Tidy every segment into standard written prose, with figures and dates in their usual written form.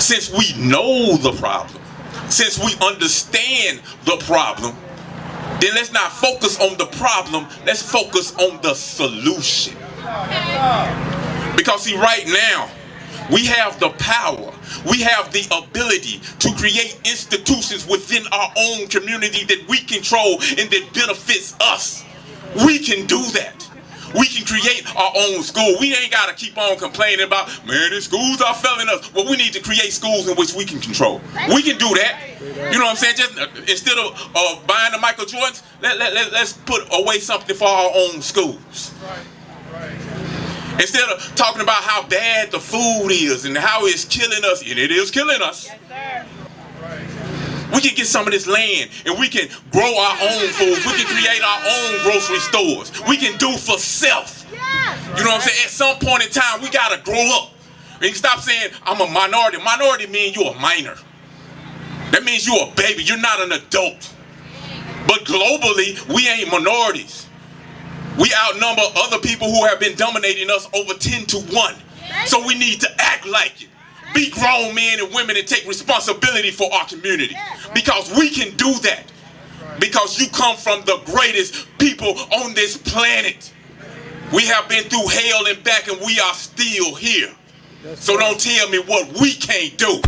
since we know the problem, since we understand the problem, then let's not focus on the problem, let's focus on the solution. Because see, right now, we have the power, we have the ability to create institutions within our own community that we control and that benefits us. We can do that. We can create our own school. We ain't got to keep on complaining about, man, the schools are failing us. Well, we need to create schools in which we can control. We can do that. You know what I'm saying? Just instead of buying the Michael Jordans, let's put away something for our own schools. Instead of talking about how bad the food is and how it's killing us, and it is killing us. We can get some of this land and we can grow our own foods. We can create our own grocery stores. We can do for self. You know what I'm saying? At some point in time, we got to grow up. And stop saying, I'm a minority. Minority means you're a minor. That means you're a baby. You're not an adult. But globally, we ain't minorities. We outnumber other people who have been dominating us over 10 to 1. So we need to act like it. Be grown men and women and take responsibility for our community. Because we can do that. Because you come from the greatest people on this planet. We have been through hell and back and we are still here. So don't tell me what we can't do.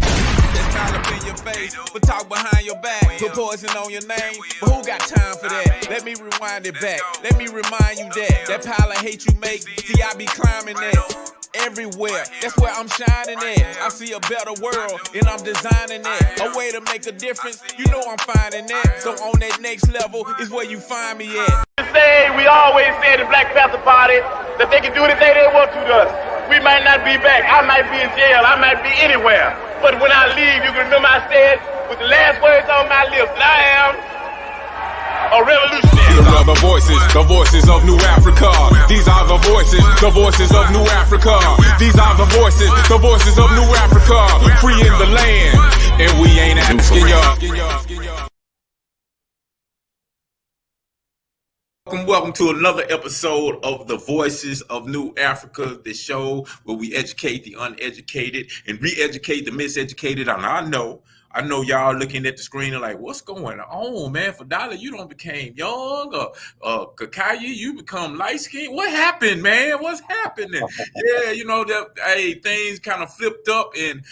Trying to be in your face, but talk behind your back. Put poison on your name, but who got time for that? Let me rewind it back. Let me remind you that pile of hate you make, see I be climbing that. Everywhere, that's where I'm shining at. I see a better world, and I'm designing that. A way to make a difference, you know I'm finding that. So on that next level is where you find me at. We always say in the Black Panther Party that they can do anything they want to us. We might not be back. I might be in jail. I might be anywhere. But when I leave, you can remember I said with the last words on my lips, that I am a revolutionary. These are the voices of New Africa. These are the voices of New Africa. These are the voices of New Africa. Free in the land, and we ain't asking y'all. Welcome to another episode of the Voices of New Africa, the show where we educate the uneducated and re-educate the miseducated. And I know y'all looking at the screen and like, what's going on, man? Fadala, you don't became young, or Kakaya, you become light-skinned. What happened, man? What's happening? Yeah, you know, things kind of flipped up, and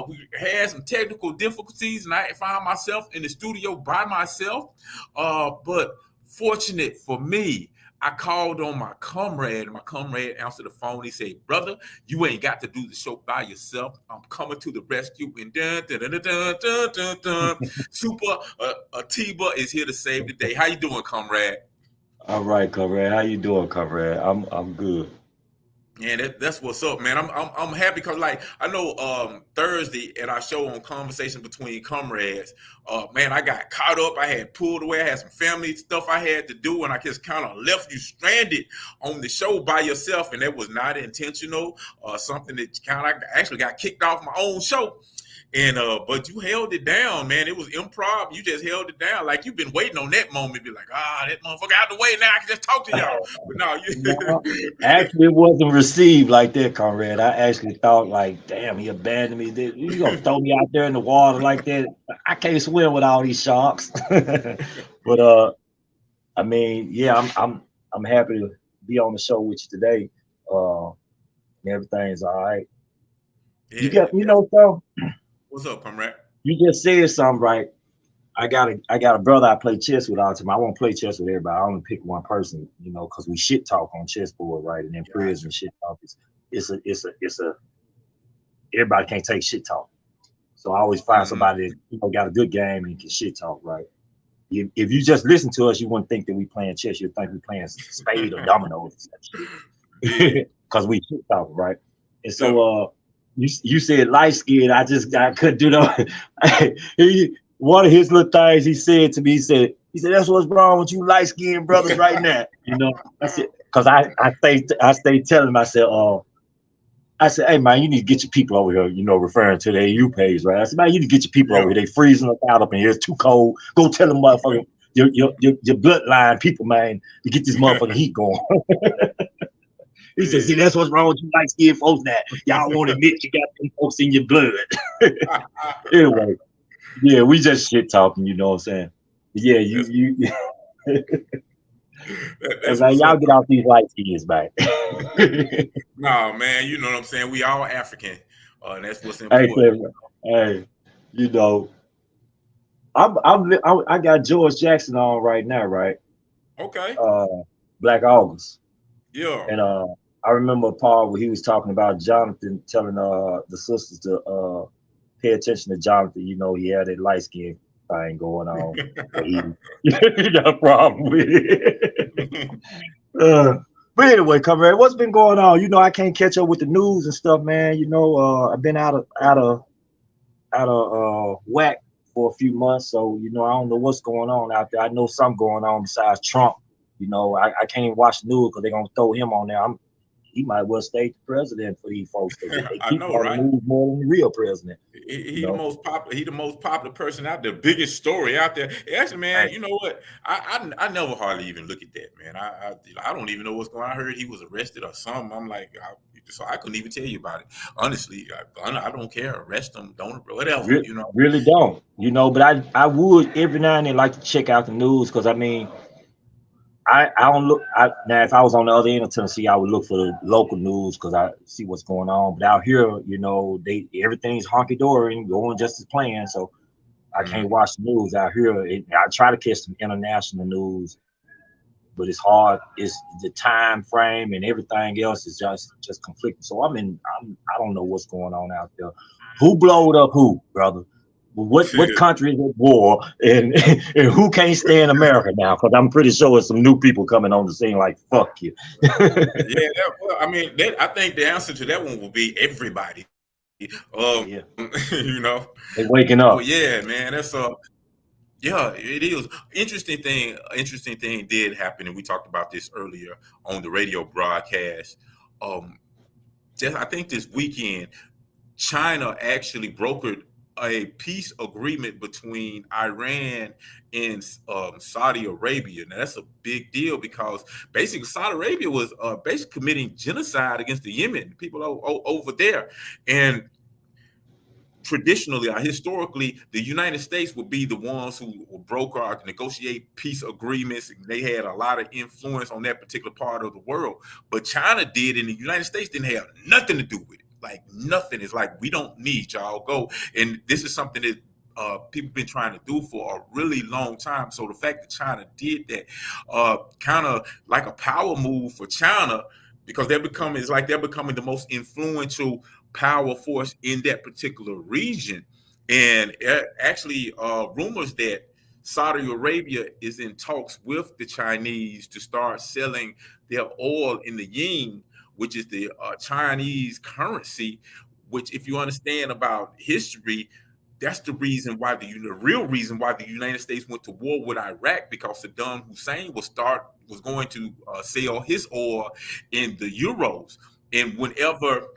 we had some technical difficulties, and I found myself in the studio by myself, but fortunate for me, I called on my comrade, and my comrade answered the phone. He said, brother, you ain't got to do the show by yourself. I'm coming to the rescue. And Super Atiba is here to save the day. How you doing, comrade? All right, comrade. How you doing, comrade? I'm good. Yeah, that's what's up, man. I'm happy because, like, I know Thursday at our show on Conversation Between Comrades, man, I got caught up. I had pulled away. I had some family stuff I had to do, and I just kind of left you stranded on the show by yourself, and that was not intentional. Something that kind of actually got kicked off my own show. And but you held it down, man. It was improv. You just held it down. Like you've been waiting on that moment. Be like, that motherfucker out the way. Now I can just talk to y'all. But no, actually, it wasn't received like that, comrade. I actually thought like, damn, he abandoned me. You gonna throw me out there in the water like that? I can't swim with all these sharks. But I mean, yeah, I'm happy to be on the show with you today. Everything's all right. Yeah, you know, so. What's up, comrade? You just said something right. I got a brother I play chess with all the time. I won't play chess with everybody. I only pick one person, you know, because we shit talk on chessboard, right? And in prison, shit talk it's a everybody can't take shit talk. So I always find somebody that got a good game and can shit talk, right? If you just listen to us, you wouldn't think that we playing chess. You'd think we playing spade or dominoes, because we shit talk, right? And so You said light skin. I couldn't do that. One of his little things he said to me, he said, that's what's wrong with you light skinned brothers right now. You know, that's it. Because I stay telling myself, I said, hey man, you need to get your people over here, you know, referring to the AU page, right? I said, man, you need to get your people over here. They freezing us out up in here. It's too cold. Go tell them motherfucker, your bloodline people, man, to get this motherfucking heat going. He said, see, that's what's wrong with you light skinned folks now. Y'all won't admit you got them folks in your blood. Anyway, yeah, we just shit talking, you know what I'm saying? Yeah, you That's like, what's y'all up. get off these light skins, man. No, man, you know what I'm saying? We all African. And that's what's Hey, important. hey, you know, I got George Jackson on right now, right? Okay. Uh, Black August, Yeah. and I remember a part where he was talking about Jonathan telling the sisters to pay attention to Jonathan. You know, he had that light skin thing going on, but he got a problem with it. But anyway, comrade, what's been going on? You know, I can't catch up with the news and stuff, man. You know, I've been out of whack for a few months, so you know, I don't know what's going on out there. I know something going on besides Trump. You know, I can't even watch the news because they're gonna throw him on there. He might well stay the president for these folks because they I keep know, on the right? news more than the real president. He You the know, most popular. He the most popular person out there. Biggest story out there. Actually, man, hey, you know what? I never hardly even look at that, man. I don't even know what's going on. I heard he was arrested or something. I'm like, so I couldn't even tell you about it. Honestly, I don't care. Arrest him, don't whatever. You know. really don't. You know, but I would every now and then like to check out the news because I mean. I don't look. Now, if I was on the other end of Tennessee, I would look for the local news because I see what's going on. But out here, you know, everything's honky dory and going just as planned. So I can't watch the news out here. I try to catch some international news, but it's hard. It's the time frame and everything else is just conflicting. So I don't know what's going on out there. Who blowed up who, brother? What country is at war and and who can't stand America now? Because I'm pretty sure there's some new people coming on the scene like fuck you. Yeah, well, I mean, I think the answer to that one will be everybody. Yeah, You know, they waking but up. yeah, man, that's yeah, it is. Interesting thing did happen, and we talked about this earlier on the radio broadcast. Um, just I think this weekend, China actually brokered a peace agreement between Iran and Saudi Arabia. Now that's a big deal because basically Saudi Arabia was basically committing genocide against the Yemen people over there, and traditionally or historically, the United States would be the ones who would broker or negotiate peace agreements. And they had a lot of influence on that particular part of the world. But China did, and the United States didn't have nothing to do with it. Like nothing. It's like, we don't need y'all, go. And this is something that people been trying to do for a really long time. So the fact that China did that, kind of like a power move for China, because they're becoming the most influential power force in that particular region. And actually, rumors that Saudi Arabia is in talks with the Chinese to start selling their oil in the yin, which is the Chinese currency. Which, if you understand about history, that's the real reason why the United States went to war with Iraq, because Saddam Hussein was going to sell his oil in the euros, and whenever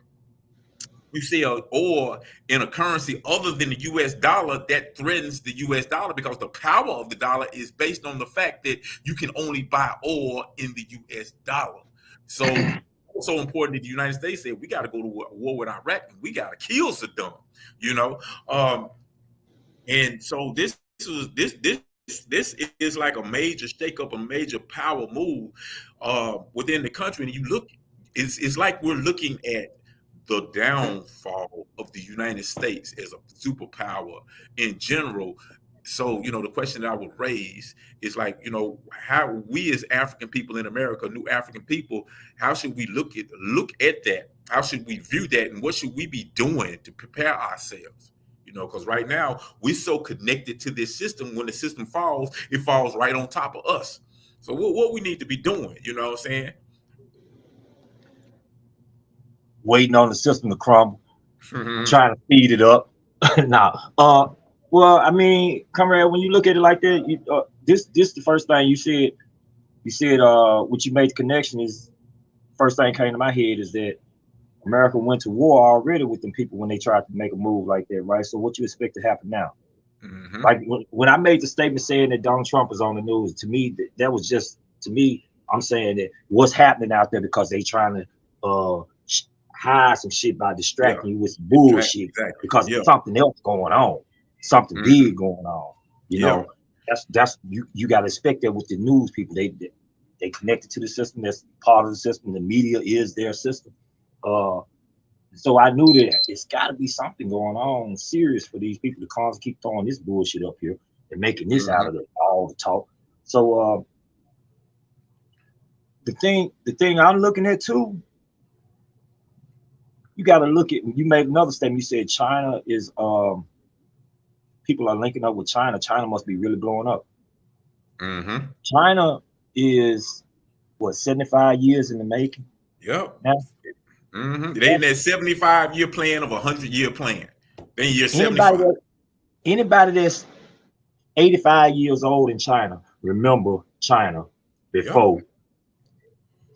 you sell oil in a currency other than the U.S. dollar, that threatens the U.S. dollar, because the power of the dollar is based on the fact that you can only buy oil in the U.S. dollar. So important that the United States said, we got to go to war with Iraq and we got to kill Saddam, you know. And so this is like a major shakeup, a major power move within the country. And you look, it's like we're looking at the downfall of the United States as a superpower in general. So, the question that I would raise is like, how we as African people in America, new African people, how should we look at that? How should we view that? And what should we be doing to prepare ourselves? Because right now we're so connected to this system. When the system falls, it falls right on top of us. So what we need to be doing, you know what I'm saying? Waiting on the system to crumble, trying to speed it up. Now, well, I mean, comrade, when you look at it like that, this the first thing you said. You said what you made the connection is first thing came to my head is that America went to war already with them people when they tried to make a move like that, right? So what you expect to happen now? Mm-hmm. Like when I made the statement saying that Donald Trump is on the news, to me that was just, to me, I'm saying that what's happening out there because they trying to hide some shit by Yeah. distracting you with some bullshit Exactly. because Yeah. there's something else going on, something big going on. You know, that's you got to expect that with the news people. They connected to the system. That's part of the system. The media is their system. So I knew that it's got to be something going on serious for these people to constantly keep throwing this bullshit up here and making this out of all the talk. So the thing I'm looking at too, you got to look at. You made another statement. You said China is people are linking up with China. China must be really blowing up. China is what 75 years in the making. Yep. Now, They in that 75-year plan of a 100-year plan. Then you're 75. Anybody that's 85 years old in China, remember China before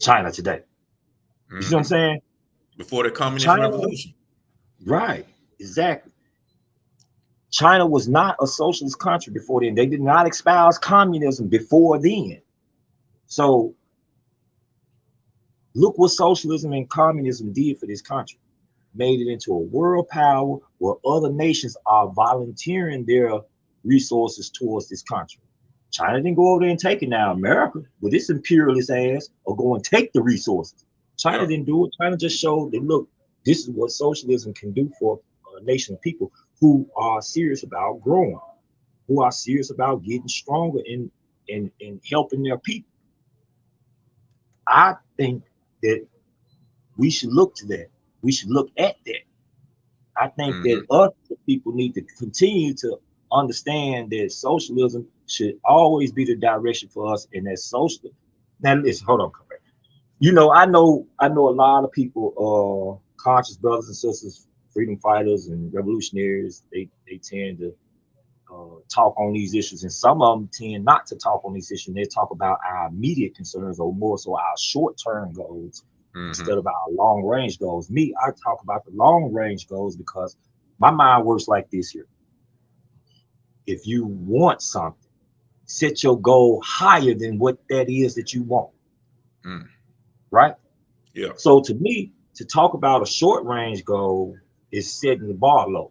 China today. You see what I'm saying? Before the communist revolution. Right, exactly. China was not a socialist country before then. They did not espouse communism before then. So look what socialism and communism did for this country. Made it into a world power where other nations are volunteering their resources towards this country. China didn't go over there and take it. Now America, with its imperialist ass, will go and take the resources. China didn't do it. China just showed that, look, this is what socialism can do for a nation of people who are serious about growing, who are serious about getting stronger and helping their people. I think that we should look to that. We should look at that. I think that us people need to continue to understand that socialism should always be the direction for us, and that social. Now listen, hold on, come back. You know, I know a lot of people, conscious brothers and sisters, freedom fighters and revolutionaries. They tend to talk on these issues, and some of them tend not to talk on these issues. They talk about our immediate concerns, or more so our short-term goals, instead of our long-range goals. Me, I talk about the long-range goals because my mind works like this here. If you want something, set your goal higher than what that is that you want. Right? Yeah. So to me, to talk about a short-range goal is setting the bar low.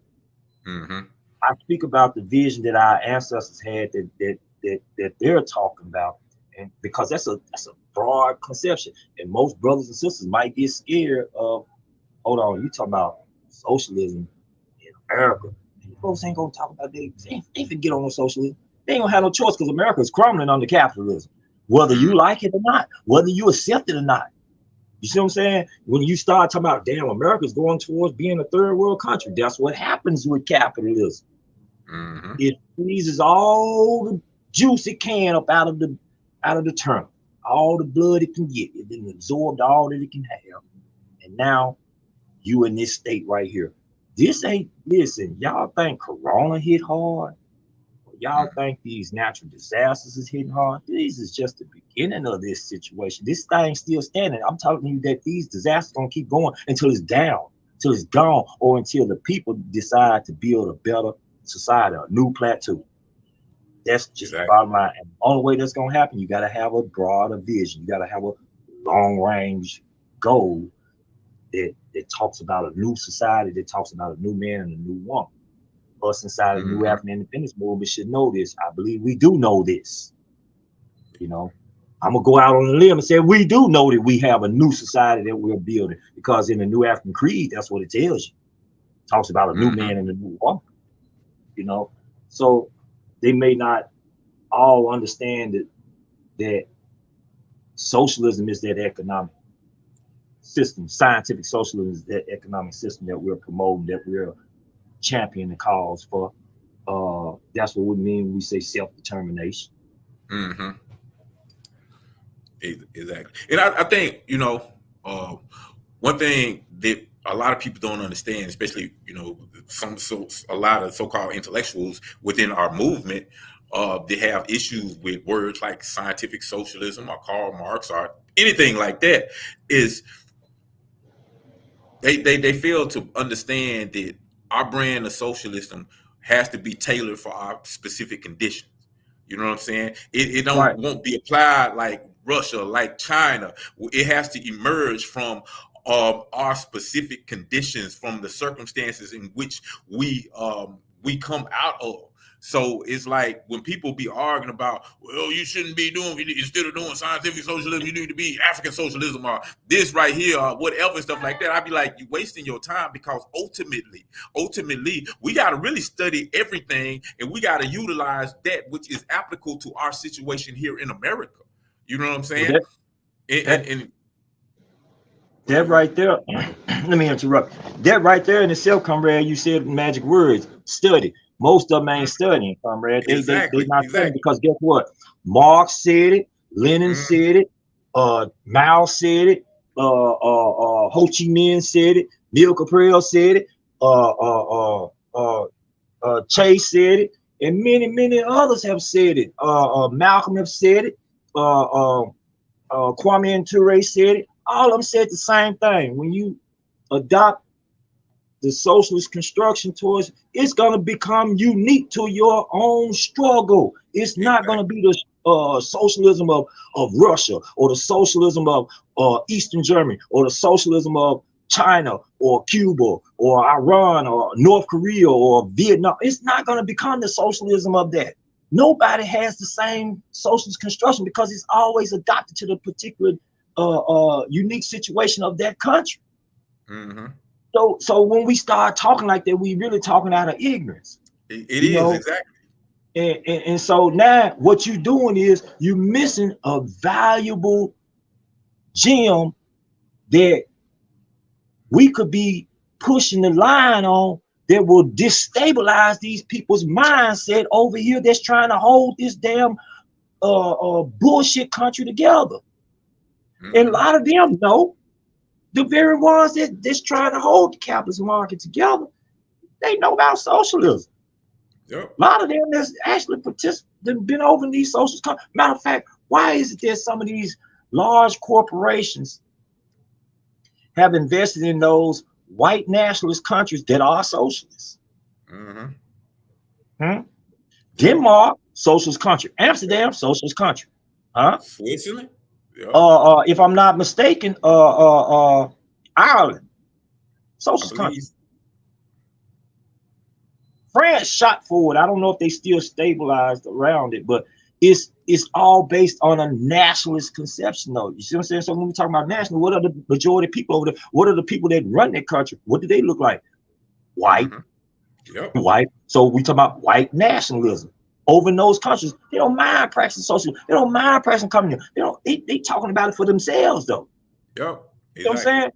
I speak about the vision that our ancestors had that they're talking about, and because that's a broad conception, and most brothers and sisters might get scared of. Hold on, you talking about socialism in America? And folks ain't gonna talk about they can get on with socialism. They ain't gonna have no choice because America is crumbling under capitalism, whether you like it or not, whether you accept it or not. You see what I'm saying? When you start talking about, damn, America's going towards being a third world country, that's what happens with capitalism. It squeezes all the juice it can up out of the turnip, all the blood it can get. It then absorbed all that it can have, and now you in this state right here. This ain't, listen, y'all think Corona hit hard? Y'all think these natural disasters is hitting hard? This is just the beginning of this situation. This thing's still standing. I'm telling you that these disasters gonna keep going until it's down, until it's gone, or until the people decide to build a better society, a new plateau. That's just the bottom line. And the only way that's gonna happen, you gotta have a broader vision. You gotta have a long-range goal that talks about a new society, that talks about a new man and a new woman. Us inside the new African independence movement should know this. I believe we do know this. You know, I'm gonna go out on a limb and say we do know that we have a new society that we're building, because in the New African Creed, that's what it tells you. It talks about a new man and a new woman. You know, so they may not all understand that socialism is that economic system, scientific socialism is that economic system that we're promoting, that we're championing the cause for. That's what we mean when we say self-determination. Exactly. And I think, you know, one thing that a lot of people don't understand, especially, you know, a lot of so-called intellectuals within our movement, they have issues with words like scientific socialism or Karl Marx or anything like that, is they fail to understand that our brand of socialism has to be tailored for our specific conditions. You know what I'm saying? It won't be applied like Russia, like China. It has to emerge from our specific conditions from the circumstances in which we come out of. So it's like when people be arguing about, well, you shouldn't be doing, instead of doing scientific socialism, you need to be African socialism or this right here or whatever stuff like that. I'd be like, you're wasting your time, because ultimately, we got to really study everything, and we got to utilize that which is applicable to our situation here in America. You know what I'm saying? Well, that right there, let me interrupt. That right there in itself, comrade, you said magic words, study. Most of them ain't studying, comrade. They not studying, because guess what? Marx said it, Lenin said it, Mao said it, Ho Chi Minh said it, Neil Caprell said it, Chase said it, and many others have said it. Malcolm have said it, Kwame Ture said it. All of them said the same thing. When you adopt the socialist construction towards, it's going to become unique to your own struggle. It's not going to be the socialism of Russia, or the socialism of Eastern Germany, or the socialism of China or Cuba or Iran or North Korea or Vietnam. It's not going to become the socialism of that. Nobody has the same socialist construction, because it's always adapted to the particular unique situation of that country. Mm-hmm. So when we start talking like that, we really talking out of ignorance. It is, exactly. And so now what you're doing is you're missing a valuable gem that we could be pushing the line on, that will destabilize these people's mindset over here that's trying to hold this damn bullshit country together. Mm-hmm. And a lot of them know. The very ones that's trying to hold the capitalist market together, they know about socialism. Yep. A lot of them that's actually been over in these socialist countries. Matter of fact, why is it that some of these large corporations have invested in those white nationalist countries that are socialists? Mm-hmm. Denmark, socialist country. Amsterdam, socialist country. Huh? Switzerland? Yep. If I'm not mistaken, Ireland, socialist country. France shot forward. I don't know if they still stabilized around it, but it's all based on a nationalist conception, though. You see what I'm saying? So when we talk about national, what are the majority of people over there? What are the people that run that country? What do they look like? White. Mm-hmm. Yep. White. So we talk about white nationalism. Over in those countries, they don't mind practicing socialism. They don't mind practicing communism. They talking about it for themselves, though. Yep. Exactly. You know what I'm saying?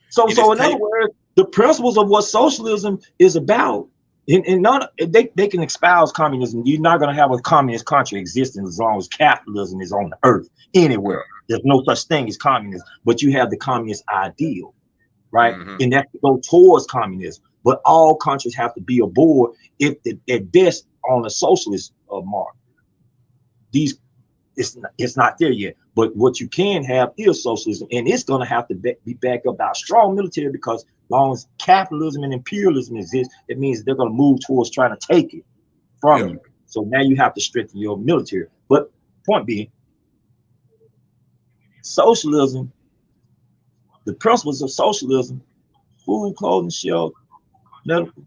So in other words, the principles of what socialism is about, and none, they can espouse communism. You're not going to have a communist country existing as long as capitalism is on the earth anywhere. There's no such thing as communism, but you have the communist ideal, right? Mm-hmm. And that go towards communism. But all countries have to be aboard, if at best, on a socialist mark. It's not there yet, but what you can have is socialism, and it's going to have to be backed up by a strong military, because as long as capitalism and imperialism exist, it means they're going to move towards trying to take it from you. So now you have to strengthen your military. But point being, socialism, the principles of socialism: food, clothing, shelter, medical,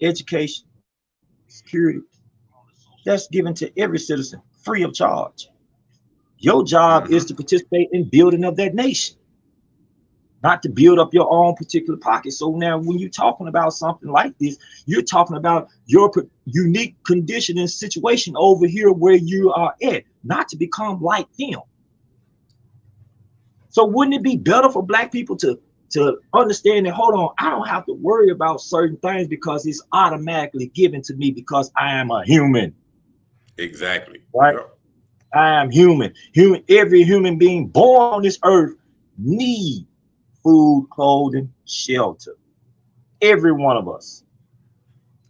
education, security, that's given to every citizen free of charge. Your job is to participate in building of that nation, not to build up your own particular pocket. So now when you're talking about something like this, you're talking about your unique condition and situation over here where you are at, not to become like them. So wouldn't it be better for Black people to understand that, hold on, I don't have to worry about certain things because it's automatically given to me because I am a human. Exactly. Right? Yep. I am human. Every human being born on this earth need food, clothing, shelter. Every one of us.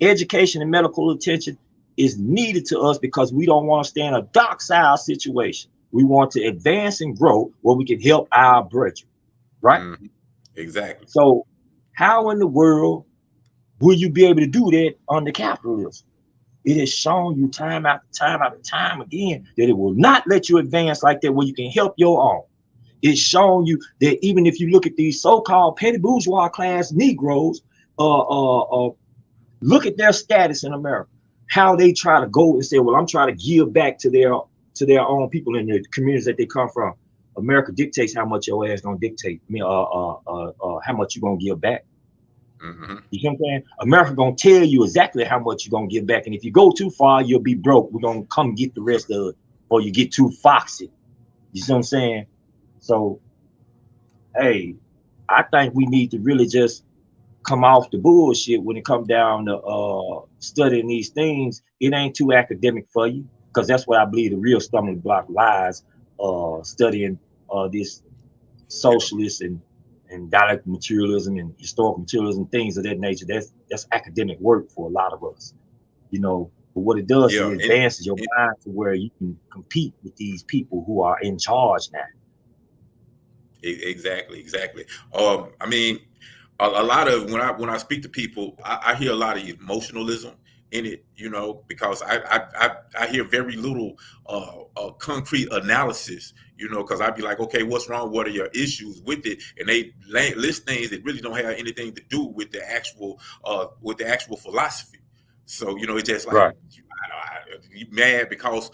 Education and medical attention is needed to us because we don't want to stay in a docile situation. We want to advance and grow where we can help our brethren. Right? Mm-hmm. Exactly. So how in the world will you be able to do that under capitalism? It has shown you time after time after time again that it will not let you advance like that where you can help your own. It's showing you that even if you look at these so-called petty bourgeois class Negroes, look at their status in America, how they try to go and say, well, I'm trying to give back to their own people in the communities that they come from. America dictates how much your ass gonna dictate how much you gonna give back. Mm-hmm. You know what I'm saying? America gonna tell you exactly how much you're gonna give back, and if you go too far, you'll be broke. We're gonna come get the rest of it, or you get too foxy. You see what I'm saying? So, hey, I think we need to really just come off the bullshit when it comes down to studying these things. It ain't too academic for you, because that's what I believe the real stumbling block lies. Studying this socialist and dialectical materialism and historical materialism, things of that nature. That's academic work for a lot of us, you know. But what it does is it advances your mind to where you can compete with these people who are in charge now. Exactly. I mean, a lot of when I speak to people, I hear a lot of emotionalism in it, you know, because I hear very little concrete analysis, you know, because I'd be like, okay, what's wrong? What are your issues with it? And they list things that really don't have anything to do with the actual philosophy. So, you know, it's just like, right. You mad because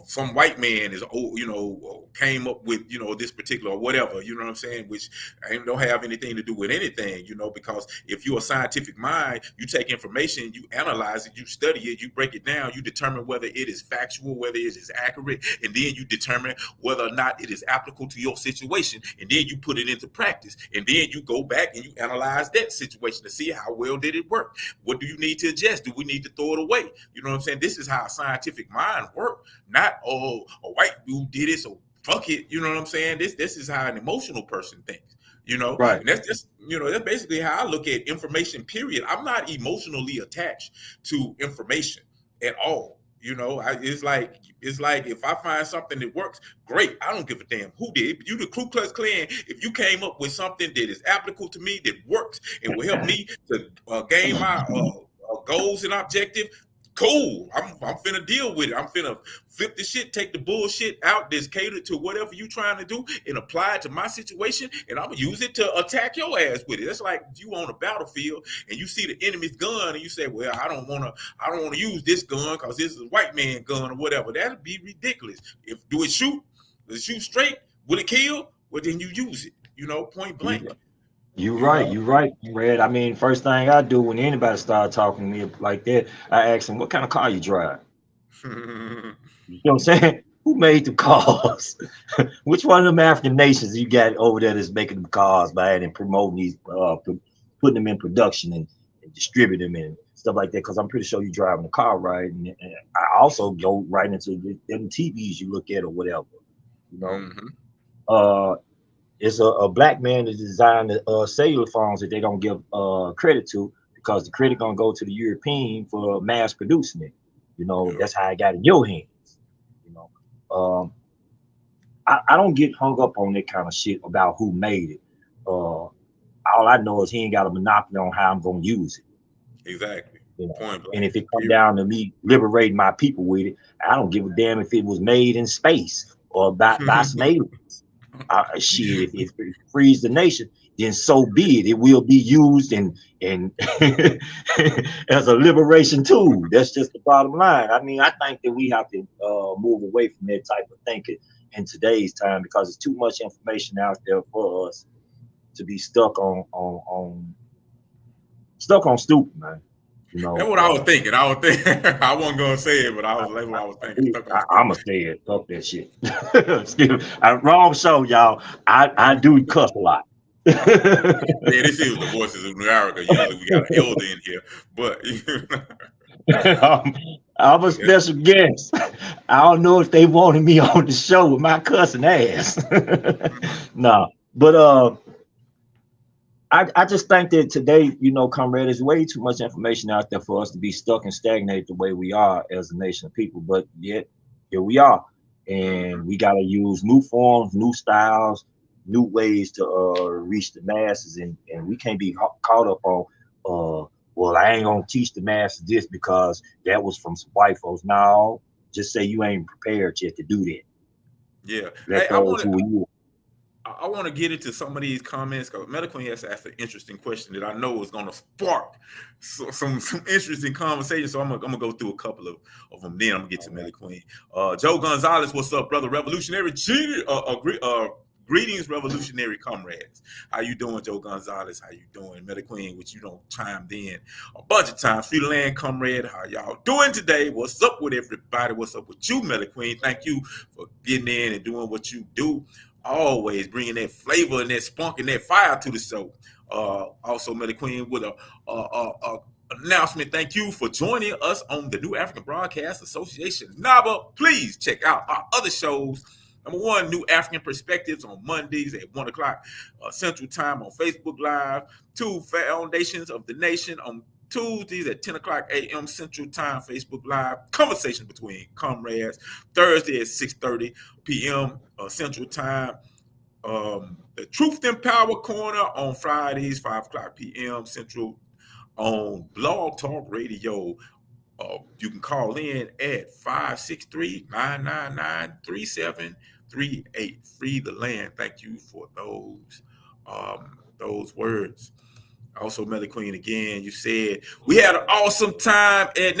some white man is, you know, came up with, you know, this particular whatever, you know what I'm saying, which don't have anything to do with anything, you know, because if you're a scientific mind, you take information, you analyze it, you study it, you break it down, you determine whether it is factual, whether it is accurate, and then you determine whether or not it is applicable to your situation, and then you put it into practice, and then you go back and you analyze that situation to see how well did it work. What do you need to adjust? Do we need to throw it away? You know what I'm saying? This is how a scientific mind works. Not, oh, a white dude did it, so fuck it. You know what I'm saying? This is how an emotional person thinks. You know, right? And that's just, you know, that's basically how I look at information. Period. I'm not emotionally attached to information at all. You know, it's like if I find something that works, great. I don't give a damn who did. But you, the Ku Klux Klan, if you came up with something that is applicable to me, that works and will help me to gain my goals and objective, cool. I'm finna deal with it. I'm finna flip the shit, take the bullshit out that's catered to whatever you trying to do and apply it to my situation, and I'm gonna use it to attack your ass with it. That's like you on a battlefield and you see the enemy's gun and you say, well, I don't wanna use this gun because this is a white man gun or whatever. That'd be ridiculous. If do it shoot? Does it shoot straight? Will it kill? Well, then you use it, you know, point blank. You're right, Red. I mean, first thing I do when anybody start talking to me like that, I ask them, what kind of car you drive? You know what I'm saying? Who made the cars? Which one of them African nations you got over there that's making the cars by and promoting these, putting them in production and distributing them and stuff like that? Because I'm pretty sure you're driving a car, right? And I also go right into them TVs you look at or whatever, you know. It's a black man that designed the cellular phones that they don't give credit to, because the credit gonna go to the European for mass producing it. You know, that's how it got in your hands. You know, I don't get hung up on that kind of shit about who made it. All I know is he ain't got a monopoly on how I'm gonna use it. Exactly. You know? And if it comes down to me liberating my people with it, I don't give a damn if it was made in space or by some aliens. Shit, if it frees the nation, then so be it. It will be used and as a liberation tool. That's just the bottom line. I mean, I think that we have to move away from that type of thinking in today's time, because it's too much information out there for us to be stuck on stupid, man. You know, that's what I was thinking. I wasn't gonna say it, but that's what I was thinking. I'ma say it. Fuck that shit. Excuse me. Wrong show, y'all. I do cuss a lot. Man, this is the Voices of New Africa. Usually we got an elder in here, but I'm a special guest. I don't know if they wanted me on the show with my cussing ass. No, but I just think that today, you know, comrade, there's way too much information out there for us to be stuck and stagnate the way we are as a nation of people. But yet, here we are. And we got to use new forms, new styles, new ways to reach the masses. And we can't be caught up on, well, I ain't going to teach the masses this because that was from some white folks. No, just say you ain't prepared yet to do that. Yeah. Hey, Let those who are you. I want to get into some of these comments because Medical Queen has asked an interesting question that I know is going to spark some interesting conversation. So I'm gonna go through a couple of them. Then I'm gonna get to Medical Queen. Joe Gonzalez, what's up, brother? Revolutionary greetings, revolutionary comrades. How you doing, Joe Gonzalez? How you doing, Medical Queen? Which you don't chimed in a bunch of times. Free Land comrade, how y'all doing today? What's up with everybody? What's up with you, Medical Queen? Thank you for getting in and doing what you do. Always bringing that flavor and that spunk and that fire to the show. Also, Medical Queen with a announcement. Thank you for joining us on the New African Broadcast Association. NABA, please check out our other shows. Number one, New African Perspectives on Mondays at 1 o'clock Central Time on Facebook Live. 2, Foundations of the Nation on Tuesdays at 10 o'clock a.m. Central Time, Facebook Live. Conversation between comrades. Thursday at 6:30 p.m. Central Time. The Truth and Power Corner on Fridays, 5 o'clock p.m. Central on Blog Talk Radio. You can call in at 563-999-3738. Free the land. Thank you for those words. Also, Medical Queen, again, you said we had an awesome time at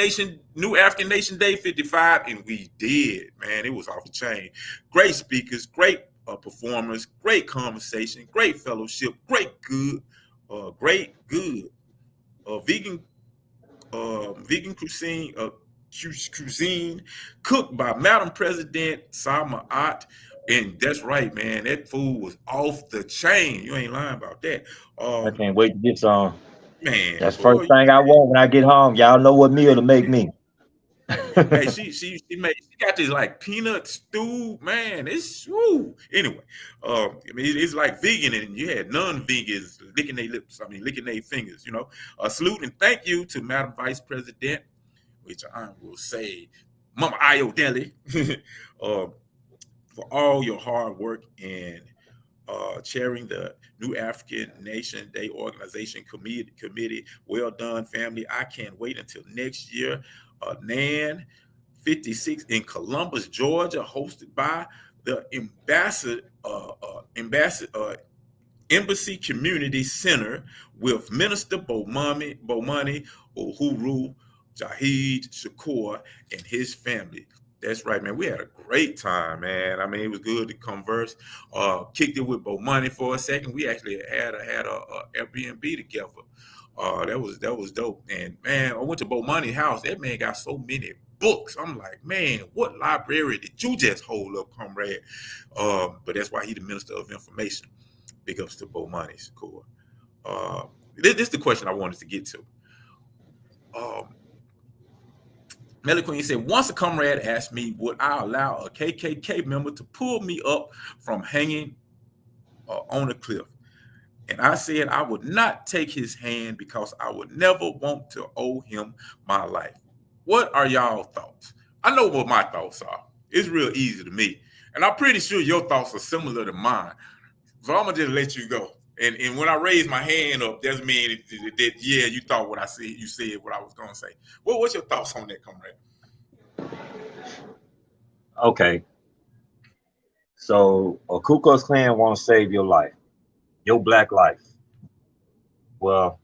New African Nation Day 55, and we did, man. It was off the chain. Great speakers, great performers, great conversation, great fellowship, great vegan cuisine cooked by Madam President Salma Ott. And that's right, man. That food was off the chain. You ain't lying about that. I can't wait to get some. Man, that's the first thing I want when I get home. Y'all know what meal to make me. Hey, she got this like peanut stew, man. It's anyway. I mean, it's like vegan, and you had non-vegans licking their lips. I mean, licking their fingers. You know, salute and thank you to Madam Vice President, which I will say, Mama Ayo Deli, for all your hard work and chairing the New African Nation Day Organization Committee. Well done, family. I can't wait until next year. NAN 56 in Columbus, Georgia, hosted by the Embassy Community Center with Minister Bomani Uhuru Jahid Shakur and his family. That's right, man. We had a great time, man. I mean, it was good to converse. Kicked it with Bomani for a second. We actually had a Airbnb together. That was dope. And man, I went to Bomani's house. That man got so many books. I'm like, man, what library did you just hold up, comrade? But that's why he's the Minister of Information. Big ups to Bomani Shakur. This is the question I wanted to get to. Melly Queen said, once a comrade asked me, would I allow a KKK member to pull me up from hanging on a cliff? And I said I would not take his hand because I would never want to owe him my life. What are y'all thoughts? I know what my thoughts are. It's real easy to me. And I'm pretty sure your thoughts are similar to mine. So I'm going to just let you go. And when I raise my hand up, that means that, yeah, you thought what I said. You said what I was going to say. What's your thoughts on that, comrade? Okay. So a Ku Klux Klan want to save your life, your black life. Well,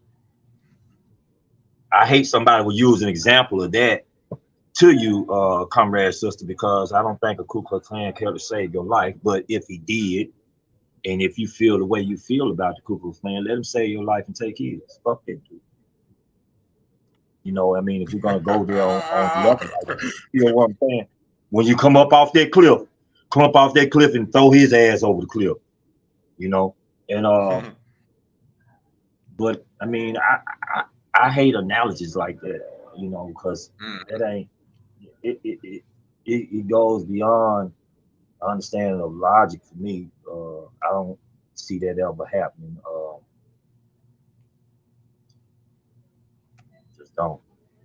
I hate somebody would use an example of that to you, comrade sister, because I don't think a Ku Klux Klan care to save your life. But if he did, and if you feel the way you feel about the Ku Klux Klan, let him save your life and take his. Fuck that dude. You know, I mean, if you're gonna go there on the other side, you know what I'm saying? When you come up off that cliff and throw his ass over the cliff, you know. And but I mean, I hate analogies like that, you know, because it ain't it goes beyond understanding of logic for me. I don't see that ever happening. Just don't.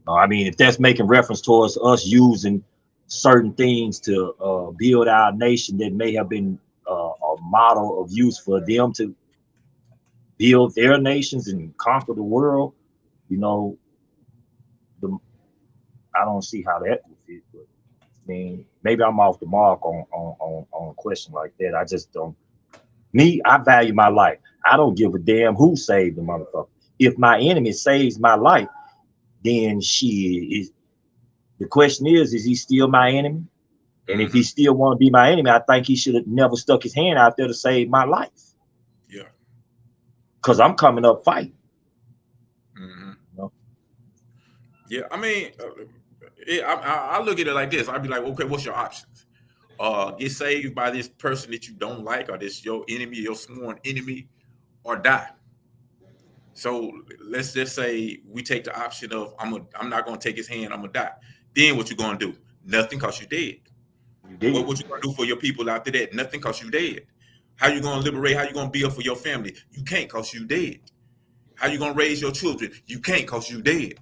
I mean, if that's making reference towards us using certain things to build our nation that may have been a model of use for them to build their nations and conquer the world, you know, I don't see how that would fit. But I mean, maybe I'm off the mark on a question like that. I just don't. Me, I value my life. I don't give a damn who saved the motherfucker. If my enemy saves my life, then she is. The question is he still my enemy? And if he still want to be my enemy, I think he should have never stuck his hand out there to save my life. Yeah. Because I'm coming up fighting. You know? Yeah, I mean, I look at it like this. I'd be like, okay, what's your options? Get saved by this person that you don't like, or this your enemy, your sworn enemy, or die. So let's just say we take the option of I'm not gonna take his hand, I'm gonna die. Then what you gonna do? Nothing, cause you dead. What you gonna do for your people after that? Nothing, cause you dead. How you gonna liberate? How you gonna build for your family? You can't, cause you dead. How you gonna raise your children? You can't, cause you dead.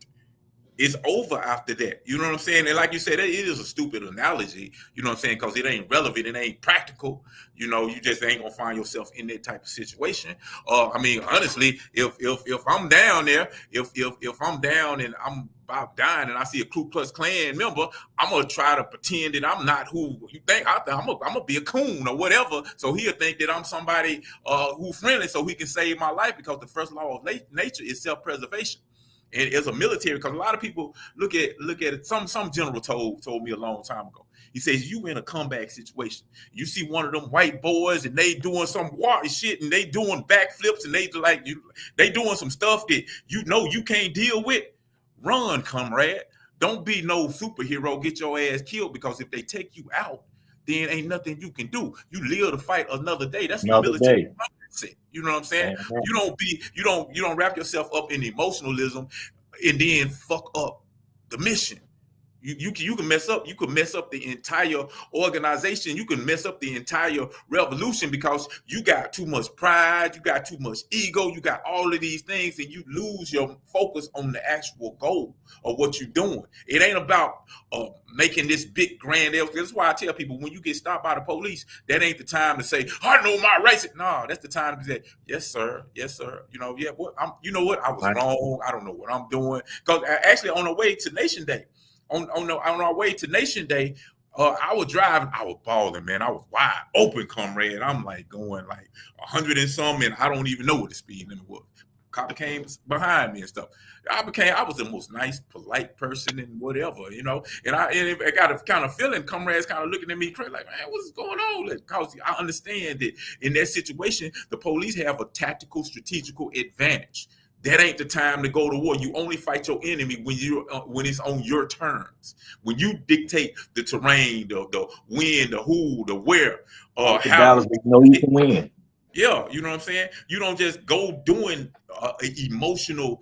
It's over after that. You know what I'm saying? And like you said, it is a stupid analogy, you know what I'm saying? Because it ain't relevant, it ain't practical. You know, you just ain't gonna find yourself in that type of situation. I mean, honestly, if I'm down there, if I'm down and I'm about dying and I see a Ku Klux Klan member, I'm gonna try to pretend that I'm not who you think. I'm gonna be a coon or whatever. So he'll think that I'm somebody who's friendly, so he can save my life, because the first law of nature is self-preservation. And as a military, because a lot of people look at it. Some general told me a long time ago. He says, you in a comeback situation. You see one of them white boys and they doing some wild shit and they doing backflips and they doing some stuff that you know you can't deal with. Run, comrade. Don't be no superhero. Get your ass killed, because if they take you out, then ain't nothing you can do. You live to fight another day. That's the military mindset. You know what I'm saying? You don't wrap yourself up in emotionalism and then fuck up the mission. You can mess up. You could mess up the entire organization. You can mess up the entire revolution, because you got too much pride. You got too much ego. You got all of these things, and you lose your focus on the actual goal of what you're doing. It ain't about making this big grand. That's why I tell people, when you get stopped by the police, that ain't the time to say, I know my rights. No, that's the time to say, yes, sir. Yes, sir. You know, yeah, you know what? I was wrong. I don't know what I'm doing. Because actually, on the way to Nation Day, on our way to Nation Day, I was driving. I was balling, man. I was wide open, comrade. I'm like going like 100 and some, and I don't even know what the speed limit was. Cop came behind me and stuff. I was the most nice, polite person and whatever, you know. And I got a kind of feeling, comrades kind of looking at me crazy, like, man, what's going on? Because I understand that in that situation, the police have a tactical, strategical advantage. That ain't the time to go to war. You only fight your enemy when it's on your terms. When you dictate the terrain, the when, the who, the where, how. Battles, you know you can win. Yeah, you know what I'm saying? You don't just go doing emotional,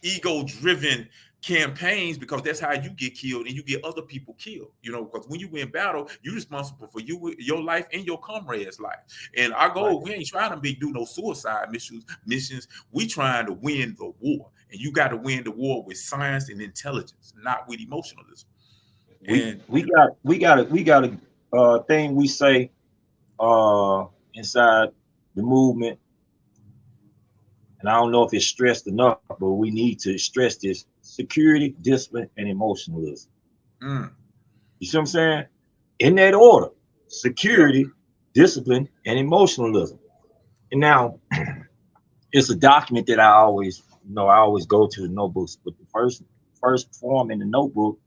ego-driven campaigns, because that's how you get killed and you get other people killed. You know, because when you win battle, you're responsible for your life and your comrade's life. And our goal, we ain't trying to do no suicide missions. We trying to win the war, and you got to win the war with science and intelligence, not with emotionalism. We got a thing we say inside the movement, and I don't know if it's stressed enough, but we need to stress this: security, discipline, and emotionalism. You see what I'm saying? In that order: security, discipline, and emotionalism. And now it's a document that I always go to the notebooks, but the first form in the notebook,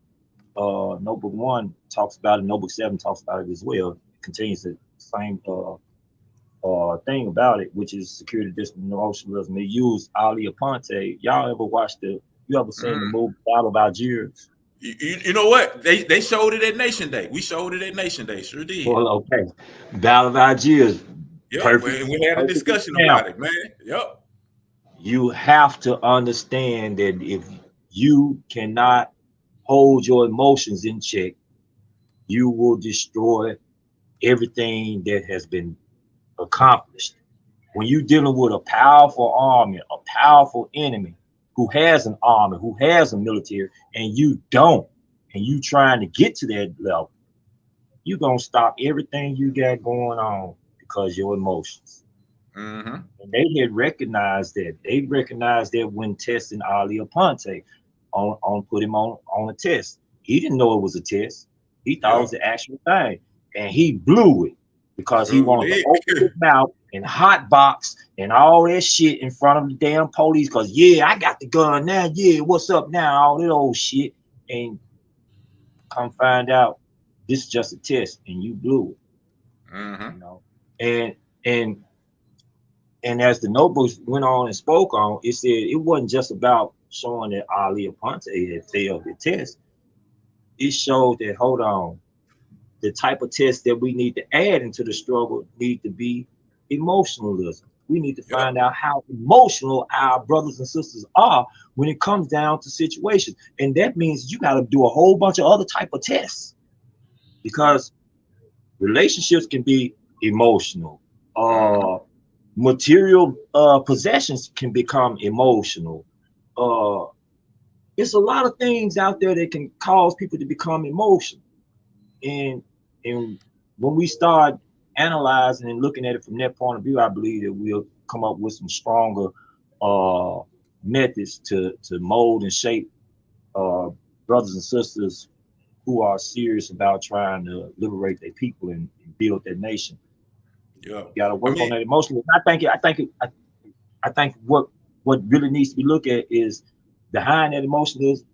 notebook 1 talks about it, notebook 7 talks about it as well. It contains the same thing about it, which is security, discipline, and emotionalism. They use Ali Aponte. Y'all you ever seen the movie Battle of Algiers? You know what? They showed it at Nation Day. We showed it at Nation Day. Sure did. Well, okay. Battle of Algiers. Yeah, we had a discussion about it, man. Yep. You have to understand that if you cannot hold your emotions in check, you will destroy everything that has been accomplished. When you're dealing with a powerful army, a powerful enemy who has an army, who has a military, and you don't, and you trying to get to that level, you're going to stop everything you got going on because your emotions. And they had recognized that. They recognized that when testing Ali Aponte, put him on a test. He didn't know it was a test. He thought it was the actual thing, and he blew it because he Sure wanted to did. open his mouth and hot box and all that shit in front of the damn police. Cause yeah, I got the gun now. Yeah, what's up now? All that old shit, and come find out this is just a test, and you blew it. Mm-hmm. You know, and and and as the notebooks went on and spoke on, it said it wasn't just about showing that Ali Aponte had failed the test. It showed that, hold on, the type of test that we need to add into the struggle need to be emotionalism. We need to Yep. find out how emotional our brothers and sisters are when it comes down to situations. And that means you got to do a whole bunch of other type of tests, because relationships can be emotional. Material possessions can become emotional. It's a lot of things out there that can cause people to become emotional. And when we start analyzing and looking at it from that point of view, I believe that we'll come up with some stronger methods to mold and shape brothers and sisters who are serious about trying to liberate their people and build their nation. Yeah. You got to work on that emotionally. I think what really needs to be looked at is behind that emotionalism,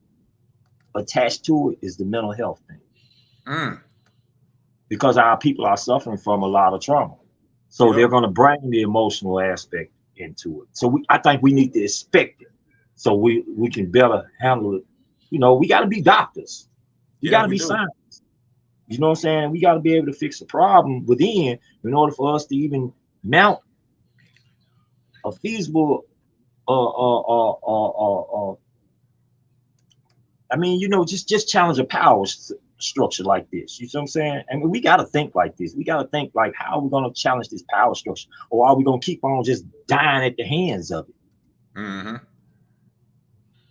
attached to it is the mental health thing. Because our people are suffering from a lot of trauma. So they're going to bring the emotional aspect into it. So I think we need to expect it so we can better handle it. You know, we got to be doctors. We got to be scientists. You know what I'm saying? We got to be able to fix the problem within in order for us to even mount a feasible I mean, you know, just challenge a power structure like this. You see what I'm saying? I mean, we got to think like this. We got to think like, how are we going to challenge this power structure? Or are we going to keep on just dying at the hands of it?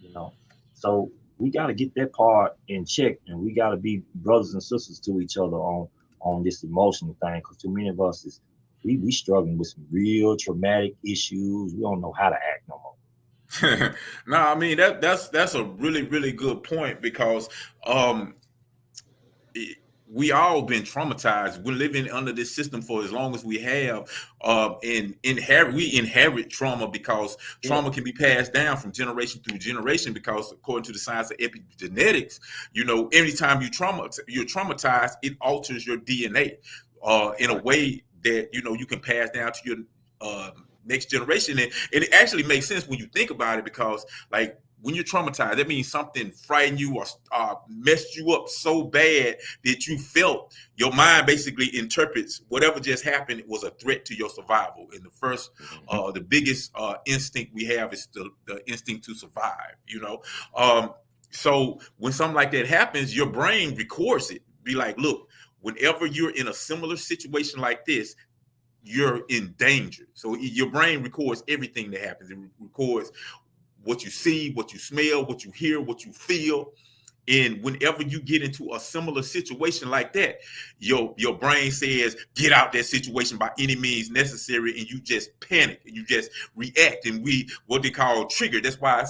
You know, so we got to get that part in check, and we got to be brothers and sisters to each other on this emotional thing, because too many of us is we struggling with some real traumatic issues. We don't know how to act no more. No, I mean that's a really, really good point, because we all been traumatized. We're living under this system for as long as we have, and we inherit trauma, because trauma can be passed down from generation through generation, because according to the science of epigenetics, you know, anytime you're traumatized, it alters your DNA in a way that, you know, you can pass down to your next generation. And it actually makes sense when you think about it, because like when you're traumatized, that means something frightened you or messed you up so bad that you felt your mind basically interprets whatever just happened was a threat to your survival. And the first, the biggest instinct we have is the instinct to survive, you know? So when something like that happens, your brain records it. Be like, look, whenever you're in a similar situation like this, you're in danger. So your brain records everything that happens. It records what you see, what you smell, what you hear, what you feel. And whenever you get into a similar situation like that, your brain says, get out that situation by any means necessary, and you just panic and you just react, and what they call trigger. That's why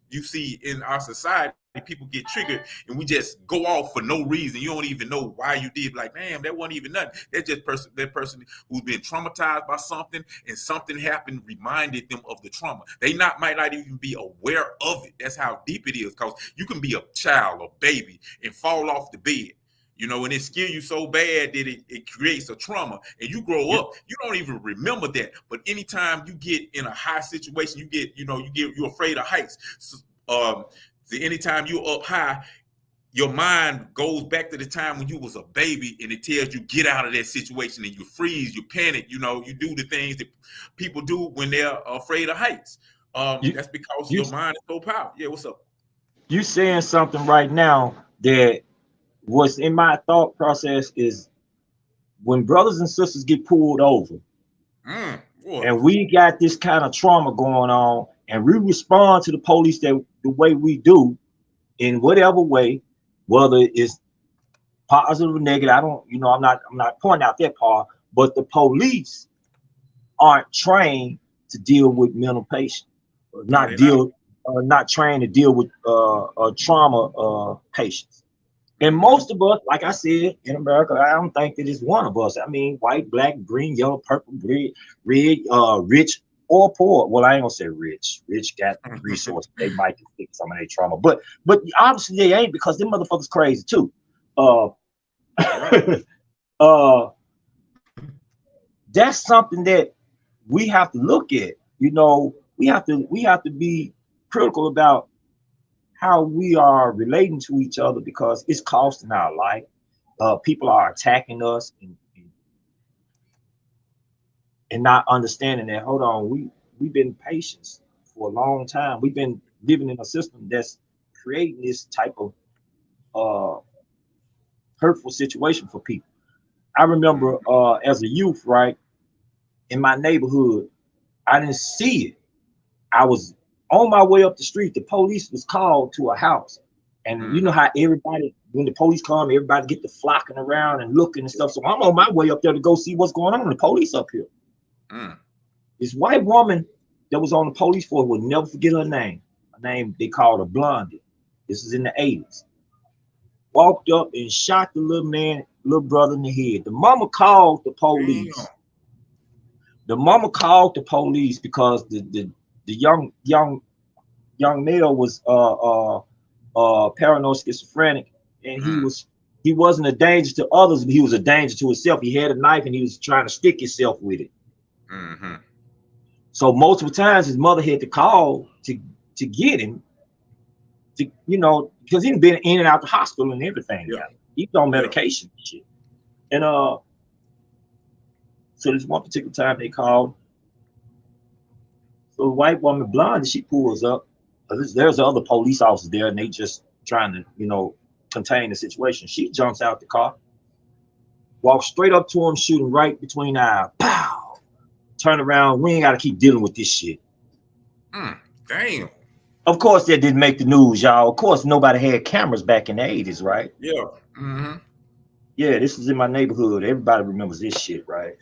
you see in our society, people get triggered and we just go off for no reason. You don't even know why you did. Like, damn, that wasn't even nothing. That's just that person who's been traumatized by something, and something happened reminded them of the trauma. They might not even be aware of it. That's how deep it is, because you can be a child, a baby, and fall off the bed, you know, and it scare you so bad that it creates a trauma, and you grow up, you don't even remember that. But anytime you get in a high situation, you're afraid of heights. So anytime you're up high, your mind goes back to the time when you was a baby, and it tells you get out of that situation, and you freeze, you panic, you know, you do the things that people do when they're afraid of heights. That's because your mind is so powerful. Yeah, what's up? You saying something right now that what's in my thought process is when brothers and sisters get pulled over, and we got this kind of trauma going on, and we respond to the police the way we do, in whatever way, whether it's positive or negative, I'm not pointing out that part, but the police aren't trained to deal with mental patients, not trained to deal with trauma patients. And most of us, like I said, in America, I don't think that it's one of us. I mean, white, black, green, yellow, purple, red, rich or poor. Well, I ain't gonna say rich. Rich got resources. They might fix some of their trauma, but obviously they ain't, because them motherfuckers crazy too. Uh, that's something that we have to look at. You know, we have to be critical about how we are relating to each other, because it's costing our life. People are attacking us and not understanding that. Hold on, we've been patient for a long time. We've been living in a system that's creating this type of hurtful situation for people. I remember as a youth, right, in my neighborhood, I didn't see it. I was on my way up the street. The police was called to a house. And you know how everybody, when the police come, everybody get to flocking around and looking and stuff. So I'm on my way up there to go see what's going on. The police up here. This white woman that was on the police force, would never forget her name. Her name, they called her Blondie. This is in the 80s. Walked up and shot the little brother in the head. The mama called the police. Damn. The mama called the police because the young male was paranoid schizophrenic, and he wasn't a danger to others, but he was a danger to himself. He had a knife and he was trying to stick himself with it. So multiple times his mother had to call to get him, to, you know, because he'd been in and out the hospital and everything. Yeah. He's on medication and shit. And so this one particular time they called. So the white woman, Blondie, she pulls up. There's other police officers there, and they just trying to, you know, contain the situation. She jumps out the car, walks straight up to him, shooting right between the eyes. Pow! Turn around. We ain't got to keep dealing with this shit. Damn. Of course, that didn't make the news, y'all. Of course, nobody had cameras back in the 80s, right? Yeah. Yeah, this was in my neighborhood. Everybody remembers this shit, right?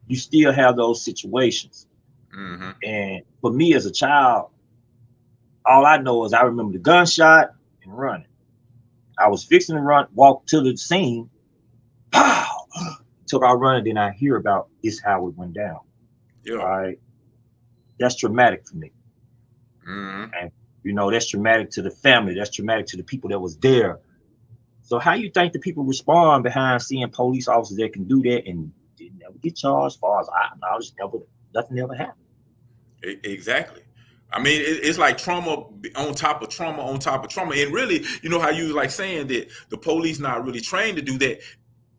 You still have those situations. And for me as a child, all I know is I remember the gunshot and running. I was fixing to run, walk to the scene, pow, took our running, then I hear about this, how it went down. Yeah. All right. That's traumatic for me. And you know, that's traumatic to the family, that's traumatic to the people that was there. So how you think the people respond behind seeing police officers that can do that and never get charged? As far as I know, nothing ever happened. Exactly. I mean, it's like trauma on top of trauma on top of trauma. And really, you know how you like saying that the police not really trained to do that.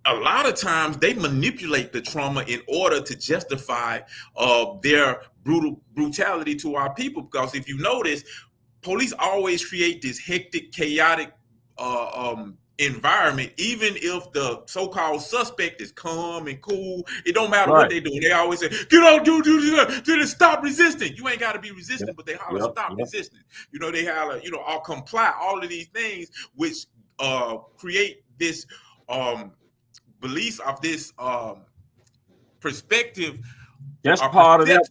A lot of times they manipulate the trauma in order to justify their brutality to our people. Because if you notice, police always create this hectic, chaotic environment, even if the so-called suspect is calm and cool. It don't matter what they do. They always say, "Get on, do this, stop resisting." You ain't got to be resistant, but they holler, "Stop resisting." You know, they holler, you know, "I'll comply." All of these things which create this belief of this perspective. That's part of that.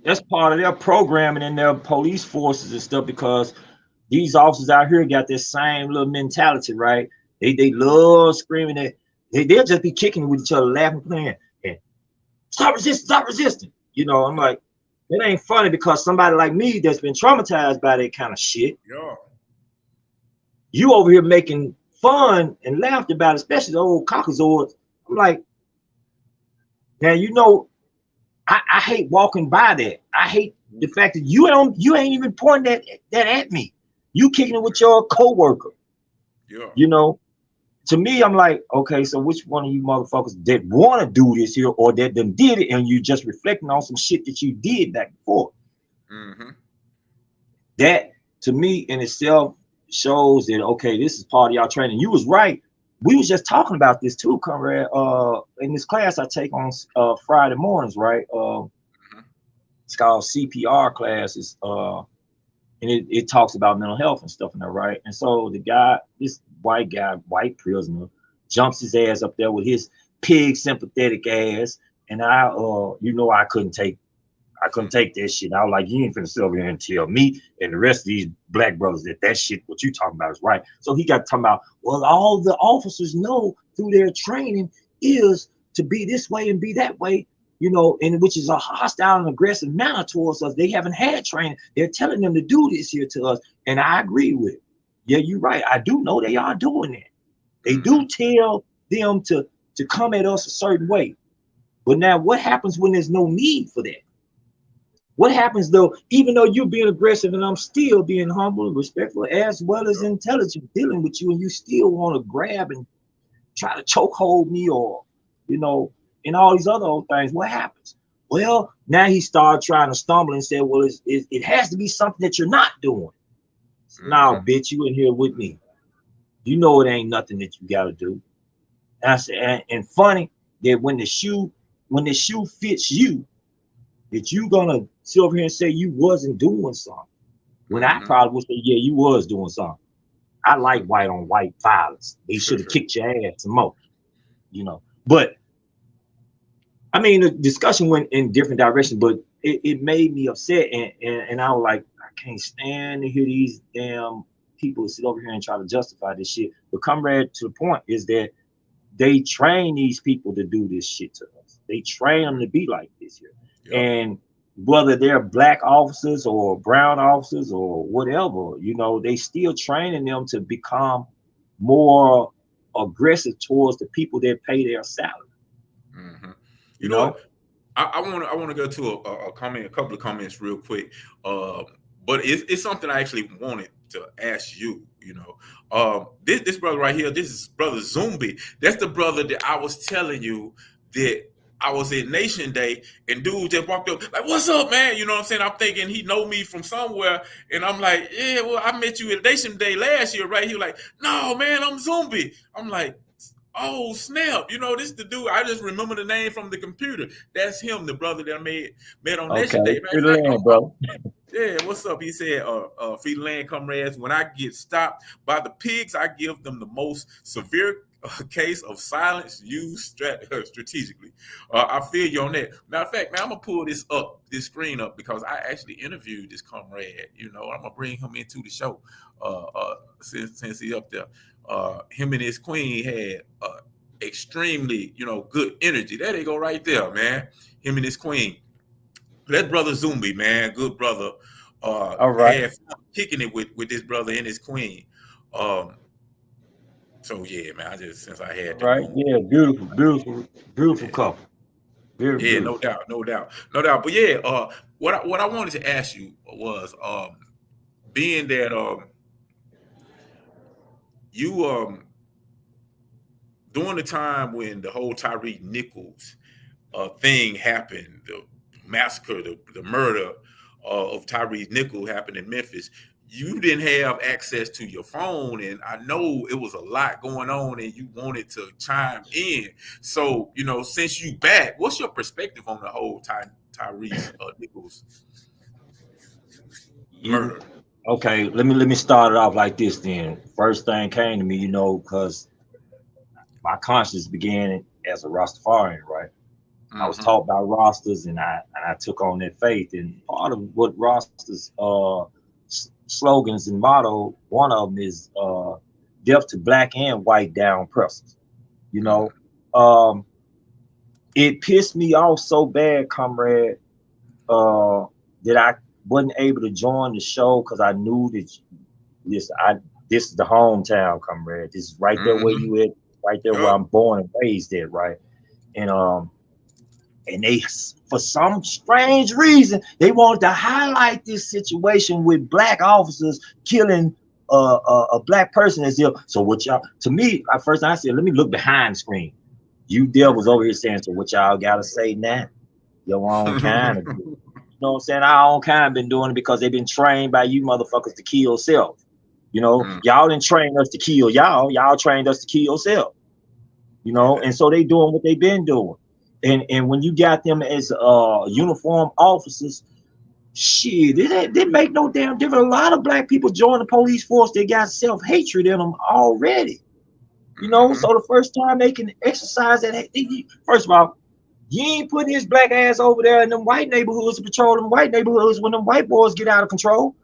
That's part of their programming in their police forces and stuff, because these officers out here got this same little mentality, right? They love screaming at. They'll just be kicking with each other, laughing, playing, and stop resisting. You know, I'm like, it ain't funny, because somebody like me that's been traumatized by that kind of shit. Yeah. You over here making fun and laughed about it, especially the old cockazords. I'm like, now you know, I hate walking by that. I hate the fact that you ain't even pointing that at me. You kicking it with your coworker. Yeah. You know, to me, I'm like, okay, so which one of you motherfuckers that want to do this here, or that them did it, and you just reflecting on some shit that you did back before? That to me in itself shows that, okay, this is part of y'all training. You was right. We was just talking about this too, comrade. In this class I take on Friday mornings, right? It's called CPR classes, and it talks about mental health and stuff in there, right? And so the guy, this white prisoner, jumps his ass up there with his pig sympathetic ass, and I, you know, I couldn't take I couldn't take that shit. I was like, you ain't finna sit over here and tell me and the rest of these black brothers that shit, what you talking about is right. So he got talking about, well, all the officers know through their training is to be this way and be that way, you know, and which is a hostile and aggressive manner towards us. They haven't had training. They're telling them to do this here to us. And I agree with it. Yeah, you're right. I do know they are doing that. They do tell them to come at us a certain way. But now what happens when there's no need for that? What happens though, even though you're being aggressive and I'm still being humble and respectful as well as intelligent dealing with you, and you still want to grab and try to chokehold me or, you know, and all these other old things, what happens? Well, now he started trying to stumble and said, well, it has to be something that you're not doing. Now, bitch, you in here with me. You know it ain't nothing that you got to do. And funny that when the shoe fits you, that you gonna sit over here and say you wasn't doing something. When I probably would say, yeah, you was doing something. I like white on white violence. They should have kicked your ass some more, you know. But I mean, the discussion went in different directions, but it made me upset, and I was like, I can't stand to hear these damn people sit over here and try to justify this shit. But comrade, to the point is that they train these people to do this shit to us. They train them to be like this here. Yep. And whether they're black officers or brown officers or whatever, you know, they still training them to become more aggressive towards the people that pay their salary. You know what? I want to go to a comment, a couple of comments real quick. But it's something I actually wanted to ask you. You know, this brother right here, this is brother Zumbi. That's the brother that I was telling you that I was at Nation Day and dude just walked up like, "What's up, man?" You know what I'm saying? I'm thinking he know me from somewhere, and I'm like, "Yeah, well, I met you at Nation Day last year, right?" He was like, "No, man, I'm Zumbi." I'm like, oh snap! You know, this is the dude. I just remember the name from the computer. That's him, the brother that I met on Nation Day. Man, land, bro. Yeah, what's up? He said, free land, comrades. When I get stopped by the pigs, I give them the most severe case of silence used strategically. I feel you on that. Matter of fact, man, I'm gonna pull this screen up because I actually interviewed this comrade. You know, I'm gonna bring him into the show since he's up there. Him and his queen had extremely, you know, good energy. There they go right there, man. Him and his queen. That brother Zumbi, man, good brother. All right. Had fun kicking it with this brother and his queen. So yeah, man, I just since I had right, yeah, beautiful couple. Yeah, no doubt. But yeah, what I wanted to ask you was, being that you during the time when the whole Tyre Nichols thing happened, the massacre, the murder of Tyre Nichols happened in Memphis, you didn't have access to your phone, and I know it was a lot going on and you wanted to chime in. So, you know, since you back, what's your perspective on the whole Tyre Nichols murder? Okay, let me start it off like this then. First thing came to me, you know, because my conscience began as a Rastafarian, right? I was taught by Rastas, and I took on that faith. And part of what Rastas slogans and motto, one of them is death to black and white down pressers. You know, it pissed me off so bad, comrade, that I wasn't able to join the show because I knew that this is the hometown, comrade. This is right there where you at, right there where I'm born and raised at, right? And they, for some strange reason, they wanted to highlight this situation with black officers killing a black person as if. So what y'all? To me, at first I said, let me look behind the screen. You devils over here saying, so what y'all gotta say now? Your own kind of, you know what I'm saying? Our own kind been doing it because they've been trained by you motherfuckers to kill self. You know, y'all didn't train us to kill y'all. Y'all trained us to kill self. You know, and so they doing what they've been doing. And when you got them as uniform officers, shit, it didn't make no damn difference. A lot of black people join the police force. They got self-hatred in them already. You know, so the first time they can exercise that, first of all, You ain't putting his black ass over there in them white neighborhoods to patrol them white neighborhoods when them white boys get out of control.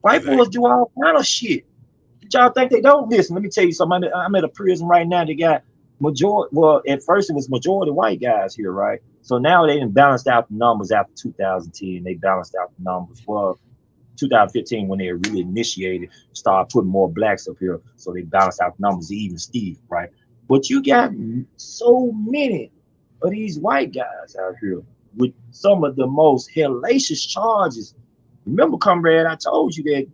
White Exactly. boys do all kind of shit. But y'all think they don't listen. Let me tell you something. I'm at a prison right now. They got at first it was majority white guys here, right? So now they done balanced out the numbers after 2010. They balanced out the numbers. Well, 2015 when they really initiated, started putting more blacks up here. So they balanced out the numbers, even Steve, right? But you got so many of these white guys out here with some of the most hellacious charges. Remember, comrade, I told you that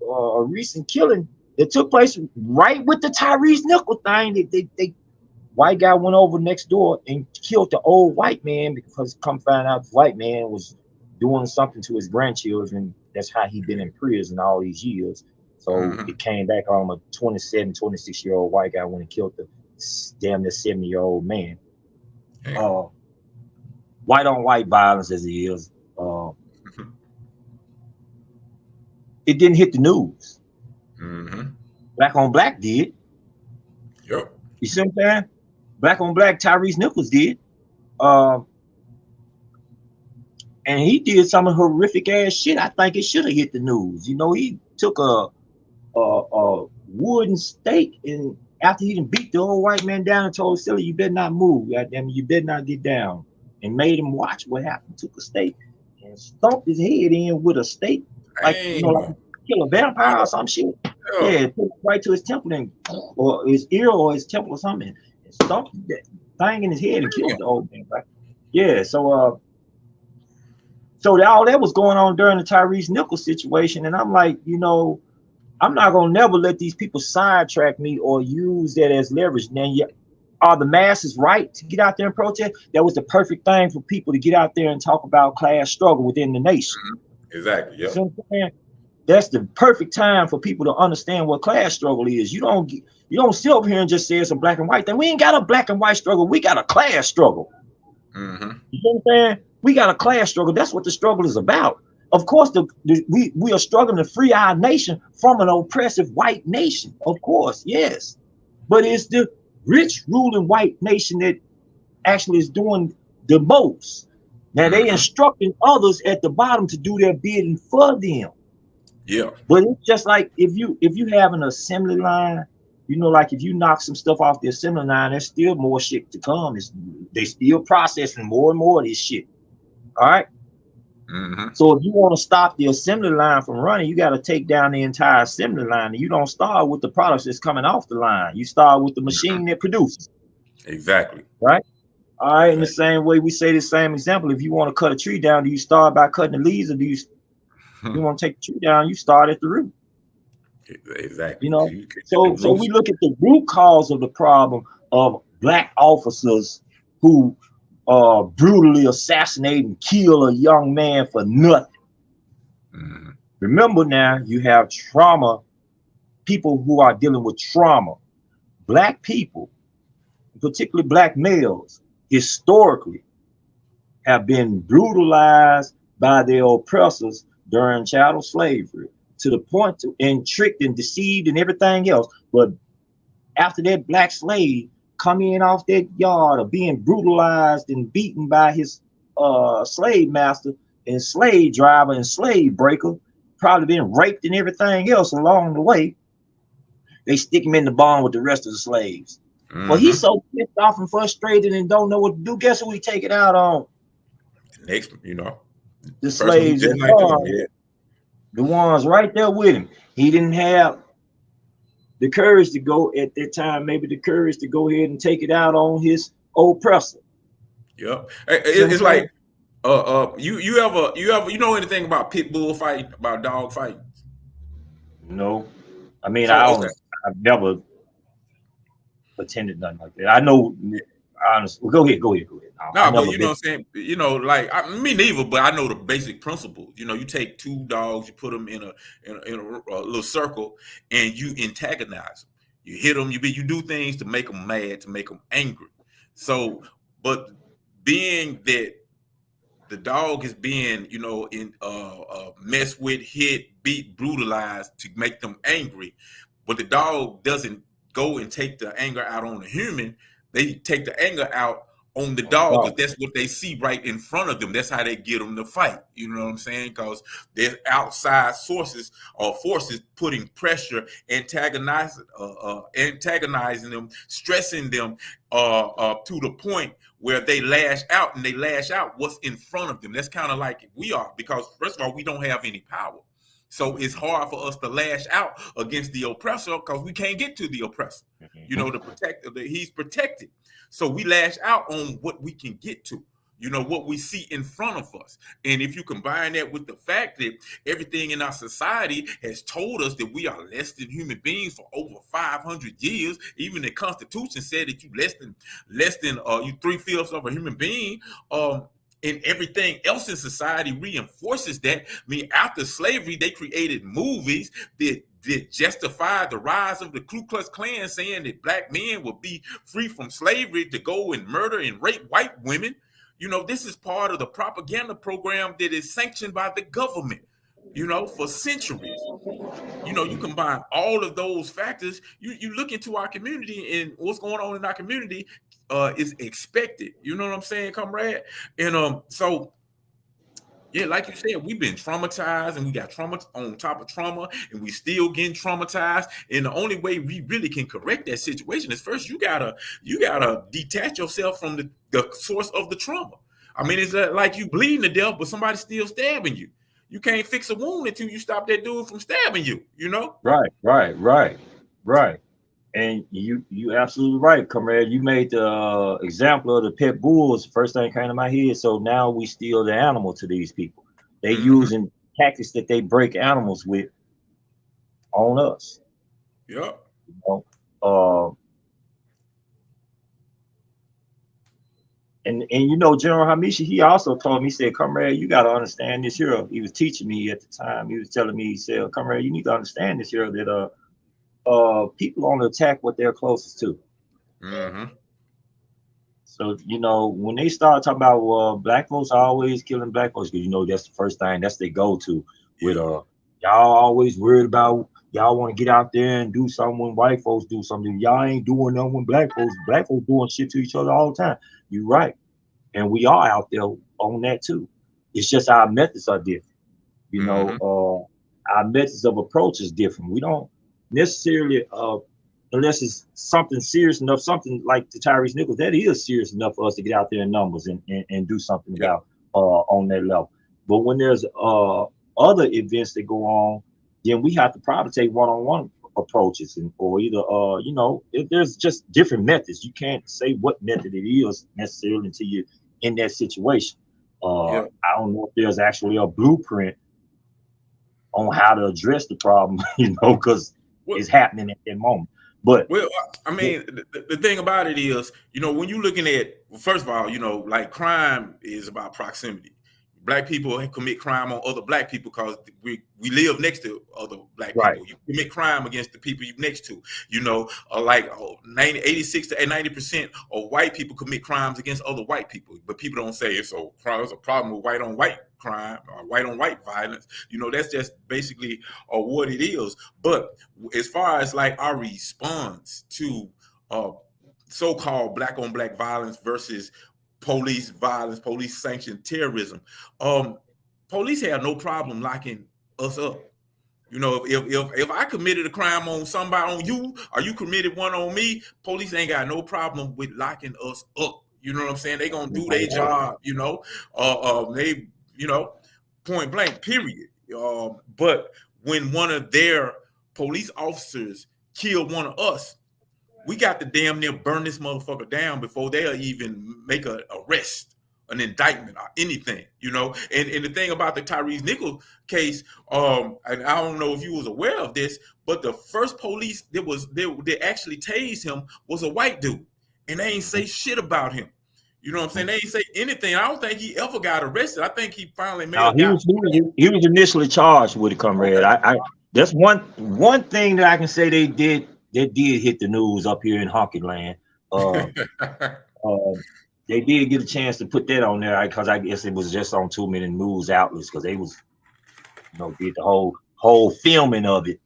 a recent killing that took place right with the Tyrese Nichols thing. They white guy went over next door and killed the old white man because come find out the white man was doing something to his grandchildren. That's how he been in prison all these years. So it came back on a 27, 26-year-old white guy when he killed the damn near 70-year-old man. White on white violence as it is. It didn't hit the news. Black on black did. Yep. You see what I'm saying? Black on black, Tyrese Nichols did. And he did some horrific ass shit. I think it should have hit the news. You know, he took a wooden stake, and after he done beat the old white man down and told Silly, you better not move, goddamn, you better not get down, and made him watch what happened. Took a stake and stomped his head in with a stake, like you know, like kill a vampire or some shit. Yeah, put it right to his temple and or his ear or his temple or something, and stomped that thing in his head and killed the old man. Right? Yeah, so all that was going on during the Tyrese Nichols situation, and I'm like, you know, I'm not gonna never let these people sidetrack me or use that as leverage. Now, are the masses right to get out there and protest? That was the perfect thing for people to get out there and talk about class struggle within the nation. Exactly. Yeah. So that's the perfect time for people to understand what class struggle is. You don't sit over here and just say it's a black and white thing. We ain't got a black and white struggle. We got a class struggle. You know what I'm saying? We got a class struggle. That's what the struggle is about. Of course, we are struggling to free our nation from an oppressive white nation. Of course, yes. But it's the rich ruling white nation that actually is doing the most. Now they instructing others at the bottom to do their bidding for them. Yeah. But it's just like if you have an assembly line, you know, like if you knock some stuff off the assembly line, there's still more shit to come. They still processing more and more of this shit. All right. So if you want to stop the assembly line from running, you got to take down the entire assembly line. And you don't start with the products that's coming off the line. You start with the machine that produces. Exactly. Right. All right. In the same way, we say the same example. If you want to cut a tree down, do you start by cutting the leaves, or do you want to take the tree down? You start at the root. Exactly. You know. So we look at the root cause of the problem of black officers who brutally assassinate and kill a young man for nothing. Remember now, you have trauma, people who are dealing with trauma. Black people, particularly black males, historically have been brutalized by their oppressors during chattel slavery to the point and tricked and deceived and everything else. But after that black slave come in off that yard of being brutalized and beaten by his slave master and slave driver and slave breaker, probably been raped and everything else along the way, they stick him in the barn with the rest of the slaves. Well, he's so pissed off and frustrated and don't know what to do. Guess who he take it out on? Next, you know, the slaves in the barn, the ones right there with him. He didn't have the courage to go at that time, maybe the courage to go ahead and take it out on his oppressor. Yep. It's like you ever know anything about pit bull fighting, about dog fighting? No. I mean, I've never attended nothing like that. I know, honestly. Well, go ahead. No, but you know what I'm saying? You know, like me neither, but I know the basic principles. You know, you take two dogs, you put them in a little circle, and you antagonize them. You hit them, you do things to make them mad, to make them angry. So, but being that the dog is being, you know, messed with, hit, beat, brutalized to make them angry, but the dog doesn't go and take the anger out on the human. They take the anger out on the On the dog, dog. because that's what they see right in front of them. That's how they get them to fight. You know what I'm saying? Because there's outside sources or forces putting pressure, antagonizing them, stressing them to the point where they lash out, and they lash out what's in front of them. That's kind of like we are, because first of all, we don't have any power. So it's hard for us to lash out against the oppressor because we can't get to the oppressor. You know, the protector, he's protected. So we lash out on what we can get to, you know, what we see in front of us. And if you combine that with the fact that everything in our society has told us that we are less than human beings for over 500 years, even the Constitution said that you less than you 3/5 of a human being. And everything else in society reinforces that. I mean, after slavery, they created movies that justify the rise of the Ku Klux Klan, saying that black men would be free from slavery to go and murder and rape white women. You know, this is part of the propaganda program that is sanctioned by the government, you know, for centuries. You know, you combine all of those factors, you look into our community, and what's going on in our community is expected. You know what I'm saying, comrade? And so yeah, like you said, we've been traumatized, and we got trauma on top of trauma, and we still getting traumatized. And the only way we really can correct that situation is first you gotta detach yourself from the source of the trauma. I mean, it's like you bleeding to death, but somebody's still stabbing you. You can't fix a wound until you stop that dude from stabbing you. You know? Right. And you absolutely right, comrade. You made the example of the pit bulls. First thing came to my head. So now we steal the animal to these people. They using tactics that they break animals with on us. Yep. You know? And you know, General Hamishi, he also told me, he said, comrade, you got to understand this here. He was teaching me at the time. He was telling me, he said, comrade, you need to understand this here, that people only attack what they're closest to. So, you know, when they start talking about black folks are always killing black folks, because you know that's the first thing, that's they go to with y'all always worried about, y'all want to get out there and do something when white folks do something. Y'all ain't doing nothing when black folks doing shit to each other all the time. You're right. And we are out there on that too. It's just our methods are different. You know, our methods of approach is different. We don't necessarily, unless it's something serious enough, something like the Tyrese Nichols, that is serious enough for us to get out there in numbers and do something about on that level. But when there's other events that go on, then we have to probably take one-on-one approaches, or either you know, if there's just different methods. You can't say what method it is necessarily until you're in that situation. I don't know if there's actually a blueprint on how to address the problem, you know, because it's happening at that moment. But well, I mean, the thing about it is, you know, when you're looking at, first of all, you know, like crime is about proximity. Black people commit crime on other black people because we live next to other black people. You commit crime against the people you next to. You know, like 86 to 90% of white people commit crimes against other white people. But people don't say it's a problem with white on white crime or white on white violence. You know, that's just basically what it is. But as far as like our response to so-called black on black violence versus police violence, police sanctioned terrorism, police have no problem locking us up. You know, if I committed a crime on somebody, on you, or you committed one on me, police ain't got no problem with locking us up. You know what I'm saying? They gonna do their job. You know, they, you know, point blank, period. But when one of their police officers killed one of us, we got to damn near burn this motherfucker down before they'll even make an arrest, an indictment, or anything, you know. And the thing about the Tyrese Nichols case, and I don't know if you was aware of this, but the first police that actually tased him was a white dude, and they ain't say shit about him. You know what I'm saying? They ain't say anything. I don't think he ever got arrested. I think he finally he was initially charged with it, comrade. Okay. That's one thing that I can say they did hit the news up here in Hockey Land. They did get a chance to put that on there because I guess it was just on too many news outlets, because they was, you know, did the whole filming of it.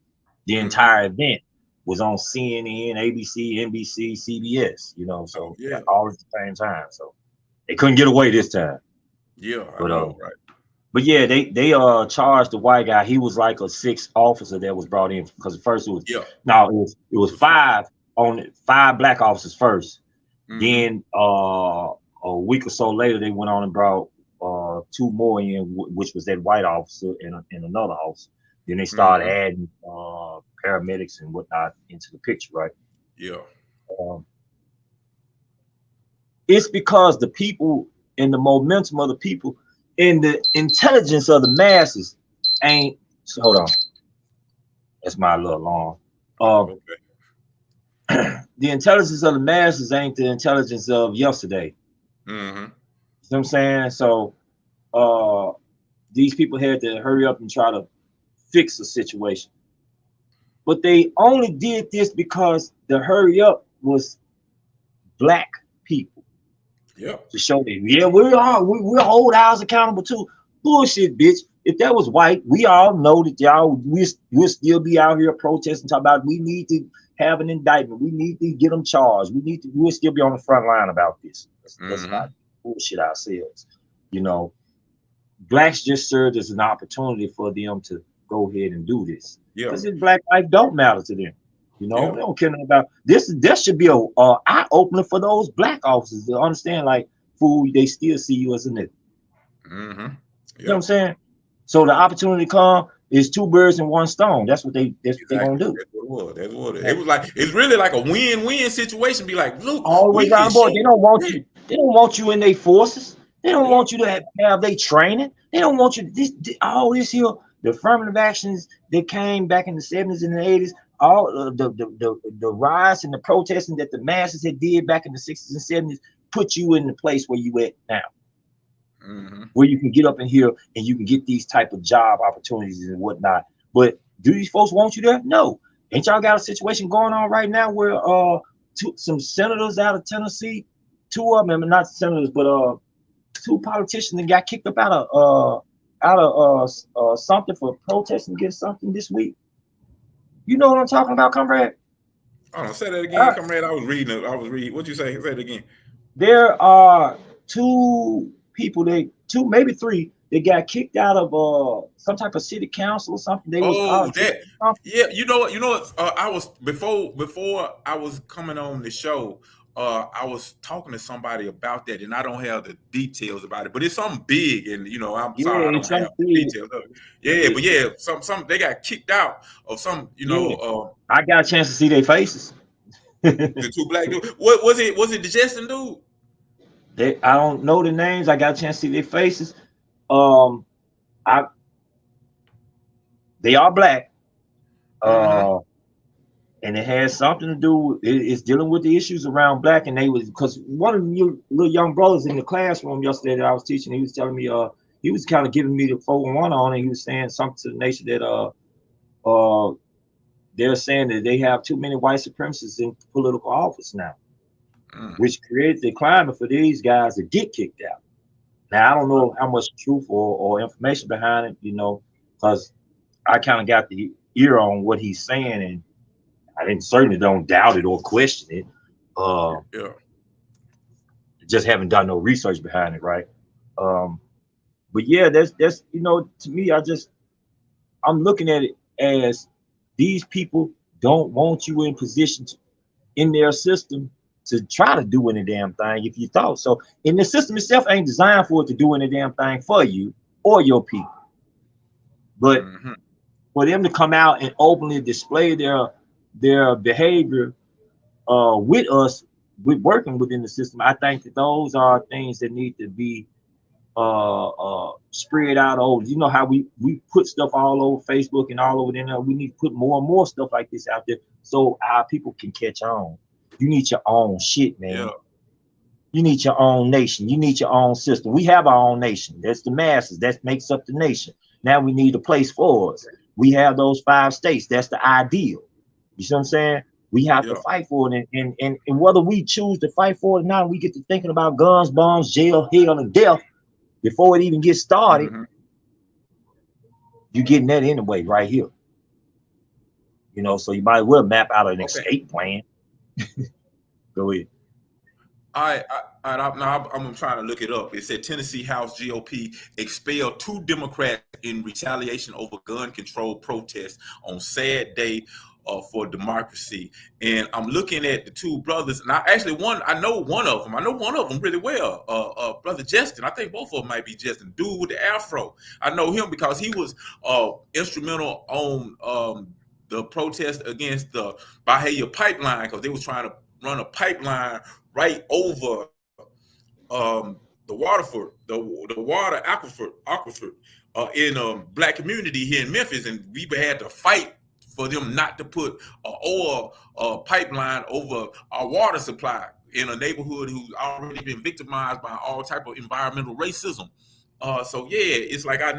The entire event was on CNN, ABC, NBC, CBS, you know, so all at the same time. So They couldn't get away this time. Yeah, I But know, right? but yeah, they charged the white guy. He was like a sixth officer that was brought in because at first it was Yeah. it was five black officers first. Then a week or so later they went on and brought 2 more in, which was that white officer and another officer. Then they started adding paramedics and whatnot into the picture, right? Yeah. It's because the people and the momentum of the people and the intelligence of the masses ain't. So hold on, that's my little alarm. Okay. The intelligence of the masses ain't the intelligence of yesterday. You know what I'm saying? So these people had to hurry up and try to fix the situation. But they only did this because the hurry up was black people. Yeah. To show them, yeah, we'll hold ours accountable too. Bullshit, bitch. If that was white, we all know that we'll still be out here protesting, talking about we need to have an indictment. We need to get them charged. We'll still be on the front line about this. Let's not bullshit ourselves. You know, blacks just served as an opportunity for them to go ahead and do this. Yeah. Because this black life don't matter to them. You know, they don't care nothing about this. This should be a eye opener for those black officers to understand, like, fool, they still see you as a nigga. You know what I'm saying? So the opportunity come is 2 birds and 1 stone. That's what they gonna do. That's what it was. It was like, it's really like a win-win situation. Be like, look, always on board. They don't want you. They don't want you in their forces. They don't want you to have their training. They don't want you all this here. The affirmative actions that came back in the 70s and the 80s. All the riots and the protesting that the masses had did back in the 60s and 70s put you in the place where you at now, where you can get up in here and you can get these type of job opportunities and whatnot. But do these folks want you there? No. Ain't y'all got a situation going on right now where some senators out of Tennessee, 2 of them, not senators, but 2 politicians that got kicked up out of something for protesting against something this week? You know what I'm talking about, comrade? Oh, say that again, comrade. I was reading. What'd you say? Say it again. There are 2 people, maybe 3, that got kicked out of some type of city council or something. They yeah. You know what? I was before I was coming on the show. I was talking to somebody about that, and I don't have the details about it, but it's something big, and I'm sorry I don't have the details of it. Yeah, but yeah, some they got kicked out of some, I got a chance to see their faces. The 2 black dudes. What was it? Was it the Justin dude? I don't know the names. I got a chance to see their faces. They are black. And it has something to do. It's dealing with the issues around black, and because one of the little young brothers in the classroom yesterday that I was teaching, he was telling me, he was kind of giving me the 411 on, and he was saying something to the nation that they're saying that they have too many white supremacists in political office now, which creates the climate for these guys to get kicked out. Now I don't know how much truth or information behind it, because I kind of got the ear on what he's saying, and I certainly don't doubt it or question it. Just haven't done no research behind it, right? But yeah, that's to me, I'm looking at it as these people don't want you in position in their system to try to do any damn thing if you thought so. And the system itself ain't designed for it to do any damn thing for you or your people. But for them to come out and openly display their behavior with us, with working within the system, I think that those are things that need to be spread out over. You know how we put stuff all over Facebook and all over there. We need to put more and more stuff like this out there so our people can catch on. You need your own shit, man. Yeah. You need your own nation. You need your own system. We have our own nation. That's the masses. That makes up the nation. Now we need a place for us. We have those 5 states. That's the ideal. You see what I'm saying? We have to fight for it. And whether we choose to fight for it or not, we get to thinking about guns, bombs, jail, hell, and death before it even gets started. You're getting that anyway right here. So you might as well map out an escape plan. Go ahead. I I'm trying to look it up. It said Tennessee House GOP expelled 2 Democrats in retaliation over gun control protests on sad day for democracy. And I'm looking at the 2 brothers, and I know one of them. I know one of them really well. Brother Justin. I think both of them might be Justin. Dude with the afro. I know him because he was instrumental on the protest against the Bahia pipeline, because they was trying to run a pipeline right over the Waterford, the water aquifer in black community here in Memphis, and we had to fight for them not to put an oil pipeline over our water supply in a neighborhood who's already been victimized by all type of environmental racism. So yeah, it's like I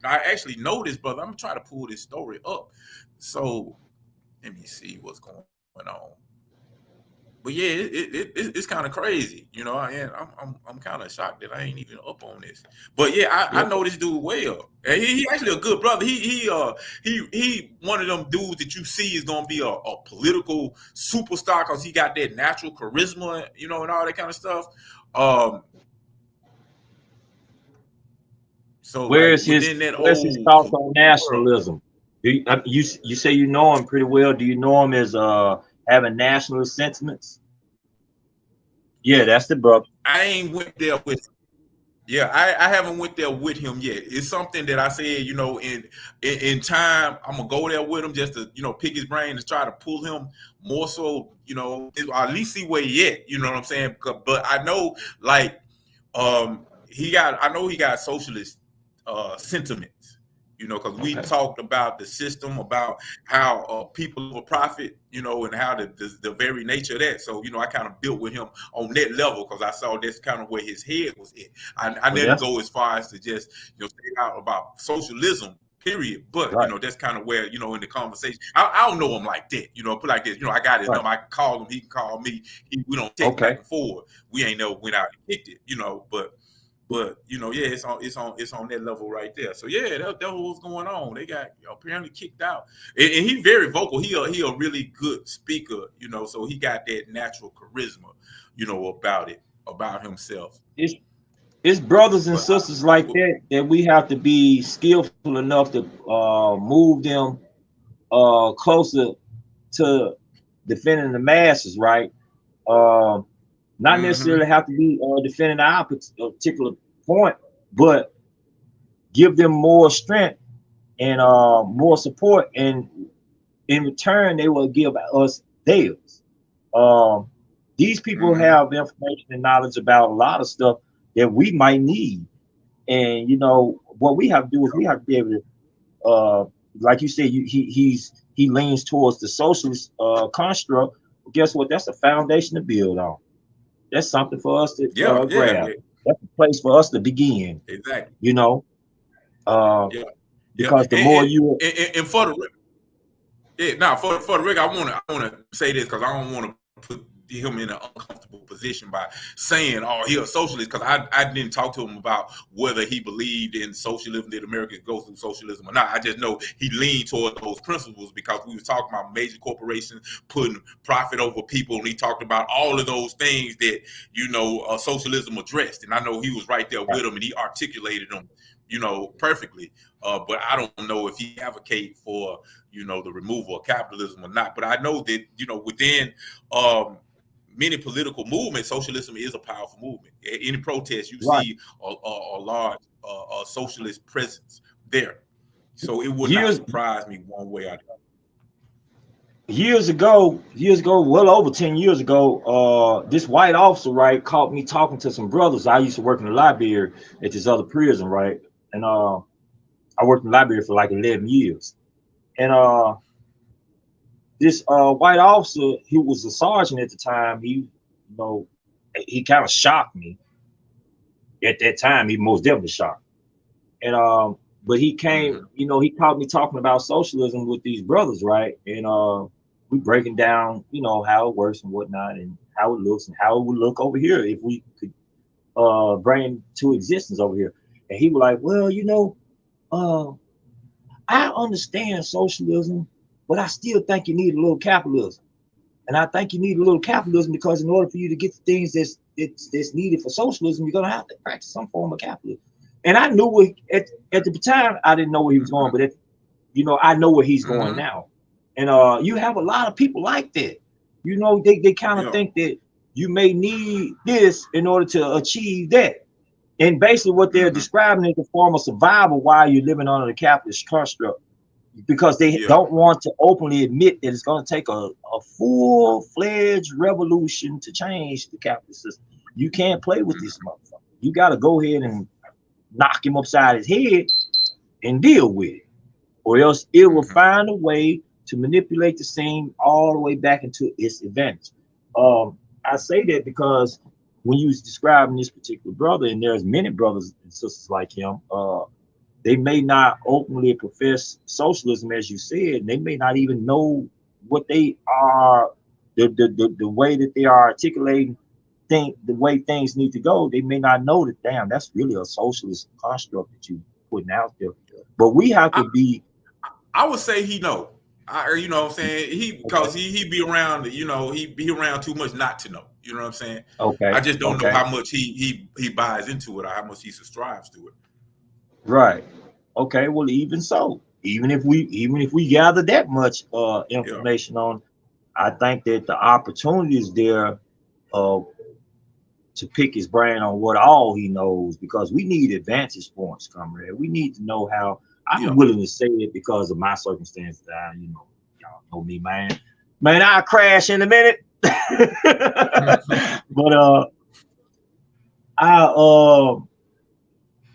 actually noticed, brother. I'm trying to pull this story up. So let me see what's going on. But yeah, it's kind of crazy, you know. And I'm kind of shocked that I ain't even up on this. But yeah, I know this dude well. And he actually a good brother. He one of them dudes that you see is gonna be a political superstar because he got that natural charisma, you know, and all that kind of stuff. So where's like, his thoughts on nationalism? You say you know him pretty well. Do you know him as having nationalist sentiments? Yeah, that's the brother. I ain't went there with. Yeah, I haven't went there with him yet. It's something that I said, you know, in time, I'm gonna go there with him just to, you know, pick his brain and try to pull him more so, you know, or at least see where he at. You know what I'm saying? But I know, like, he got socialist sentiments. You know, because we talked about the system, about how people over profit, you know, and how the very nature of that. So, you know, I kind of built with him on that level because I saw that's kind of where his head was at. I didn't go as far as to just, you know, say out about socialism, period. But, you know, that's kind of where, you know, in the conversation, I don't know him like that, you know, put like this, you know, I got his number, I can call him, he can call me. We don't take back and forth. We ain't never went out and kicked it, you know, but you know, yeah, it's on that level right there. So yeah, that's what's going on. They got apparently kicked out, and he's very vocal. He a really good speaker, you know. So he got that natural charisma, you know, about himself. It's brothers and sisters like that we have to be skillful enough to move them closer to defending the masses, right? Not necessarily have to be defending our particular point, but give them more strength and more support, and in return they will give us theirs. These people have information and knowledge about a lot of stuff that we might need, and you know what we have to do is we have to be able to, like you said, he leans towards the socialist construct. But guess what? That's a foundation to build on. That's something for us to grab. Yeah. That's a place for us to begin. Exactly. You know, because the more you and for the for the record, I want to say this because I don't want to put him in an uncomfortable position by saying, "Oh, he's a socialist," because I didn't talk to him about whether he believed in socialism, that America go through socialism or not. I just know he leaned toward those principles because we were talking about major corporations putting profit over people, and he talked about all of those things that, you know, socialism addressed. And I know he was right there with him, and he articulated them, you know, perfectly. But I don't know if he advocate for, you know, the removal of capitalism or not. But I know that, you know, within many political movements, socialism is a powerful movement. At any protest, you see a large socialist presence there. So it would not surprise me one way or the other. Years ago, well over 10 years ago, this white officer, right, caught me talking to some brothers. I used to work in the library at this other prison, right? And I worked in the library for like 11 years. And this white officer, he was a sergeant at the time. He, you know, he kind of shocked me. At that time, he most definitely shocked. And but he came, you know, he caught me talking about socialism with these brothers, right? And we breaking down, you know, how it works and whatnot, and how it looks, and how it would look over here if we could bring it to existence over here. And he was like, well, you know, I understand socialism, but I still think you need a little capitalism. And I think you need a little capitalism because in order for you to get the things that's needed for socialism, you're gonna have to practice some form of capitalism. And I knew at the time I didn't know where he was going, but I know where he's going now. And you have a lot of people like that. They kind of think that you may need this in order to achieve that. And basically what they're describing is a form of survival while you're living under the capitalist construct, because they don't want to openly admit that it's going to take a full-fledged revolution to change the capitalist system. You can't play with this motherfucker. You got to go ahead and knock him upside his head and deal with it, or else it will find a way to manipulate the scene all the way back into its advantage. I say that because when you was describing this particular brother, and there's many brothers and sisters like him, they may not openly profess socialism, as you said, and they may not even know what they are, the way that they are articulating the way things need to go. They may not know that, damn, that's really a socialist construct that you putting out there. But we have to be. I would say he know. You know what I'm saying? Because he be around, he be around too much not to know. You know what I'm saying? Okay. I just don't know how much he buys into it or how much he subscribes to it. Right. Okay. Well, even so, even if we gather that much information on, I think that the opportunity is there to pick his brain on what all he knows, because we need advantage points, comrade. We need to know how. I'm willing to say it because of my circumstances. Y'all know me, man. Man, I'll crash in a minute. But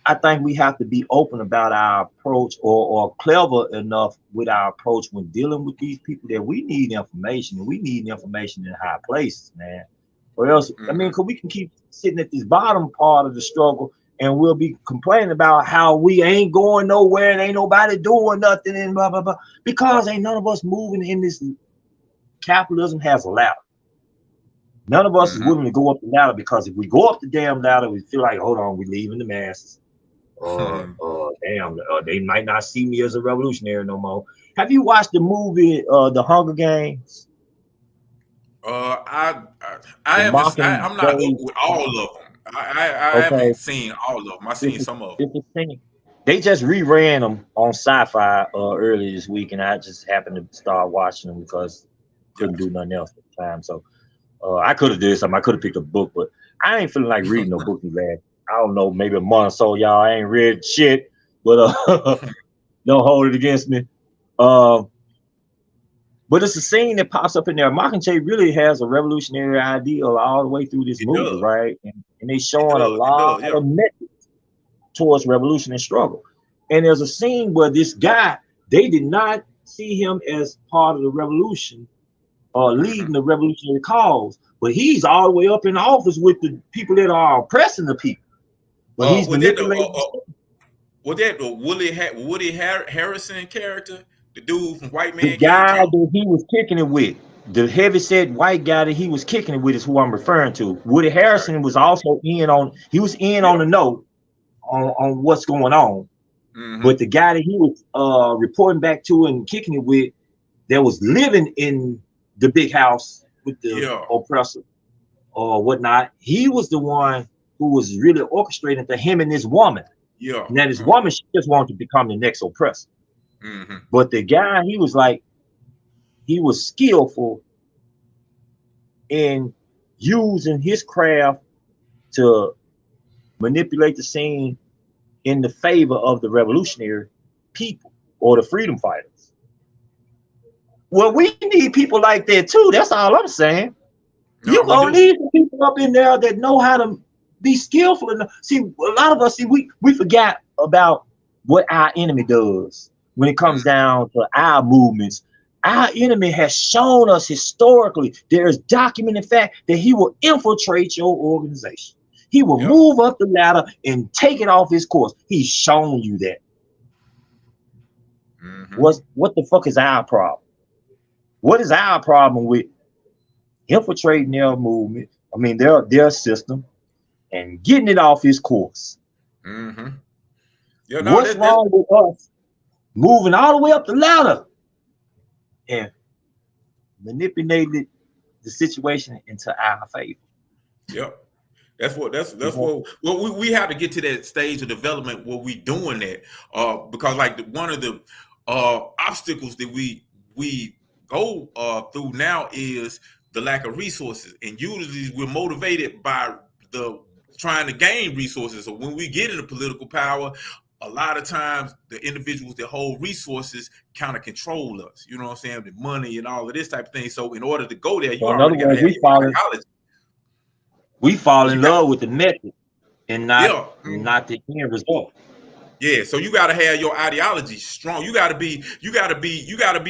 I think we have to be open about our approach, or clever enough with our approach when dealing with these people, that we need information, and we need information in high places, man. Or else, because we can keep sitting at this bottom part of the struggle, and we'll be complaining about how we ain't going nowhere and ain't nobody doing nothing and blah, blah, blah, because ain't none of us moving in this. Capitalism has a ladder. None of us is willing to go up the ladder, because if we go up the damn ladder, we feel like, hold on, we're leaving the masses. They might not see me as a revolutionary no more. Have you watched the movie The Hunger Games? I'm not up with all of them. I haven't seen all of them. I've seen some of them. They just reran them on Sci-Fi earlier this week, and I just happened to start watching them because couldn't do nothing else at the time. So I could have did something. I could have picked a book, but I ain't feeling like reading no book these last, I don't know, maybe a month or so, y'all. I ain't read shit, but don't hold it against me. But it's a scene that pops up in there. Mockingjay really has a revolutionary ideal all the way through this movie, right? And they showing a lot of methods towards revolution and struggle. And there's a scene where this guy, they did not see him as part of the revolution or leading the revolutionary cause, but he's all the way up in office with the people that are oppressing the people. But he's manipulating. Was that the Woody Harrelson character? The dude from White Man. The guy that he was kicking it with, the heavyset white guy that he was kicking it with, is who I'm referring to. Woody Harrelson was also in on the note on what's going on. But the guy that he was reporting back to and kicking it with, that was living in the big house with the oppressor or whatnot, he was the one who was really orchestrating for him and this woman. Yeah. Now this woman, she just wanted to become the next oppressor. But the guy, he was skillful in using his craft to manipulate the scene in the favor of the revolutionary people or the freedom fighters. Well, we need people like that too. That's all I'm saying. You're gonna need some people up in there that know how to be skillful enough. See, a lot of us we forgot about what our enemy does. When it comes down to our movements, our enemy has shown us historically, there is documented fact that he will infiltrate your organization. He will move up the ladder and take it off his course. He's shown you that. What the fuck is our problem? What is our problem with infiltrating their movement? I mean, their system and getting it off his course. What's wrong with us moving all the way up the ladder and manipulating it the situation into our favor. Yep. That's what we have to get to that stage of development where we doing that. Because like one of the obstacles that we go through now is the lack of resources, and usually we're motivated by the trying to gain resources. So when we get into political power, a lot of times the individuals that hold resources kind of control us. You know what I'm saying? The money and all of this type of thing. So in order to go there, you already got to have your ideology. We fall in love with the method and not the end result. Yeah, so you got to have your ideology strong. You got to be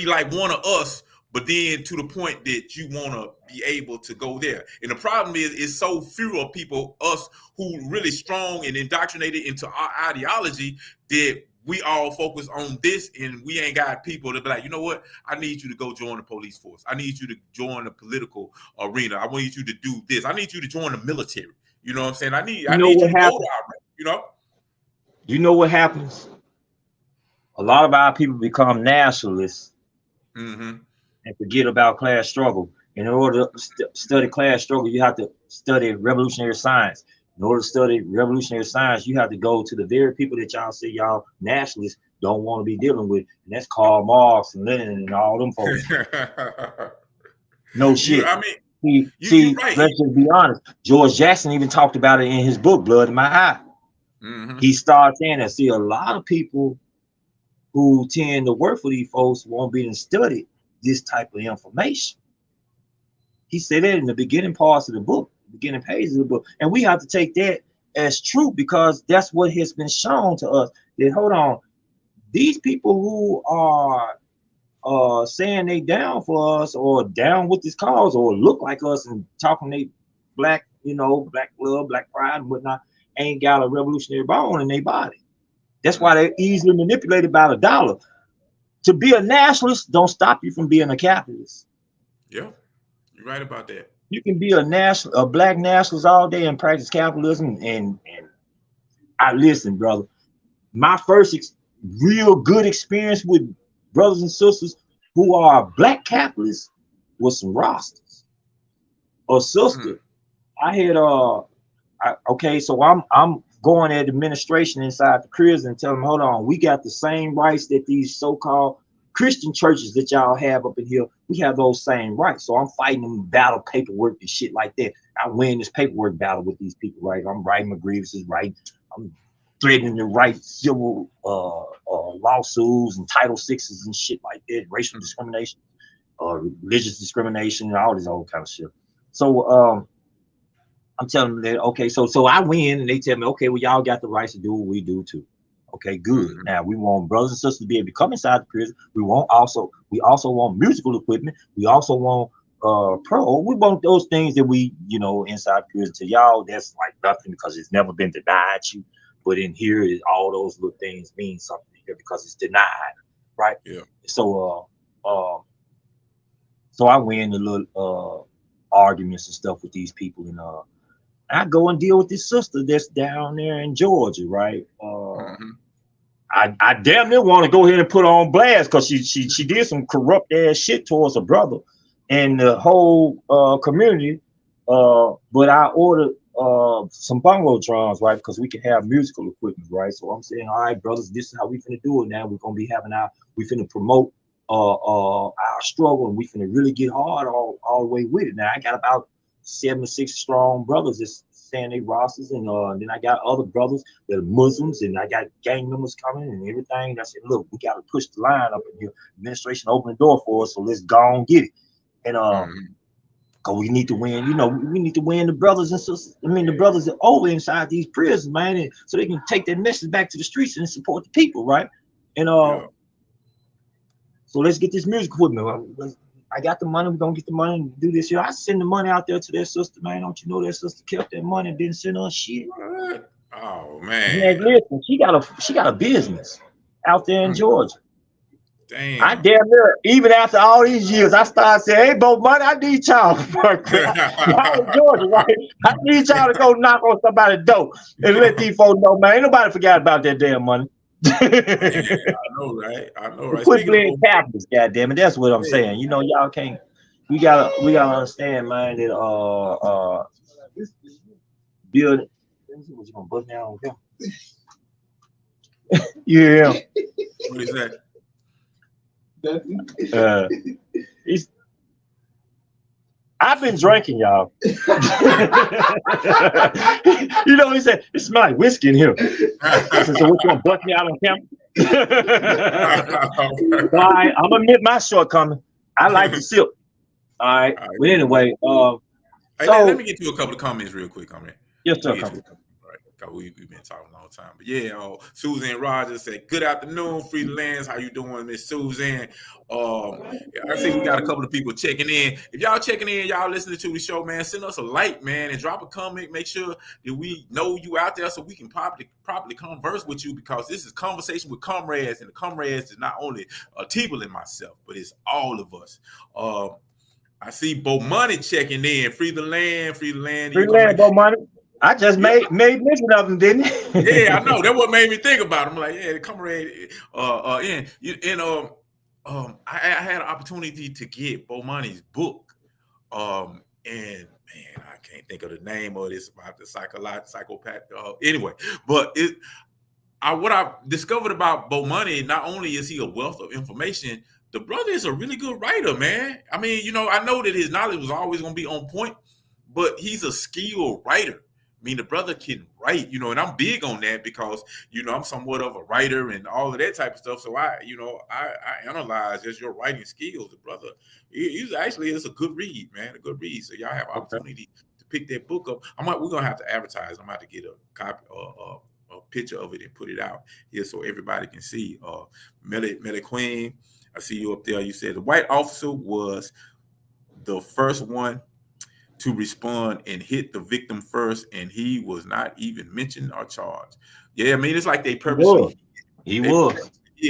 like one of us, but then to the point that you want to be able to go there. And the problem is so few of people, us who really strong and indoctrinated into our ideology, that we all focus on this, and we ain't got people to be like, you know what? I need you to go join the police force. I need you to join the political arena. I want you to do this. I need you to join the military. You know what I'm saying? I need you to go to our, you know? You know what happens? A lot of our people become nationalists and forget about class struggle. In order to study class struggle, you have to study revolutionary science. In order to study revolutionary science, you have to go to the very people that y'all say y'all nationalists don't want to be dealing with. And that's Karl Marx and Lenin and all them folks. No shit. I mean, you're right. Let's just be honest. George Jackson even talked about it in his book, Blood in My Eye. He started saying that. See, a lot of people who tend to work for these folks won't be studied this type of information. He said that in the beginning parts of the book, beginning pages of the book. And we have to take that as true, because that's what has been shown to us. That, hold on, these people who are saying they down for us or down with this cause or look like us and talking they black, you know, black blood, black pride and whatnot, ain't got a revolutionary bone in their body. That's why they're easily manipulated by the dollar. To be a nationalist don't stop you from being a capitalist. Yeah, you're right about that. You can be a black nationalist all day and practice capitalism. And I listen, brother. My first real good experience with brothers and sisters who are black capitalists was some rosters. A sister, I had okay, so I'm going at administration inside the prison and telling them, hold on, we got the same rights that these so-called Christian churches that y'all have up in here, we have those same rights. So I'm fighting them battle paperwork and shit like that. I win this paperwork battle with these people, right? I'm writing my grievances, right? I'm threatening to write civil lawsuits and Title VIs and shit like that, racial discrimination, religious discrimination, and all this old kind of shit. So I'm telling them that, okay, so I win, and they tell me, okay, well, y'all got the rights to do what we do too. Okay, good. Now we want brothers and sisters to be able to come inside the prison. We also want musical equipment. We also want we want those things that we, you know, inside the prison. To y'all, that's like nothing because it's never been denied you. But in here, all those little things mean something here because it's denied, right? Yeah. So so I win the little arguments and stuff with these people, and I go and deal with this sister that's down there in Georgia, right? I damn near want to go ahead and put her on blast because she did some corrupt ass shit towards her brother and the whole community. But I ordered some bongo drums, right? Because we can have musical equipment, right? So I'm saying, all right, brothers, this is how we finna do it now. We're gonna be having we finna promote our struggle, and we finna really get hard all the way with it. Now I got about 7 or 6 strong brothers that's saying they rosters, and then I got other brothers that are Muslims, and I got gang members coming and everything. I said, look, we got to push the line up in here. Administration opened the door for us, so let's go and get it. And cause we need to win. You know, we need to win the brothers and sisters. I mean, the brothers are over inside these prisons, man, and so they can take that message back to the streets and support the people, right? And so let's get this music equipment. I got the money. We're gonna get the money and do this here. I send the money out there to their sister, man. Don't you know that sister kept that money and didn't send us shit? Oh man. Man, listen, she got a business out there in Georgia. Damn. I damn near, even after all these years, I started saying, hey, both money, I need y'all. Y'all in Georgia, right? I need y'all to go knock on somebody's door and let these folks know, man. Ain't nobody forgot about that damn money. I know, right? Quit playing capitalists, goddamn it. That's what I'm saying. You know, y'all can't we gotta understand, man, that build. What you gonna bust down with him? Yeah. What is that? He's. I've been drinking, y'all. You know, he said, "It's my whiskey in here." I said, "So what you gonna bust me out on camera?" All right, I'm gonna admit my shortcoming. I like to sip. All right, but anyway, Hey, so let me get to a couple of comments real quick, comrade. yes, sir. Right, we've been talking a long time, but yeah, Suzanne Rogers said, "Good afternoon, Free Lands. How you doing, Miss Suzanne?" I see we got a couple of people checking in. If y'all checking in, y'all listening to the show, man, send us a like, man, and drop a comment. Make sure that we know you out there so we can properly converse with you, because this is conversation with comrades, and the comrades is not only T-Ball and myself, but it's all of us. I see Bo Money checking in. Free the land, free the land. Free land, Bo Money. I just made mention of him, didn't he? Yeah, I know. That's what made me think about him. Like, yeah, comrade. I had an opportunity to get Bo Money's book. And man, I can't think of the name of this about the psychopath. Anyway, but what I discovered about Bo Money, not only is he a wealth of information, the brother is a really good writer, man. I mean, I know that his knowledge was always going to be on point, but he's a skilled writer. I mean, the brother can write, and I'm big on that because, I'm somewhat of a writer and all of that type of stuff. So I analyze just your writing skills. The brother, he's actually, it's a good read, man, a good read. So y'all have opportunity to pick that book up. We're going to have to advertise. I'm going to have to get a copy, a picture of it and put it out here so everybody can see. Melly Queen, I see you up there. You said the white officer was the first one to respond and hit the victim first, and he was not even mentioned or charged. Yeah, I mean, it's like they purposely hit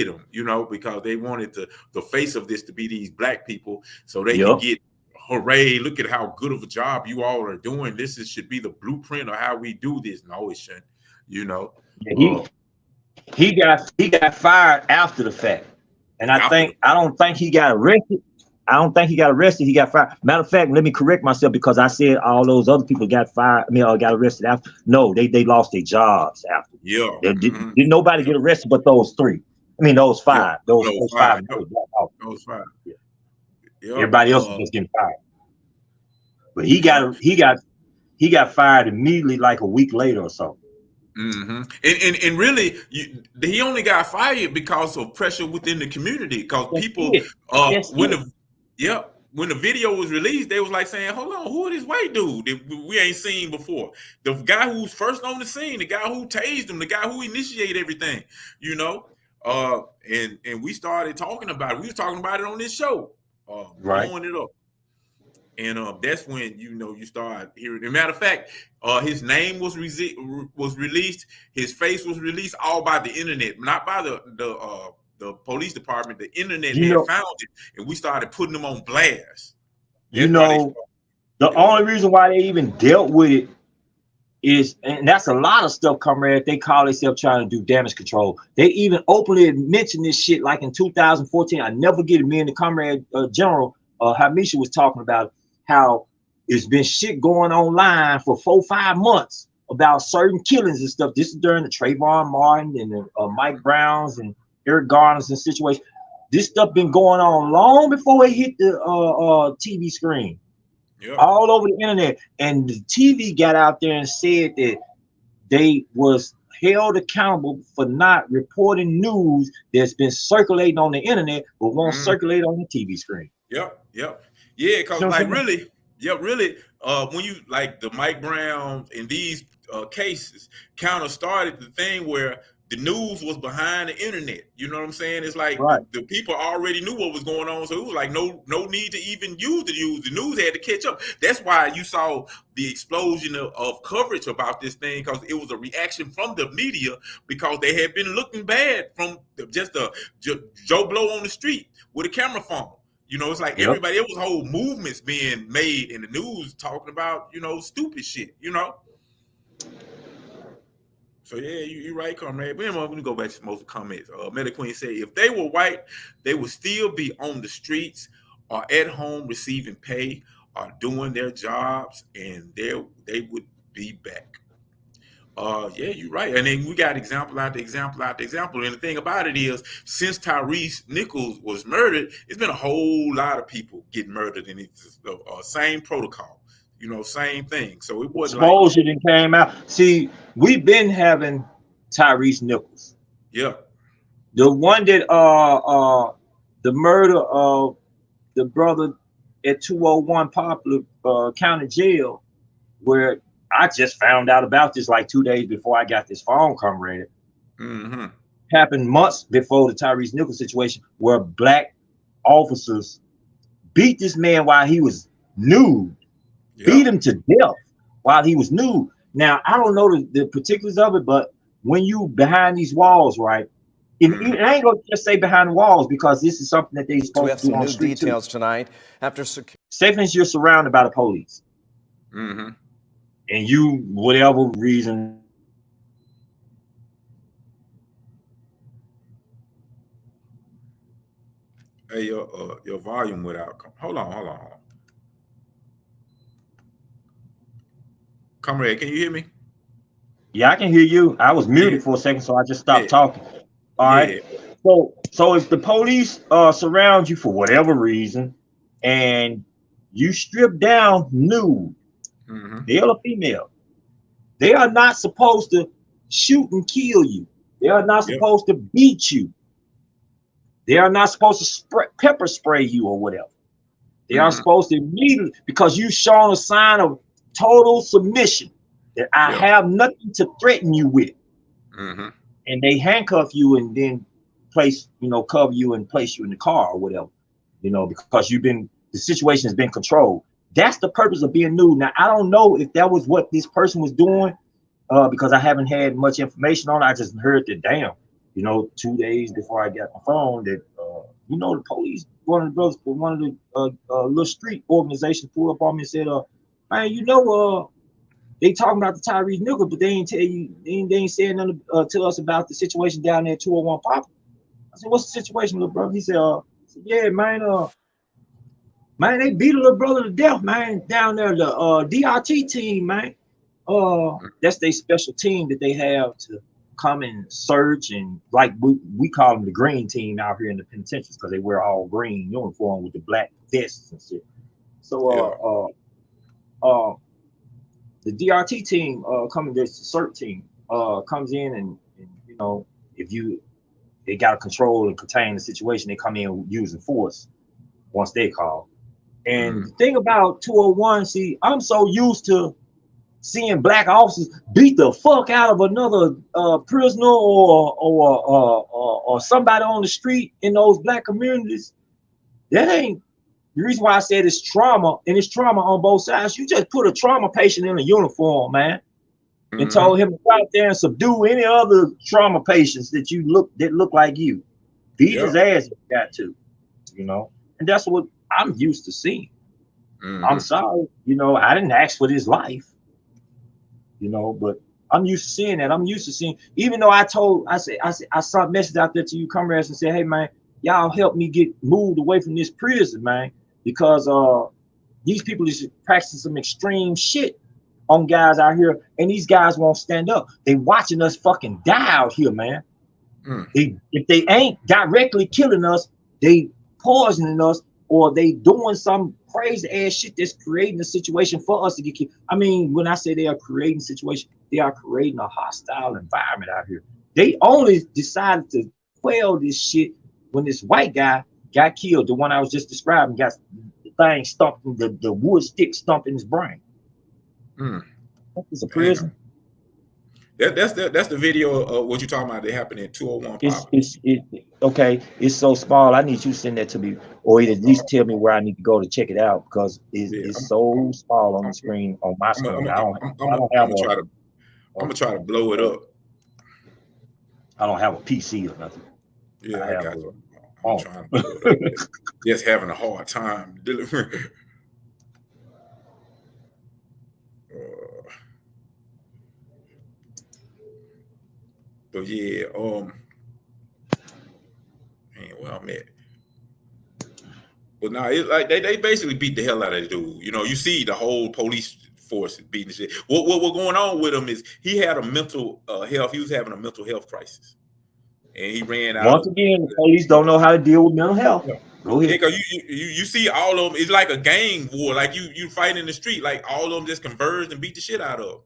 him, because they wanted the face of this to be these black people, so they can get, hooray, look at how good of a job you all are doing. This should be the blueprint of how we do this. No, it shouldn't, Yeah, he got fired after the fact. And I don't think he got arrested. I don't think he got arrested. He got fired. Matter of fact, let me correct myself, because I said all those other people got fired. Got arrested after. No, they lost their jobs after. Yeah. Didn't nobody get arrested but those three. Those five. Yeah. Those five. Those five. Yeah. Yep. Everybody else was just getting fired. But he got fired immediately, like a week later or so. Mm-hmm. And really, he only got fired because of pressure within the community. Because people, when the video was released, they was like saying, "Hold on, who is this white dude that we ain't seen before? The guy who's first on the scene, the guy who tased him, the guy who initiated everything, And we started talking about it. We was talking about it on this show, blowing it up. And that's when you start hearing. As a matter of fact, his name was released, his face was released, all by the internet, not by the police department. The internet had found it, and we started putting them on blast. The only reason why they even dealt with it is, and that's a lot of stuff, comrade. They call themselves trying to do damage control. They even openly mentioned this shit, like in 2014. I never get it. Me and the comrade General Hamisha was talking about how it's been shit going online for 4-5 months about certain killings and stuff. This is during the Trayvon Martin and the Mike Browns and Eric Garner's and situation. This stuff been going on long before it hit the TV screen. Yep. All over the internet. And the TV got out there and said that they was held accountable for not reporting news that's been circulating on the internet but won't circulate on the TV screen. Yep. Yeah, because really, when you like the Mike Brown in these cases, kind of started the thing where the news was behind the internet. You know what I'm saying? It's like the people already knew what was going on, so it was like no need to even use the news. The news had to catch up. That's why you saw the explosion of coverage about this thing, because it was a reaction from the media, because they had been looking bad from just Joe Blow on the street with a camera phone. It's like everybody, it was whole movements being made in the news talking about, stupid shit, So yeah, you're right, comrade. But anyway, I'm gonna go back to most comments. Meta Queen said if they were white, they would still be on the streets are at home receiving pay, are doing their jobs, and they would be back. Yeah, you're right. And then we got example after example after example. And the thing about it is, since Tyrese Nichols was murdered, it's been a whole lot of people getting murdered, and it's the same protocol, same thing. So it wasn't like, exposure that came out. See, we've been having Tyrese Nichols. yeah, The one that the murder of the brother at 201 Poplar County Jail, where I just found out about this like 2 days before I got this phone call, read. mm-hmm. Happened months before the Tyrese Nichols situation, where black officers beat this man while he was nude, beat him to death while he was nude. Now, I don't know the particulars of it, but when you behind these walls, right? And I ain't gonna just say behind the walls, because this is something that they supposed to do on the street details too. tonight after Say for instance, you're surrounded by the police, Mm-hmm. and you, whatever reason, Hey, your volume went out. Hold on. Comrade, can you hear me? yeah, I can hear you. I was muted for a second, so I just stopped talking. All right. So if the police surround you for whatever reason, and you strip down nude, male or female, they are not supposed to shoot and kill you. They are not supposed to beat you. They are not supposed to pepper spray you or whatever. They are supposed to immediately, because you've shown a sign of total submission, that I have nothing to threaten you with. And they handcuff you and then place, cover you and place you in the car or whatever, because the situation has been controlled. That's the purpose of being nude. Now, I don't know if that was what this person was doing, because I haven't had much information on it. I just heard that, 2 days before I got my phone, that, the police, one of the brothers, one of the little street organizations pulled up on me and said, man, they talking about the Tyrese Nichols, but they ain't tell you, they ain't saying nothing to us about the situation down there at 201 Pop. I said, what's the situation, little brother? He said, yeah, man, they beat a little brother to death, man, down there, the DRT team, man. That's their special team that they have to come and search, and like we call them the green team out here in the penitentiaries, because they wear all green uniform with the black vests and shit. So the DRT team coming, this CERT team comes in, and if they got to control and contain the situation, they come in using force once they call. And the thing about 201, see, I'm so used to seeing black officers beat the fuck out of another prisoner or somebody on the street in those black communities. That ain't the reason why I said it's trauma, and it's trauma on both sides. You just put a trauma patient in a uniform, man, and told him to go out there and subdue any other trauma patients that look like you. Beat his ass if you got to, and that's what I'm used to seeing. I'm sorry, I didn't ask for this life, but I'm used to seeing that. I'm used to seeing, even though I saw a message out there to you comrades and said, hey man, y'all help me get moved away from this prison, man, because these people is practicing some extreme shit on guys out here, and these guys won't stand up. They watching us fucking die out here, man. If they ain't directly killing us, they poisoning us, or they doing some crazy ass shit that's creating a situation for us to get killed. I mean, when I say they are creating a situation, they are creating a hostile environment out here. They only decided to quell this shit when this white guy got killed, the one I was just describing, got the thing stumped, the wood stick stumped in his brain. It's a prison. That's the video of what you're talking about. They happened in 201 Okay, it's so small. I need you to send that to me, or at least tell me where I need to go to check it out, because it's so small on the screen, on my screen. I'm gonna try to blow it up. I don't have a PC or nothing. Yeah, I got you. I'm trying to blow it up. Just having a hard time delivering. But yeah, man, well, I'm at. But now it's like they basically beat the hell out of the dude. You know, you see the whole police force beating the shit. What going on with him is he had a mental health. He was having a mental health crisis, and he ran out. Once again, the police don't know how to deal with mental health. Go ahead. Yeah, because you see all of them. It's like a gang war. Like you fight in the street. Like all of them just converged and beat the shit out of them.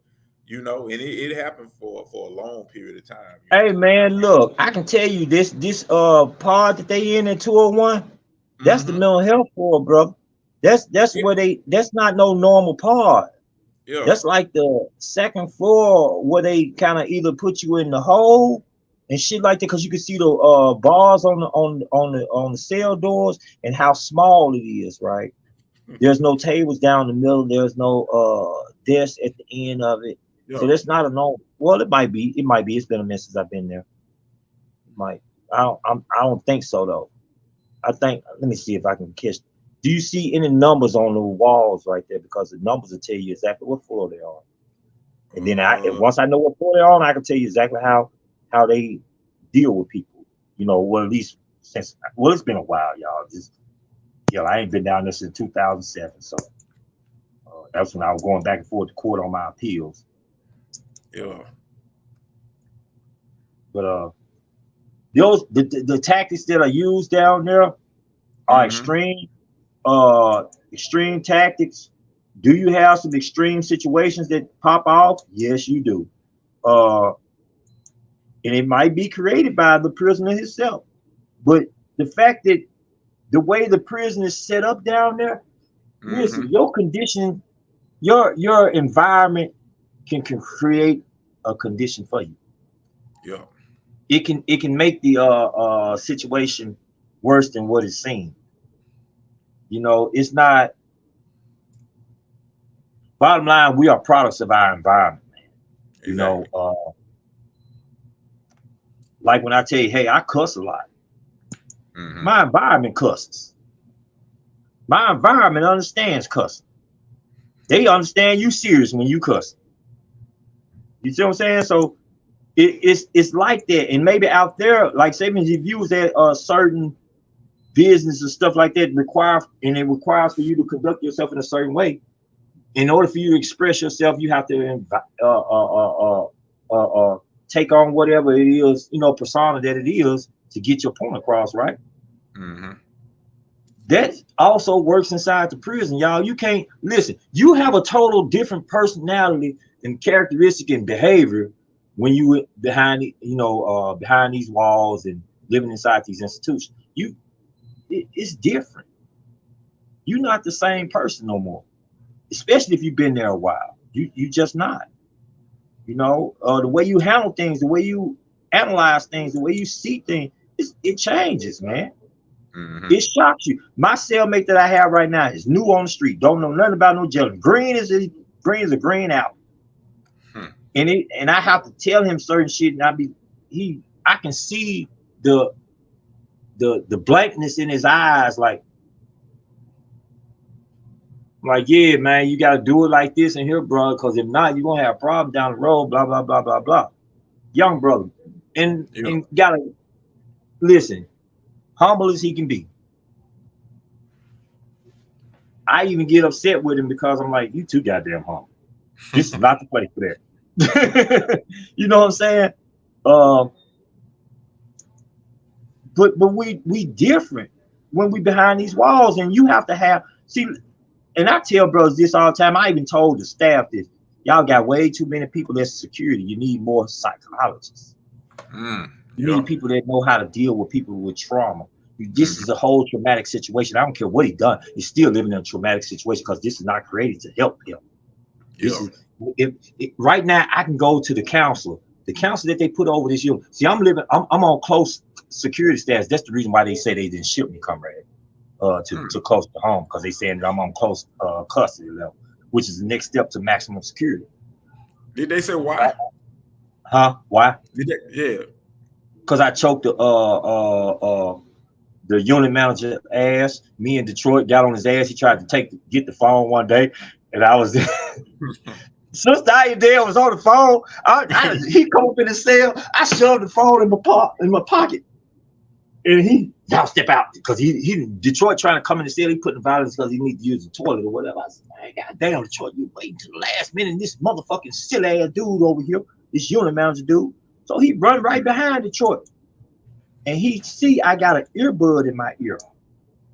You know, and it happened for a long period of time. Hey man, look, I can tell you this pod that they in 201. That's the mental health for, bro. That's where that's not no normal pod. Yeah. That's like the second floor where they kind of either put you in the hole and shit like that, because you can see the bars on the cell doors and how small it is, right? There's no tables down the middle, there's no desk at the end of it. Yeah. So that's not a normal. Well, it might be. It's been a minute since I've been there. It might. I don't think so though. I think, let me see if I can catch. Do you see any numbers on the walls right there? Because the numbers will tell you exactly what floor they're on. And then once I know what floor they're on, I can tell you exactly how they deal with people. You know, well, at least since, well, it's been a while, y'all. I ain't been down there since 2007. So that's when I was going back and forth to court on my appeals. Yeah. But the tactics that are used down there are extreme tactics. Do you have some extreme situations that pop off? Yes, you do. And it might be created by the prisoner himself. But the fact that the way the prison is set up down there, listen, your condition, your environment can create a condition for you. Yeah. It can make the situation worse than what it seems. You know, it's not. Bottom line, we are products of our environment, man. Exactly. You know, like when I tell you, hey, I cuss a lot. My environment cusses. My environment understands cussing. They understand you serious when you cuss. You see what I'm saying? So it's like that. And maybe out there, like say if you was at a certain business and stuff like that, it requires for you to conduct yourself in a certain way. In order for you to express yourself, you have to take on whatever it is, you know, persona that it is to get your point across, right? That also works inside the prison, y'all. You can't listen. You have a total different personality and characteristic and behavior when you behind these walls and living inside these institutions. It's different. You're not the same person no more, especially if you've been there a while. You just not. You know, the way you handle things, the way you analyze things, the way you see things, it changes, man. It shocks you. My cellmate that I have right now is new on the street, don't know nothing about no jail. Green is a green out. And I have to tell him certain shit, and I can see the blankness in his eyes, like, yeah, man, you gotta do it like this in here, bro, because if not, you're gonna have a problem down the road, blah, blah, blah, blah, blah. Young brother. And gotta listen, humble as he can be. I even get upset with him because I'm like, you too goddamn humble. This is not the place for that. You know what I'm saying? But we different when we behind these walls, and you have to have and I tell brothers this all the time. I even told the staff this. Y'all got way too many people that's security. You need more psychologists. You need people that know how to deal with people with trauma. This is a whole traumatic situation. I don't care what he done. He's still living in a traumatic situation because this is not created to help him. Right now, I can go to the counselor. The counselor that they put over this year. See, I'm on close security status. That's the reason why they say they didn't ship me, comrade, to close to home, because they saying that I'm on close custody level, which is the next step to maximum security. Did they say why? Why? Yeah. Because I choked the unit manager ass. Me in Detroit got on his ass. He tried to get the phone one day, and I was there. Sister Ayadale was on the phone. He come up in the cell. I shoved the phone in my pocket. And y'all step out because he Detroit trying to come in the city, he putting violence because he needs to use the toilet or whatever. I said, man, goddamn, Detroit, you waiting to the last minute. This motherfucking silly ass dude over here, this unit manager dude. So he run right behind Detroit, and he see I got an earbud in my ear.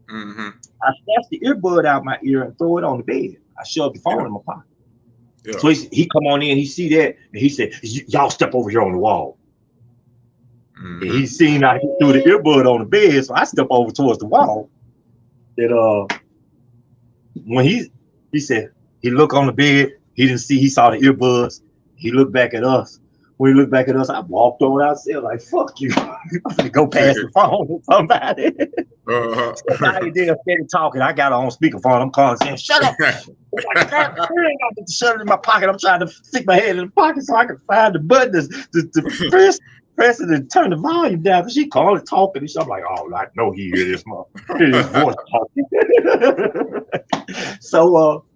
Mm-hmm. I snatched the earbud out my ear and throw it on the bed. I shoved the phone in my pocket. Yeah. So he come on in, he see that, and he said, y'all step over here on the wall. Mm-hmm. And he seen I threw the earbud on the bed, so I step over towards the wall. And when he said, he looked on the bed, he saw the earbuds, he looked back at us. When he looked back at us, I walked over outside like, fuck you. I'm gonna go past the phone with somebody. Somebody there started talking. I got her on speakerphone. I'm calling saying, shut up. I got to shut it in my pocket. I'm trying to stick my head in the pocket so I can find the button to press it and turn the volume down. Because she calling talking. And I'm like, oh, I know he hear this motherfucker. Hear his voice talking. So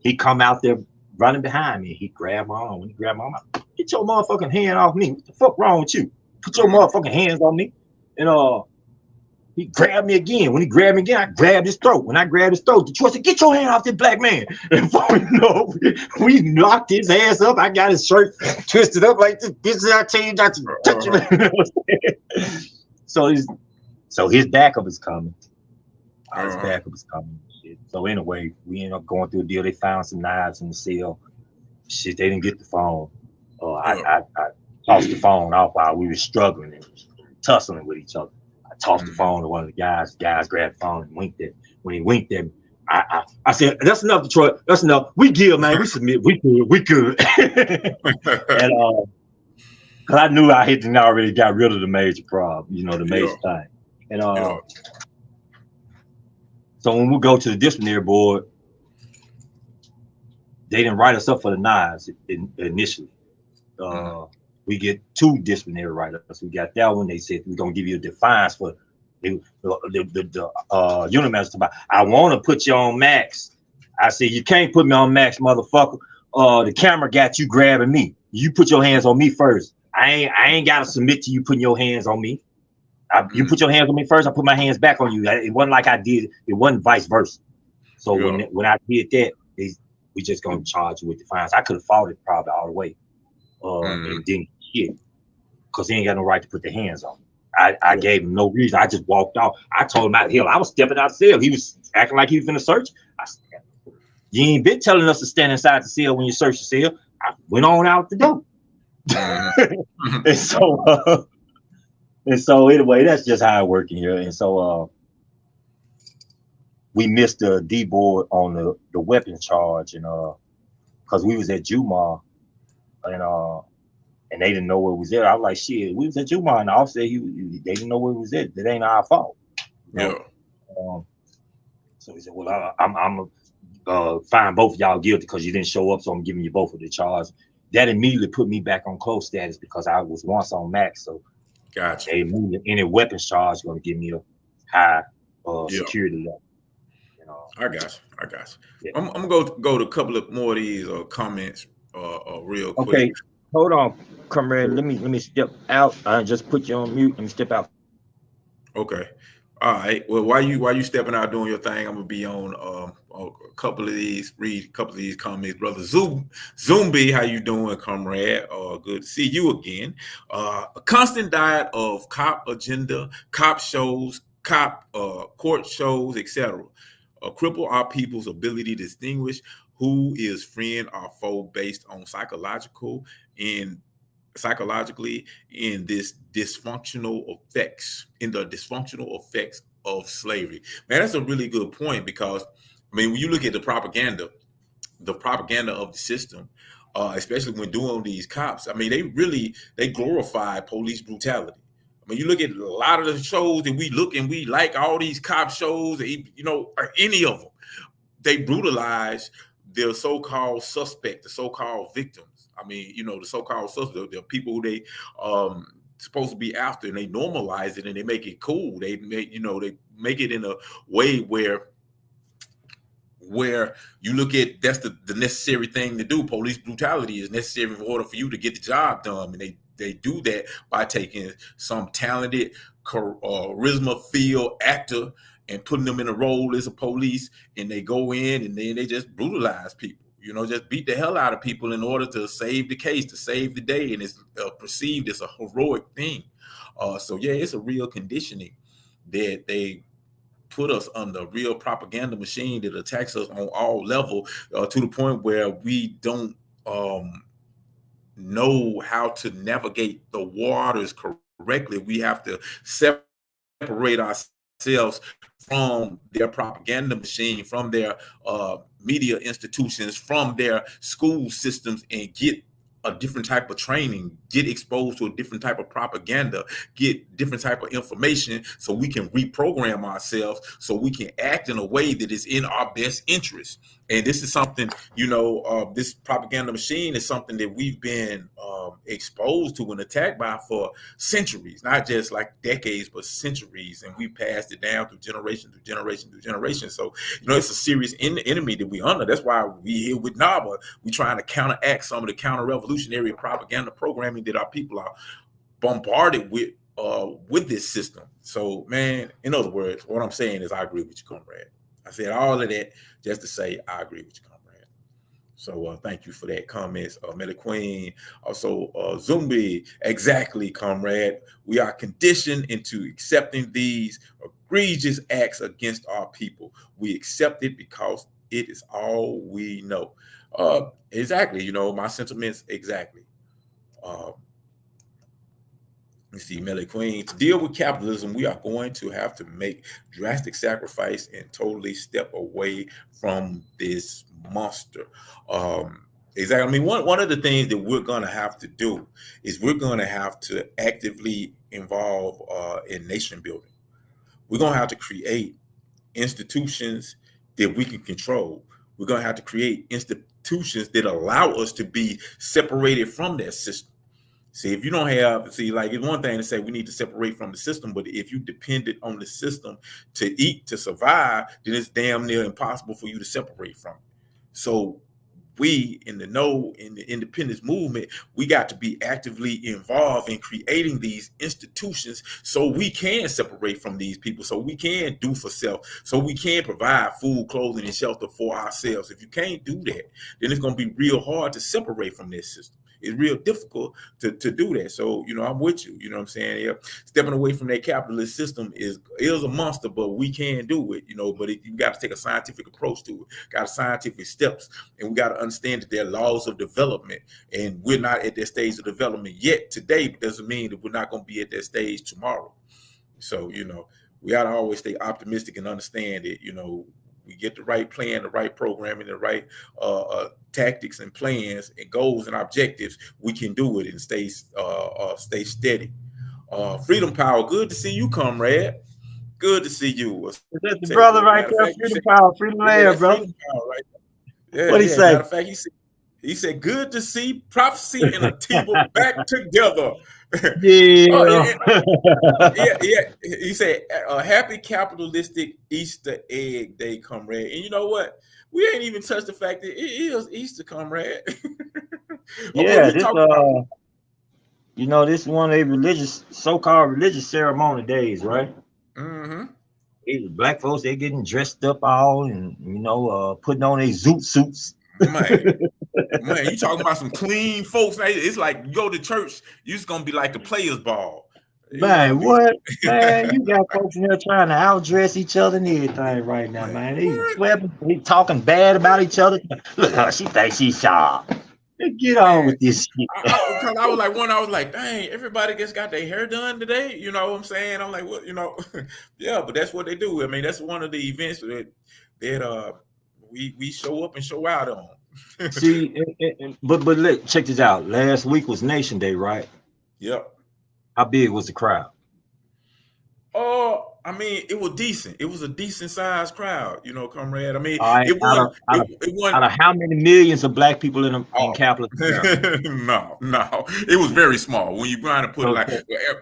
he come out there running behind me. He grabbed my arm. When he grabbed my arm, I, get your motherfucking hand off me. What the fuck wrong with you? Put your motherfucking hands on me. And he grabbed me again. When he grabbed me again, I grabbed his throat. When I grabbed his throat, Detroit said, get your hand off this black man. And before we know, we knocked his ass up. I got his shirt twisted up like this. This is our team not to touch him. So his backup is coming. His backup is coming. Shit. So anyway, we ended up going through a deal. They found some knives in the cell. Shit, they didn't get the phone. I tossed the phone off while we were struggling and tussling with each other. I tossed the phone to one of the guys. The guys grabbed the phone and winked at. When he winked at me, I said, "That's enough, Detroit. That's enough. We give, man. We submit. We good." And because I knew I had already got rid of the major problem, the major thing. And so when we go to the disciplinary board, they didn't write us up for the knives initially. We get 2 disciplinary write-ups. We got that one. They said we're gonna give you a defiance for the unit manager. I want to put you on max. I said you can't put me on max, motherfucker. The camera got you grabbing me. You put your hands on me first. I ain't gotta submit to you putting your hands on me. You put your hands on me first. I put my hands back on you. It wasn't like I did. It wasn't vice versa. So when I did that, we just gonna charge you with defiance. I could have fought it probably all the way. And didn't shit because he ain't got no right to put the hands on me. I gave him no reason. I just walked off. I told him out here. I was stepping out the cell. He was acting like he was finna search. I said, you ain't been telling us to stand inside the cell when you search the cell. I went on out the door. and so anyway, that's just how it worked in here. And so we missed the D board on the weapons charge, and because we was at Jumar. And they didn't know where it was at. I was like, shit, we was at Jumar, and the officer, they didn't know where it was at. That ain't our fault. So he said, well, I'm gonna find both of y'all guilty because you didn't show up, so I'm giving you both of the charge. That immediately put me back on close status because I was once on max. So gotcha. Any weapons charge going to give me a high security level. I got you. Yeah. I'm gonna go to a couple of more of these comments real quick. Okay, hold on, comrade. Let me step out. I just put you on mute. Let me step out. Okay. All right. Well, while you stepping out doing your thing, I'm gonna be on a couple of these. Read a couple of these comments, brother. Zombie, how you doing, comrade? Good to see you again. A constant diet of cop agenda, cop shows, cop court shows, etc. Cripple our people's ability to distinguish who is friend or foe based on psychologically in this dysfunctional effects, in the dysfunctional effects of slavery. Man, that's a really good point because, I mean, when you look at the propaganda of the system, especially when doing these cops, I mean, they glorify police brutality. I mean, you look at a lot of the shows that we look and we like all these cop shows, or any of them, they brutalize the so-called suspect, the so-called victims. I mean, the so-called suspect, the people who they supposed to be after, and they normalize it and they make it cool. They make it in a way where you look at that's the necessary thing to do. Police brutality is necessary in order for you to get the job done, and they do that by taking some talented charisma field actor and putting them in a role as a police, and they go in and then they just brutalize people. You know, just beat the hell out of people in order to save the case, to save the day, and it's perceived as a heroic thing. So yeah, it's a real conditioning that they put us under, real propaganda machine that attacks us on all level, to the point where we don't know how to navigate the waters correctly. We have to separate ourselves from their propaganda machine, from their media institutions, from their school systems, and get a different type of training, get exposed to a different type of propaganda, get different type of information, so we can reprogram ourselves, so we can act in a way that is in our best interest. And this is something, you know, this propaganda machine is something that we've been exposed to and attacked by for centuries, not just like decades, but centuries. And we passed it down through generation through generation through generation. So, you know, it's a serious enemy that we under. That's why we here with NABA, we trying to counteract some of the counter-revolutionary propaganda programming that our people are bombarded with this system. So, man, in other words, what I'm saying is I agree with you, comrade. I said all of that just to say I agree with you, comrade. So thank you for that comments, Melly Queen. Also, Zumbi, exactly, comrade. We are conditioned into accepting these egregious acts against our people. We accept it because it is all we know. Exactly, you know, my sentiments, exactly. You see, Melly Queen, to deal with capitalism, we are going to have to make drastic sacrifice and totally step away from this monster. Exactly. I mean, one of the things that we're going to have to do is we're going to have to actively involve in nation building. We're going to have to create institutions that we can control. We're going to have to create institutions that allow us to be separated from that system. See, if you don't have, like, it's one thing to say we need to separate from the system, but if you depended on the system to eat, to survive, then it's damn near impossible for you to separate from it. So we in the independence movement, we got to be actively involved in creating these institutions so we can separate from these people, so we can do for self, so we can provide food, clothing, and shelter for ourselves. If you can't do that, then it's going to be real hard to separate from this system. It's real difficult to do that. So, you know, I'm with you. You know what I'm saying? Yeah, stepping away from that capitalist system is a monster, but we can do it, you know, but you got to take a scientific approach to it, got scientific steps, and we got to understand that there are laws of development, and we're not at that stage of development yet today, but doesn't mean that we're not going to be at that stage tomorrow. So, you know, we got to always stay optimistic and understand that, you know, we get the right plan, the right programming, the right tactics and plans and goals and objectives, we can do it and stay steady. Freedom Power, good to see you, comrade. Good to see you. That's the brother right there. Freedom Power, freedom land, bro. Right. Yeah, what he say? Matter of fact, he said, good to see Prophecy and Atiba back together. Yeah. Yeah. He said, a happy capitalistic Easter egg day, comrade. And you know what? We ain't even touched the fact that it is Easter, comrade. Yeah, this you know, this is one of the religious, so-called religious ceremony days, right? Mm-hmm. Black folks, they're getting dressed up all and, you know, putting on their zoot suits. Man, you talking about some clean folks. It's like you go to church, you just gonna be like the players' ball. Man, what? Man, you got folks in there trying to outdress each other and everything right now, man. They talking bad about each other. Look, her, she thinks she's sharp. Get on with this shit. I was like, dang, everybody just got their hair done today. You know what I'm saying? I'm like, what, you know? Yeah, but that's what they do. I mean, that's one of the events that we show up and show out on. See, but look, check this out. Last week was Nation Day, right? Yep. How big was the crowd? I mean, it was decent. It was a decent sized crowd, you know, comrade. I mean, out of how many millions of black people in Capitol? No, it was very small. When you're trying to put it like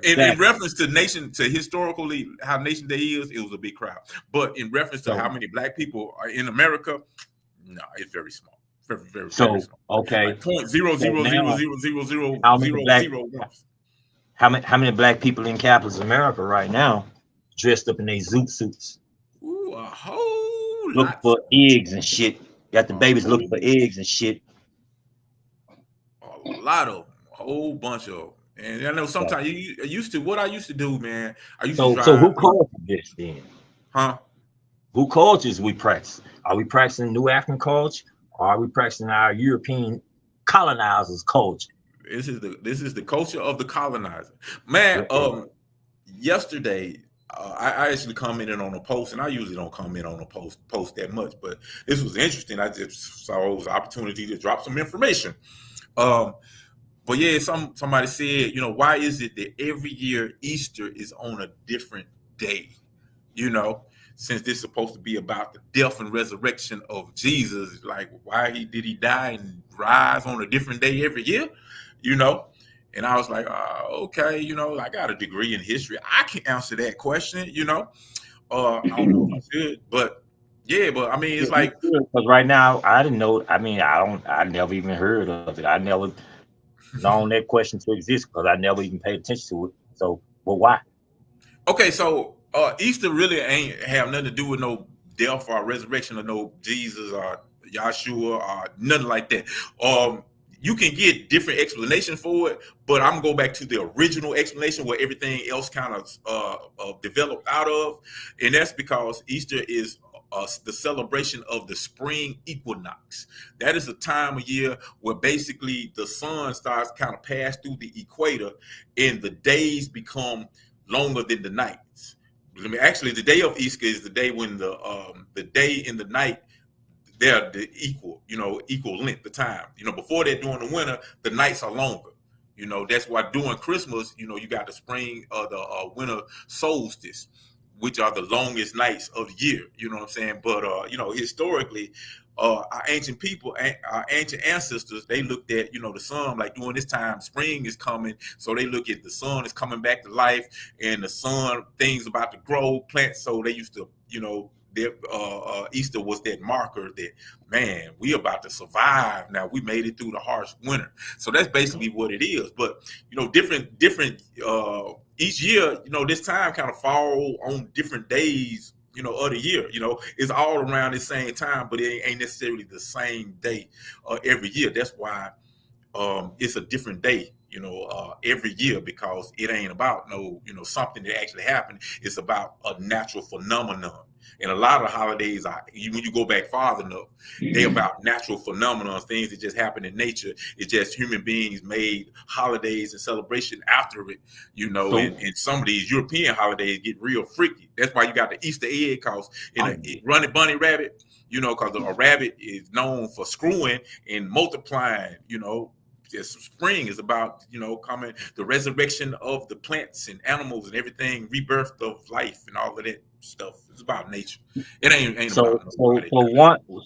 in reference to historically how Nation Day is, it was a big crowd. But in reference to how many black people are in America, no, it's very small. Very, very, very So small. okay, Like point zero so zero zero now zero zero zero how many zero black zero ones. how many black people in capitalist America right now dressed up in their zoot suits, Ooh, a whole looking lot. for eggs and shit? Got the A babies looking whole, for eggs and shit. a lot of them, a whole bunch of them. And I know sometimes I used to, what I used to do, man, I used to So drive who through, culture this then? huh? Who cultures we practice? Are we practicing New African culture, or are we practicing our European colonizers' culture? This is the culture of the colonizer. Man, yesterday I actually commented on a post, and I usually don't comment on a post that much, but this was interesting. I just saw it was an opportunity to drop some information. Um, but yeah, somebody said, why is it that every year Easter is on a different day? You know, since this is supposed to be about the death and resurrection of Jesus, like why did he die and rise on a different day every year? You know, and I was like, okay, I got a degree in history. I can answer that question. I don't know if I should, but yeah, but I mean, it's like, Because right now I didn't know. I mean, I never even heard of it. I never known that question to exist because I never even paid attention to it. So, well, why? okay, so Easter really ain't have nothing to do with no death or resurrection or no Jesus or Yahshua or nothing like that. You can get different explanations for it, but I'm gonna go back to the original explanation where everything else kind of developed out of, and that's because Easter is the celebration of the spring equinox. That is a time of year where basically the sun starts kind of pass through the equator, and the days become longer than the nights. I mean, actually, the day of Easter is the day when the day and the night, they're the equal length of time. Before that, during the winter, the nights are longer. That's why during Christmas, you got the spring or the winter solstice, which are the longest nights of the year. You know what I'm saying? But historically, our ancient people, our ancient ancestors, they looked at the sun like during this time, spring is coming, so they look at the sun is coming back to life, and the sun things about to grow, plants. So they used to, their Easter was that marker that, man, we about to survive now. We made it through the harsh winter. So that's basically what it is. But different each year, this time kind of fall on different days, of the year. It's all around the same time, but it ain't necessarily the same day every year. That's why it's a different day, every year, because it ain't about something that actually happened. It's about a natural phenomenon. And a lot of holidays, when you go back far enough, they're about natural phenomena, things that just happen in nature. It's just human beings made holidays and celebration after it, and some of these European holidays get real freaky. That's why you got the Easter egg, cause in a running bunny rabbit, because a rabbit is known for screwing and multiplying, just spring is about coming, the resurrection of the plants and animals and everything, rebirth of life and all of that stuff. It's about nature. It ain't about nobody.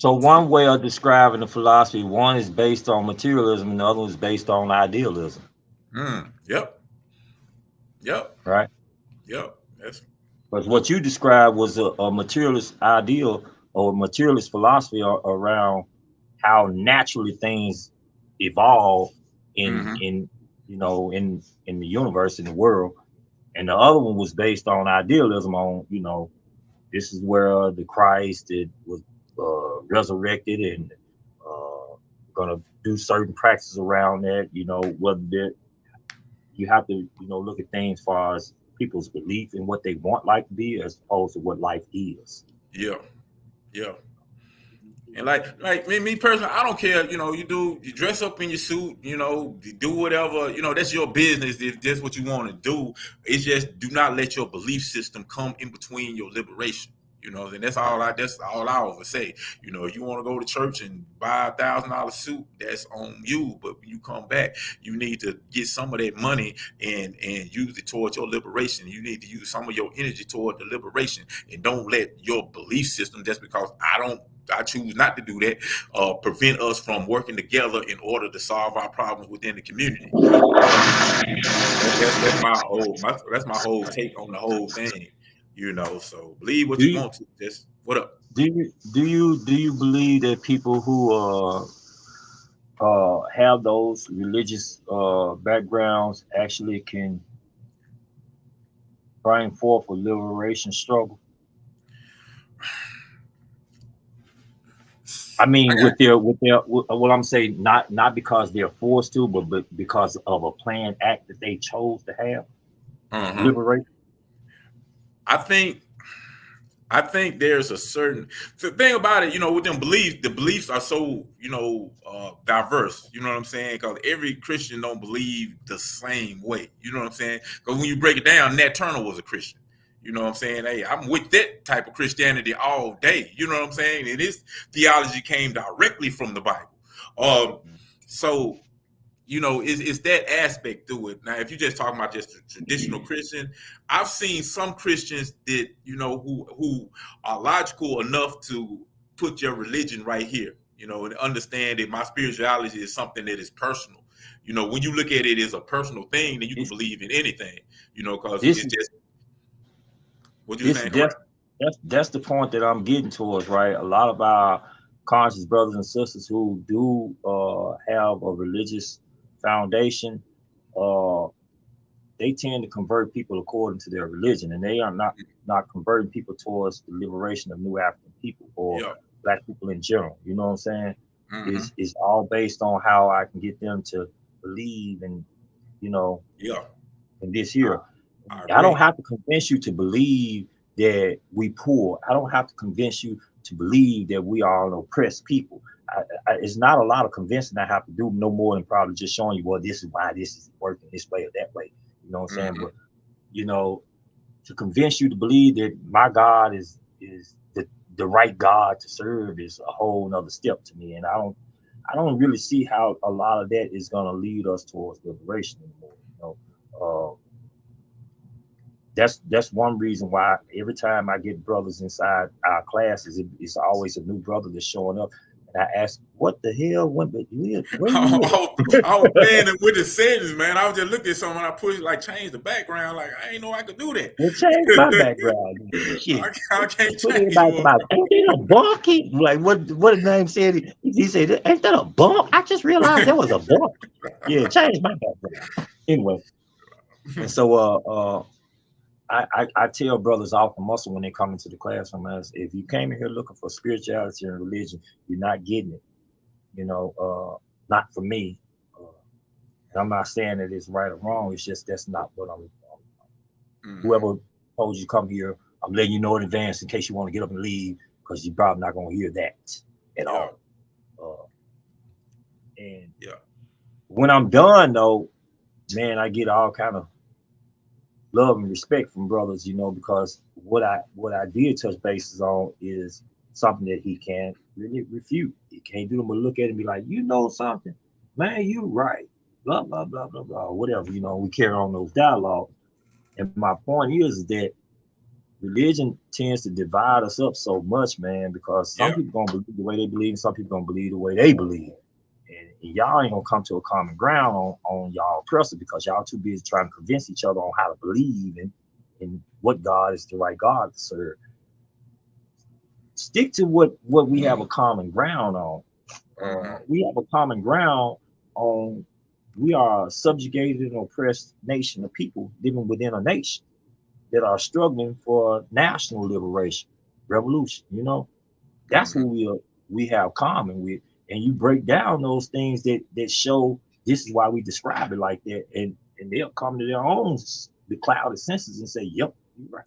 One way of describing the philosophy, one is based on materialism and the other one is based on idealism. Yep. Right. Yep. That's because what you described was a materialist ideal or materialist philosophy around how naturally things evolve in the universe, in the world, and the other one was based on idealism on this is where the Christ that was resurrected and gonna do certain practices around that, whether you have to look at things as far as people's belief in what they want life to be as opposed to what life is. Yeah. And like me personally, I don't care. You dress up in your suit. You do whatever. That's your business. If that's what you want to do, it's just do not let your belief system come in between your liberation. And that's all I always say. If you want to go to church and buy $1,000 suit, that's on you. But when you come back, you need to get some of that money and use it towards your liberation. You need to use some of your energy toward the liberation, and don't let your belief system, just because I choose not to do that, prevent us from working together in order to solve our problems within the community. That's my whole take on the whole thing. So believe what you want to. Just what up? Do you believe that people who have those religious backgrounds actually can bring forth a liberation struggle? I mean, I what I'm saying, not because they're forced to, but because of a planned act that they chose to have, got liberate. I think there's a certain the thing about it, with them beliefs. The beliefs are so diverse. You know what I'm saying? Because every Christian don't believe the same way. You know what I'm saying? Because when you break it down, Nat Turner was a Christian. You know what I'm saying? Hey, I'm with that type of Christianity all day. You know what I'm saying? And his theology came directly from the Bible. So it's that aspect to it. Now, if you're just talking about just a traditional Christian, I've seen some Christians that, who are logical enough to put your religion right here, and understand that my spirituality is something that is personal. When you look at it as a personal thing, then you can believe in anything, because This it's just what you're this saying, that's correct? that's the point that I'm getting towards, right? A lot of our conscious brothers and sisters who do have a religious foundation, uh, they tend to convert people according to their religion, and they are not converting people towards the liberation of new African people or Yeah. black people in general. You know what I'm saying? Mm-hmm. It's all based on how I can get them to believe in, you know, Yeah. in this here. I I don't agree. have to convince you to believe that we poor. I don't have to convince you to believe that we are an oppressed people. It's not a lot of convincing I have to do, no more than probably just showing you, well, this is why this is working this way or that way. You know what I'm saying? Mm-hmm. But to convince you to believe that my God is the right God to serve is a whole nother step to me. And I don't really see how a lot of that is gonna lead us towards liberation anymore. That's one reason why every time I get brothers inside our classes, it's always a new brother that's showing up, and I ask, "What the hell? Where I, you at?" I was playing it with the settings, man. I was just looking at something. I pushed change the background. Like I ain't know I could do that. Well, change my background. Shit, I can't put change everybody one. about. Ain't that a bump? Like what his name said? He said, "Ain't that a bump?" I just realized there was a bump. Yeah, change my background. Anyway, and so I tell brothers off the muscle when they come into the classroom, as if you came in here looking for spirituality and religion, you're not getting it. Not for me. And I'm not saying that it's right or wrong. It's just that's not what I'm. Mm-hmm. Whoever told you come here, I'm letting you know in advance in case you want to get up and leave, because you're probably not going to hear that at Yeah. all. And Yeah. when I'm done, though, man, I get all kind of love and respect from brothers, because what I did touch bases on is something that he can't really refute. He can't do them but look at it and be like, something, man, you right, blah blah blah blah blah, whatever. We carry on those dialogues. And my point is that religion tends to divide us up so much, man, because some Yeah. people gonna believe the way they believe, and some people gonna believe the way they believe. And y'all ain't gonna come to a common ground on y'all oppressor, because y'all too busy trying to convince each other on how to believe in what God is the right God to serve. Stick to what we have a common ground on. Mm-hmm. We have a common ground on, we are a subjugated and oppressed nation of people living within a nation that are struggling for national liberation, revolution. That's Mm-hmm. what we have common with. And you break down those things that show this is why we describe it like that, and they'll come to their own the clouded senses and say, "Yep, you're right.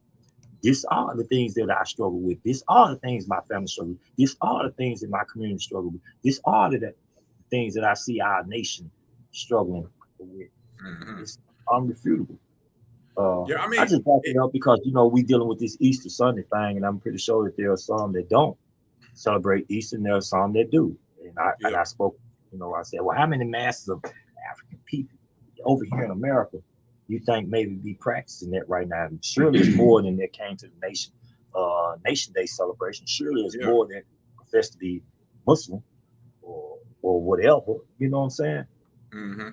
These are the things that I struggle with. These are the things my family struggle with. These are the things that my community struggle with. These are the things that I see our nation struggling with." Mm-hmm. It's unrefutable. Yeah. I I mean, just brought it up because we dealing with this Easter Sunday thing, and I'm pretty sure that there are some that don't celebrate Easter, and there are some that do. And yeah. I spoke, I said, well, how many masses of African people over here in America you think maybe be practicing that right now? And surely it's more than that came to the Nation Day celebration. Surely it's Yeah. more than profess to be Muslim or whatever. You know what I'm saying? Mm-hmm.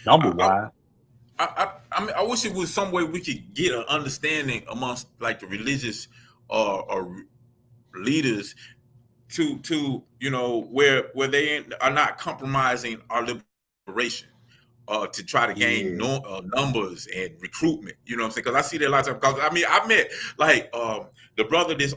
Number I, wise. I mean, I wish it was some way we could get an understanding amongst the religious or leaders to you know where they are not compromising our liberation to try to gain Yeah. numbers and recruitment. You know what I'm saying? Because I see that a lot of times. Because I mean, I met like the brother that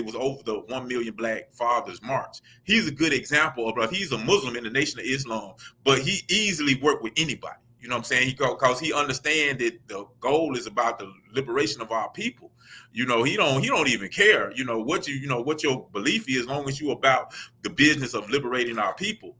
was over the 1 million Black Fathers March. He's a good example of, he's a Muslim in the Nation of Islam, but he easily worked with anybody. You know what I'm saying? Because he understands that the goal is about the liberation of our people. You know, he don't even care. You know what what your belief is, as long as you about the business of liberating our people.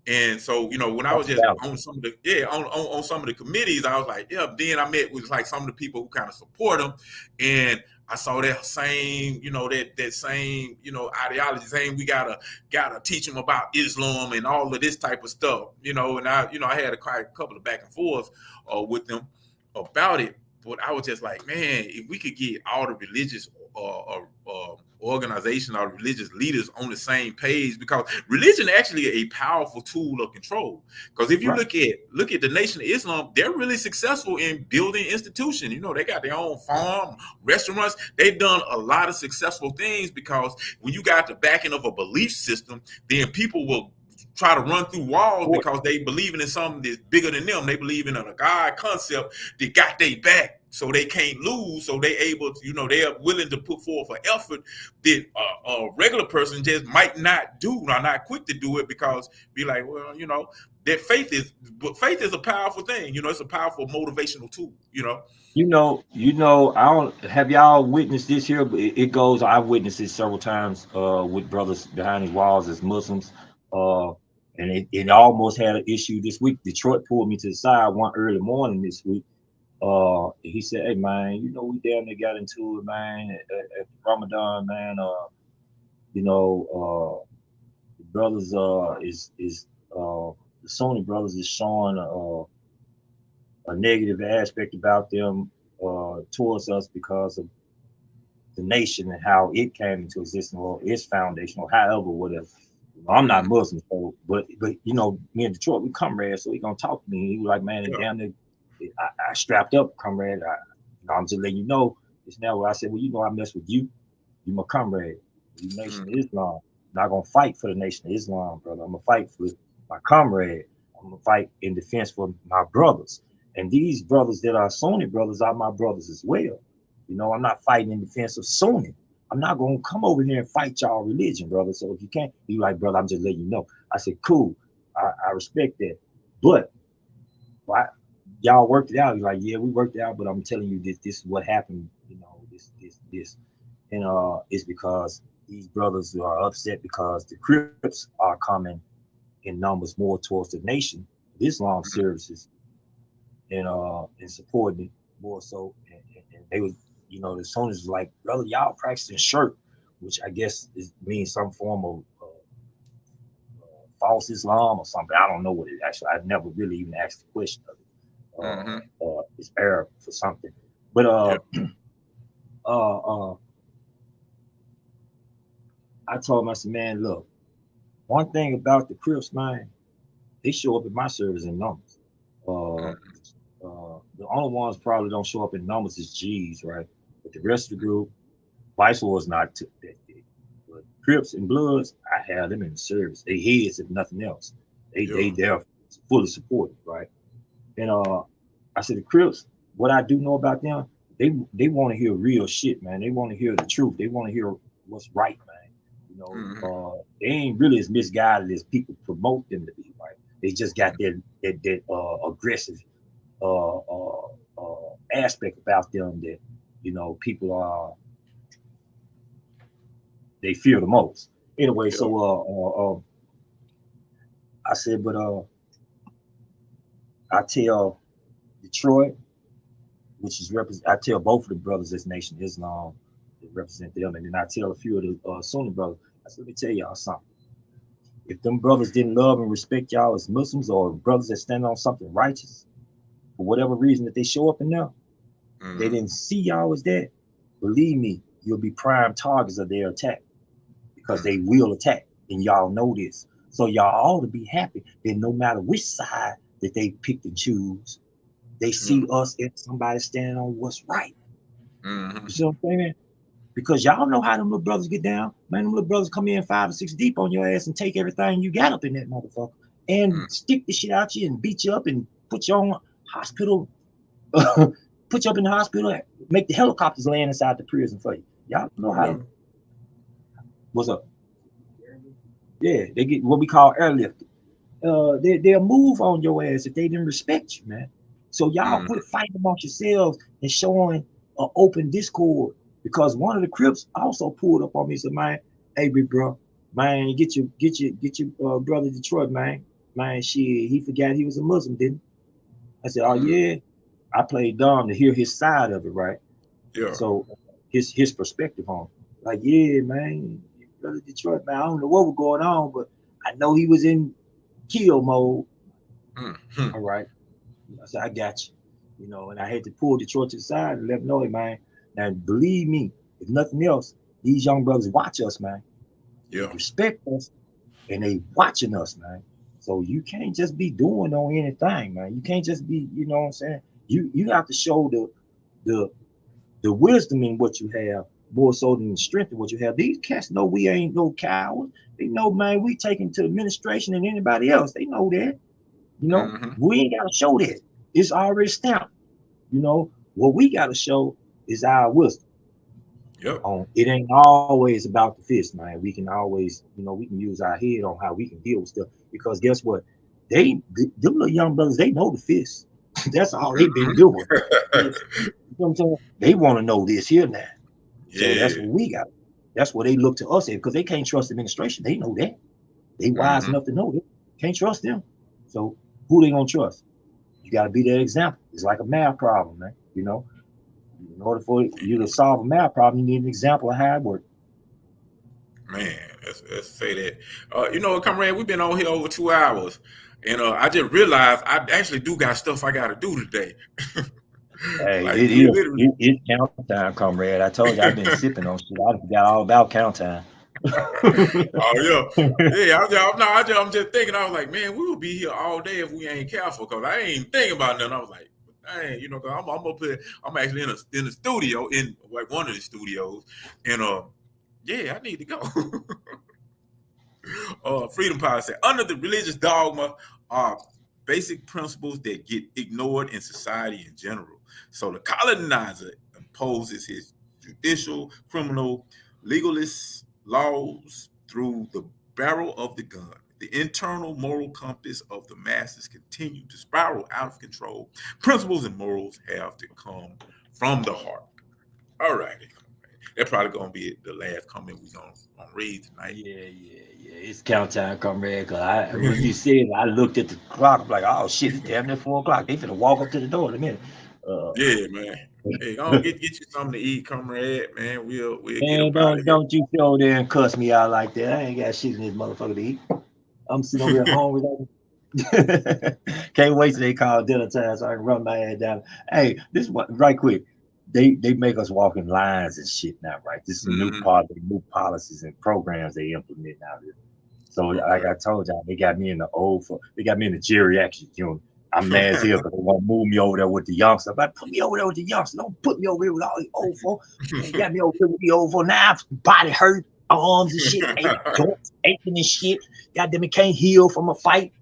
And so, you know, when I was just on some of the on some of the committees, I was like, yeah. Then I met with like some of the people who kind of support him, and I saw that same, you know, that same, you know, ideology saying we gotta teach them about Islam and all of this type of stuff, you know. And I had a couple of back and forth with them about it, but I was just like, man, if we could get all the religious organization or religious leaders on the same page, because religion actually a powerful tool of control. Because if you look at the Nation of Islam, they're really successful in building institutions. You know, they got their own farm, restaurants. They've done a lot of successful things, because when you got the backing of a belief system, then people will try to run through walls because they believe in something that's bigger than them. They believe in a God concept that got their back, so they can't lose. So they able to, you know, they are willing to put forth an effort that a regular person just might not do, or not quick to do it, because be like, well, you know, that faith is a powerful thing. You know, it's a powerful motivational tool. You know. I don't have y'all witnessed this here, but it goes. I've witnessed it several times with brothers behind these walls as Muslims. And it almost had an issue this week. Detroit pulled me to the side one early morning this week. He said, "Hey man, you know we damn near got into it, man, at Ramadan, man. The brothers the Sunni brothers is showing a negative aspect about them towards us because of the nation and how it came into existence, or its foundation, or however, whatever." I'm not Muslim, so but you know, me in Detroit, we comrades, so he gonna talk to me. He was like, man, damn it, I strapped up, comrade. I'm just letting you know. It's now where I said, well, you know, I mess with you. You my comrade. You Nation of Islam. I'm not gonna fight for the Nation of Islam, brother. I'm gonna fight for my comrade. I'm gonna fight in defense for my brothers. And these brothers that are Sunni brothers are my brothers as well. You know, I'm not fighting in defense of Sunni. I'm not gonna come over here and fight y'all religion, brother. So if you can't, you like, brother, I'm just letting you know. I said, cool, I respect that. But why y'all worked it out? You're like, yeah, we worked it out, but I'm telling you this is what happened, you know, this. And it's because these brothers are upset because the Crips are coming in numbers more towards the Nation Islam services and supporting it more so. And they was, you know, the Sunnis was like, brother, y'all practicing shirk, which I guess means some form of false Islam or something. I don't know what it actually. I never really even asked the question of it. It's Arab for something. But I told him, I said, man, look, one thing about the Crips, man, they show up at my service in numbers. The only ones probably don't show up in numbers is G's, right? But the rest of the group, Vice was not that big. But Crips and Bloods, I have them in the service. They heads, if nothing else. They're fully supported, right? And I said, the Crips, what I do know about them, they want to hear real shit, man. They want to hear the truth. They want to hear what's right, man. You know, they ain't really as misguided as people promote them to be, right? They just got that aggressive aspect about them that, you know, people are, they fear the most. Anyway, so I said, but I tell Detroit, which is I tell both of the brothers this Nation Islam that represent them, and then I tell a few of the Sunni brothers. I said, let me tell y'all something. If them brothers didn't love and respect y'all as Muslims, or brothers that stand on something righteous, for whatever reason that they show up in there, they didn't see y'all as that, believe me, you'll be prime targets of their attack, because they will attack, and y'all know this. So y'all ought to be happy that no matter which side that they pick and choose, they see us as somebody standing on what's right. You see what I'm saying? Because y'all know how them little brothers get down. Man, them little brothers come in 5 or 6 deep on your ass and take everything you got up in that motherfucker and stick the shit out you and beat you up and put you on hospital, put you up in the hospital, make the helicopters land inside the prison for you. Y'all know how. What's up? Yeah, they get what we call airlifted. They'll move on your ass if they didn't respect you, man. So y'all quit fighting amongst yourselves and showing an open discord. Because one of the Crips also pulled up on me and said, man, hey, big bro, man, get your brother Detroit, man. Man, shit, he forgot he was a Muslim, didn't he? I said, oh yeah. I played dumb to hear his side of it, right? Yeah. So his perspective on it. Like, yeah, man, brother Detroit, man, I don't know what was going on, but I know he was in kill mode. All right. I said, I got you. You know, and I had to pull Detroit to the side and let him know, hey, man. Now, believe me, if nothing else, these young brothers watch us, man. Yeah. Respect us, and they watching us, man. So you can't just be doing on anything, man. You can't just be, you know what I'm saying? You have to show the wisdom in what you have more so than the strength of what you have. These cats know we ain't no cowards. They know, man, we taking to administration and anybody else. They know that. You know, we ain't gotta show that. It's already stamped. You know, what we gotta show is our wisdom. Yep. It ain't always about the fist, man. We can always, you know, we can use our head on how we can deal with stuff. Because guess what? Them little young brothers, they know the fist. That's all they've been doing. You know what I'm saying? They want to know this here now. So that's what we got. That's what they look to us at, because they can't trust the administration. They know that. They wise enough to know that. Can't trust them. So who they gonna trust? You gotta be that example. It's like a math problem, man. You know. In order for you to solve a math problem, you need an example of how it works. Man, let's say that. You know, comrade, we've been on here over 2 hours, and I just realized I actually do got stuff I got to do today. Hey, like, it's count time, comrade. I told you I've been sipping on shit. I forgot all about count time. Oh yeah. I'm just thinking. I was like, man, we will be here all day if we ain't careful. Cause I ain't thinking about nothing. I was like, dang, you know, cause I'm actually in a studio, in like one of the studios, and yeah, I need to go. Freedom Policy. Under the religious dogma are basic principles that get ignored in society in general. So the colonizer imposes his judicial, criminal, legalist laws through the barrel of the gun. The internal moral compass of the masses continue to spiral out of control. Principles and morals have to come from the heart. All righty. That's probably gonna be the last comment we're gonna read tonight. Yeah. It's count time, comrade. Cause when you said, I looked at the clock. I'm like, oh shit, it's damn near 4 o'clock. They finna walk up to the door in a minute. Yeah, man. Hey, go get you something to eat, comrade. Man, we'll man, get up. Don't you go there and cuss me out like that. I ain't got shit in this motherfucker to eat. I'm sitting over here hungry. Can't wait till they call dinner time so I can run my ass down. Hey, this one right quick. They make us walk in lines and shit now, right? This is a new part of the new policies and programs they implement now. So like I told y'all, they got me in the geriatric unit. I'm mad as hell because they want to move me over there with the youngsters. But put me over there with the youngsters. Don't put me over here with all these old folks. They got me over here with the old folks. Now I'm body hurt, arms and shit, joints aching and shit. Goddamn, it can't heal from a fight.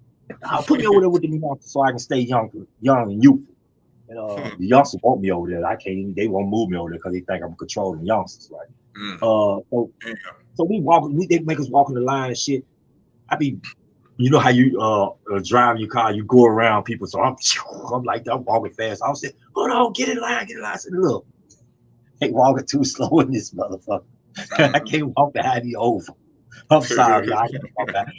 Put me over there with the youngsters so I can stay young and youthful. And the youngsters want me over there. They won't move me over there because they think I'm controlling the youngsters, right? So they make us walk in the line and shit. You know how you drive your car, you go around people. So I'm like, I'm walking fast. I was saying, hold on, get in line. I said, look, ain't walking too slow in this motherfucker. I can't walk behind the over. I'm sorry, y'all.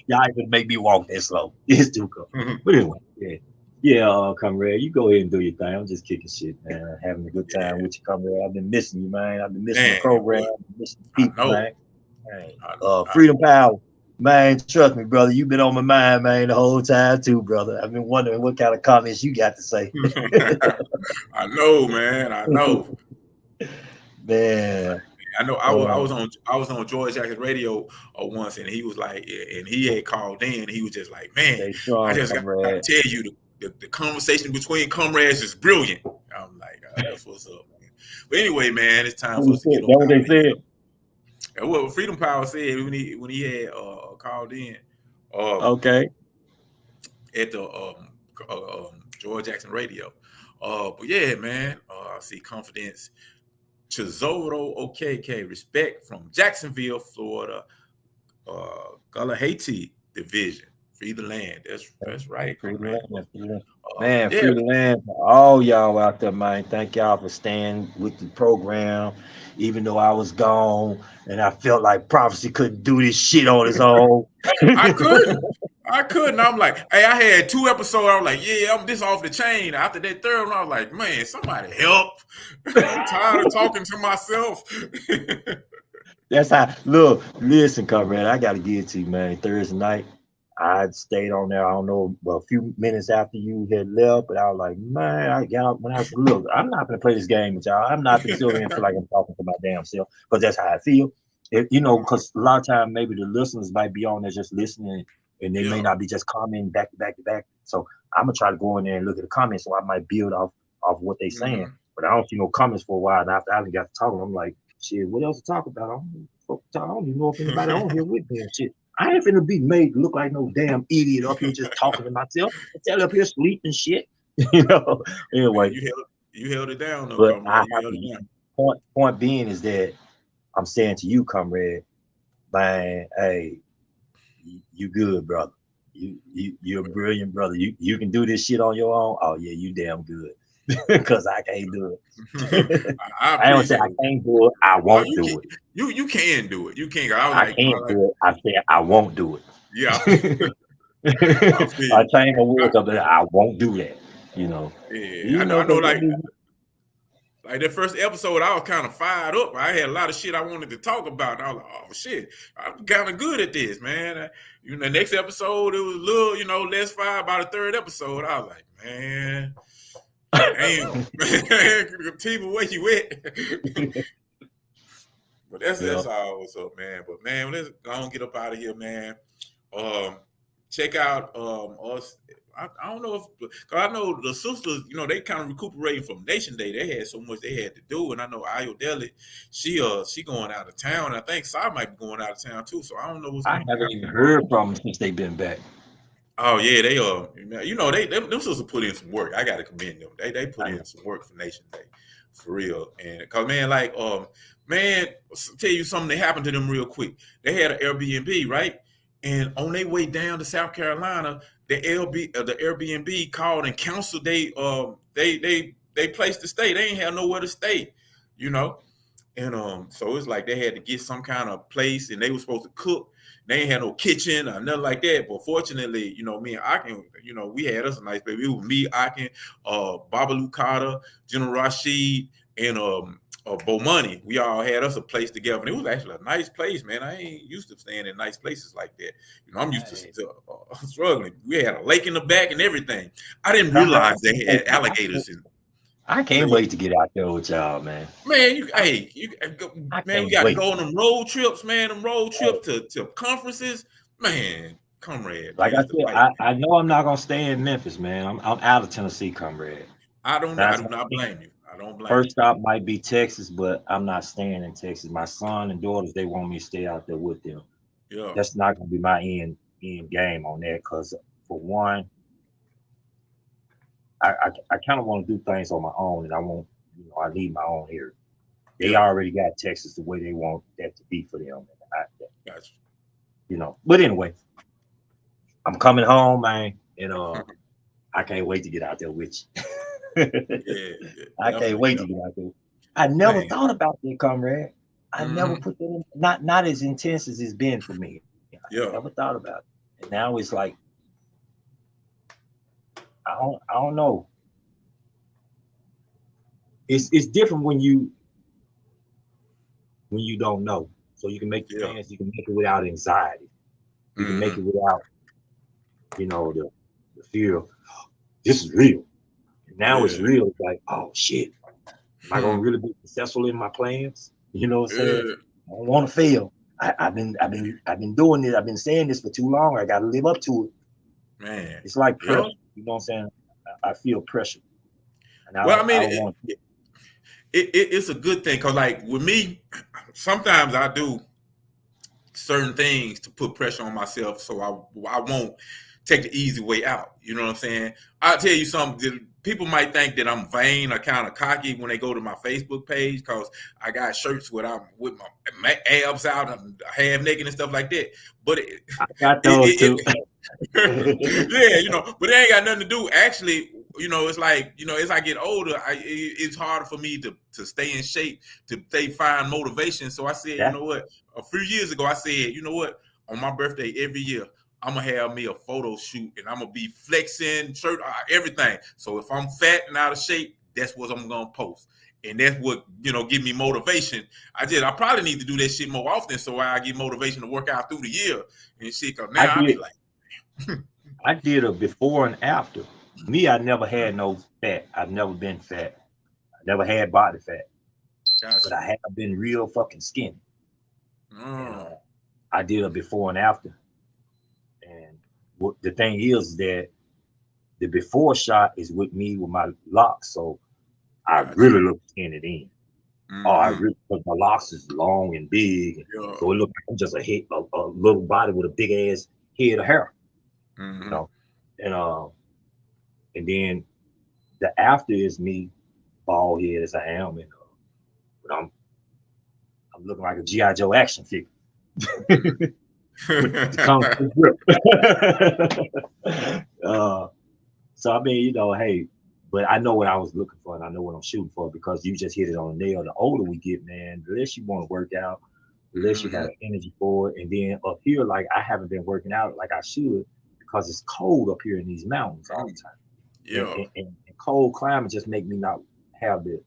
Y'all even make me walk that slow. It's too cool. But anyway, yeah, comrade, you go ahead and do your thing. I'm just kicking shit, man. Having a good time with you, comrade. I've been missing you, man. I've been missing the program. I've been missing people, man. Freedom Power. Man, trust me, brother. You've been on my mind, man, the whole time too, brother. I've been wondering what kind of comments you got to say. I know, man. I know. Man. I know. I was on George Jackson radio once, and he was like, and he had called in. He was just like, man, I just got to tell you, the conversation between comrades is brilliant. I'm like, that's what's up, man. But anyway, man, it's time What for he us to get said. up That what out they of here. said. And what Freedom Power said when he had called in Okay. at the George Jackson Radio. But yeah, man, I see confidence. Chizoro OKK, respect from Jacksonville, Florida, Gullah Haiti division. Free the land. That's right, Free the comrade. land, free the land. Man, Yeah, free the land for all y'all out there, man. Thank y'all for staying with the program, even though I was gone and I felt like Prophecy couldn't do this shit on his own. I couldn't. I'm like, hey, I had 2 episodes. I was like, yeah, I'm this off the chain. After that third one, I was like, man, somebody help. I'm tired of talking to myself. That's how. Look, listen, comrade. I got to give it to you, man. Thursday night, I stayed on there. I don't know, a few minutes after you had left, but I was like, man, I got when I was look. I'm not gonna play this game with y'all. I'm not gonna sit here and feel like I'm talking to my damn self, because that's how I feel. Because a lot of times maybe the listeners might be on there just listening, and they may not be just commenting back to back to back. So I'm gonna try to go in there and look at the comments, so I might build off what they saying. But I don't see no comments for a while. And after I got to talking, I'm like, shit, what else to talk about? I don't even know if anybody on here with me and shit. I ain't finna be made to look like no damn idiot up here just talking to myself. I tell up here sleep and shit. Anyway. Man, you held it down though, But comrade. You held it down. Point being is that I'm saying to you, comrade, man, hey, you good, brother. You're a brilliant brother. You can do this shit on your own. Oh yeah, you damn good. Because I can't do it. I don't say I can't do it. I won't do it. You can do it. You can. I can't do it. I said I won't do it. Yeah. I change my words up there. I won't do that. Yeah. I know like that first episode, I was kind of fired up. I had a lot of shit I wanted to talk about. And I was like, oh shit, I'm kind of good at this, man. The next episode, it was a little, less fired. By the third episode, I was like, man, damn, Team, where you at? But that's all what's up, man. But man, let's go on get up out of here, man. Check out us. I don't know if, cause I know the sisters, they kind of recuperating from Nation Day. They had so much they had to do, and I know Ayo Deli, she going out of town. I think Sai might be going out of town too. So I don't know what's. I haven't even heard from them since they've been back. Oh yeah, they them sisters put in some work. I gotta commend them. They put in some work for Nation Day, for real. And cause man, man, I'll tell you something that happened to them real quick. They had an Airbnb, right? And on their way down to South Carolina, the Airbnb called and canceled they place to stay. They ain't have nowhere to stay, And so it's like they had to get some kind of place, and they were supposed to cook. They ain't had no kitchen or nothing like that. But fortunately, me and Akin, we had us a nice place. It was me, Akin, Babalu Carter, General Rashid, and Bo Money. We all had us a place together, and it was actually a nice place, man. I ain't used to staying in nice places like that. I'm used to struggling. We had a lake in the back and everything. I didn't realize they had alligators in. I can't wait to get out there with y'all, man. Man, we got to go on them road trips, man. Them road trips to conferences, man. Comrade, like I said, I know I'm not gonna stay in Memphis, man. I'm out of Tennessee, comrade. I do not blame you. I don't blame First stop might be Texas, but I'm not staying in Texas. My son and daughters, they want me to stay out there with them. Yeah, that's not gonna be my end game on that, because for one, I kind of want to do things on my own, and I won't, I need my own area. They already got Texas the way they want that to be for them. Gotcha. But anyway, I'm coming home, man, and I can't wait to get out there with you. I can't wait to get out there. I never thought about that, comrade. I never put that in, not as intense as it's been for me. I never thought about it. And now it's like, I don't know. It's different when you don't know. So you can make the plans, you can make it without anxiety. You can make it without, the fear of, this is real. And now it's real. It's like, oh shit. Am I gonna really be successful in my plans? You know what I'm saying? I don't want to fail. I've been doing it. I've been saying this for too long. I gotta live up to it. Man. It's like pressure. You know what I'm saying? I feel pressure. And it's a good thing because, like, with me, sometimes I do certain things to put pressure on myself, so I won't take the easy way out. You know what I'm saying? I'll tell you something. People might think that I'm vain or kind of cocky when they go to my Facebook page because I got shirts with my abs out and half naked and stuff like that. But I got those too. yeah, but it ain't got nothing to do. Actually, it's like, as I get older, it's harder for me to stay in shape, to find motivation. So I said, Yeah. you know what? A few years ago, I said, you know what? On my birthday every year, I'm gonna have me a photo shoot, and I'm gonna be flexing, shirt, everything. So if I'm fat and out of shape, that's what I'm gonna post, and that's what give me motivation. I probably need to do that shit more often, so I get motivation to work out through the year and shit. Cause now I be like, I did a before and after. Me, I never had no fat. I've never been fat. I never had body fat, but I have been real fucking skinny. I did a before and after. And the thing is that the before shot is with me with my locks, so I really look skinny then. Because my locks is long and big, so it looks like I'm just a little body with a big ass head of hair. And then the after is me, bald head as I am, and but I'm looking like a G.I. Joe action figure. With the constant grip. So I mean, hey, but I know what I was looking for, and I know what I'm shooting for, because you just hit it on the nail. The older we get, man, the less you want to work out, the less you have energy for it. And then up here, like, I haven't been working out like I should because it's cold up here in these mountains all the time. Yeah. And cold climate just make me not have the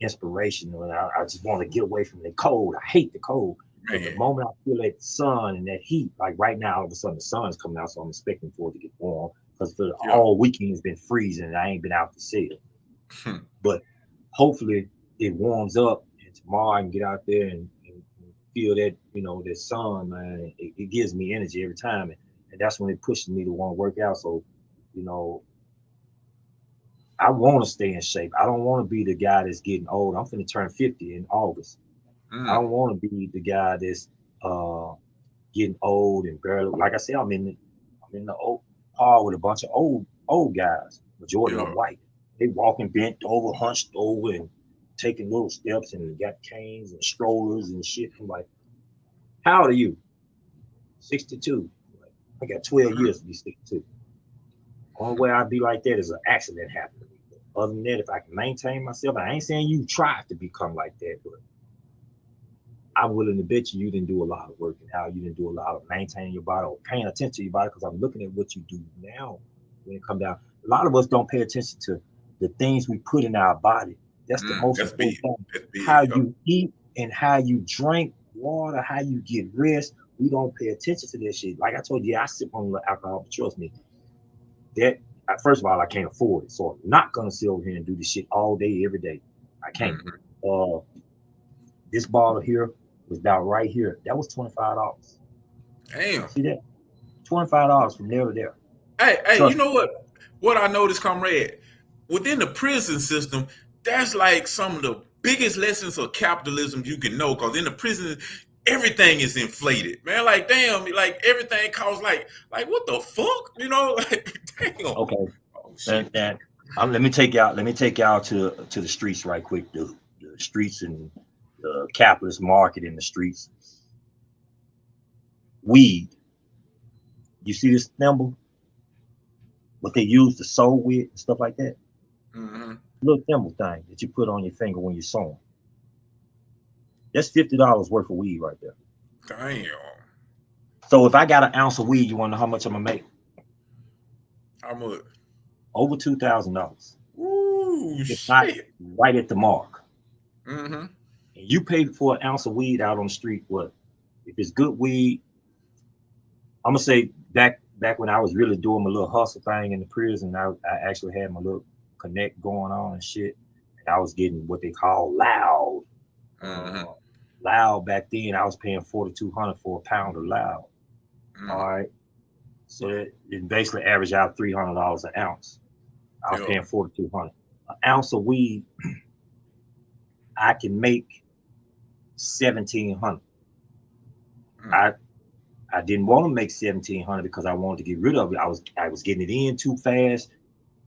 inspiration. I just want to get away from the cold. I hate the cold. But the moment I feel that sun and that heat, like right now, all of a sudden the sun is coming out, so I'm expecting for it to get warm, because for all weekend it's been freezing and I ain't been out to see it. But hopefully it warms up, and tomorrow I can get out there and feel that, that sun, man. It gives me energy every time, and that's when it pushes me to want to work out. So, I want to stay in shape. I don't want to be the guy that's getting old. I'm finna turn 50 in August. I don't want to be the guy that's getting old and barely. Like I said, I'm in the old par with a bunch of old guys. Majority of them white. They walking bent over, hunched over, and taking little steps, and got canes and strollers and shit. I'm like, how old are you? 62. I got 12 years to be 62. Only way I'd be like that is an accident happened to me. Other than that, if I can maintain myself, I ain't saying you try to become like that, but I'm willing to bet you didn't do a lot of working out. You didn't do a lot of maintaining your body or paying attention to your body, because I'm looking at what you do now when it comes down. A lot of us don't pay attention to the things we put in our body. That's the most important thing. How you eat and how you drink water, how you get rest. We don't pay attention to that shit. Like I told you, I sip on a little alcohol, but trust me, that first of all, I can't afford it. So I'm not gonna sit over here and do this shit all day, every day. I can't. This bottle here was about right here. That was $25. Damn. See that? $25 from there to there. Hey, you know what? What I noticed, comrade, within the prison system, that's like some of the biggest lessons of capitalism you can know. Because in the prison, everything is inflated, man. Like, damn, like everything costs like what the fuck? Like, damn. Okay. Let me take y'all to the streets right quick. The streets and the capitalist market in the streets. Weed. You see this thimble? What they use to sew with and stuff like that? Little thimble thing that you put on your finger when you're sewing. That's $50 worth of weed right there. Damn. So if I got an ounce of weed, you want to know how much I'm gonna make? How much? Over $2,000. Ooh, it's shit. Not right at the mark. And you pay for an ounce of weed out on the street. What? If it's good weed, I'm gonna say back when I was really doing my little hustle thing in the prison, I actually had my little connect going on and shit, and I was getting what they call loud. Loud back then, I was paying $4,200 for a pound of loud. All right, so it basically averaged out $300 an ounce. I was paying $4,200. An ounce of weed I can make 1,700. I didn't want to make 1,700 because I wanted to get rid of it. I was getting it in too fast.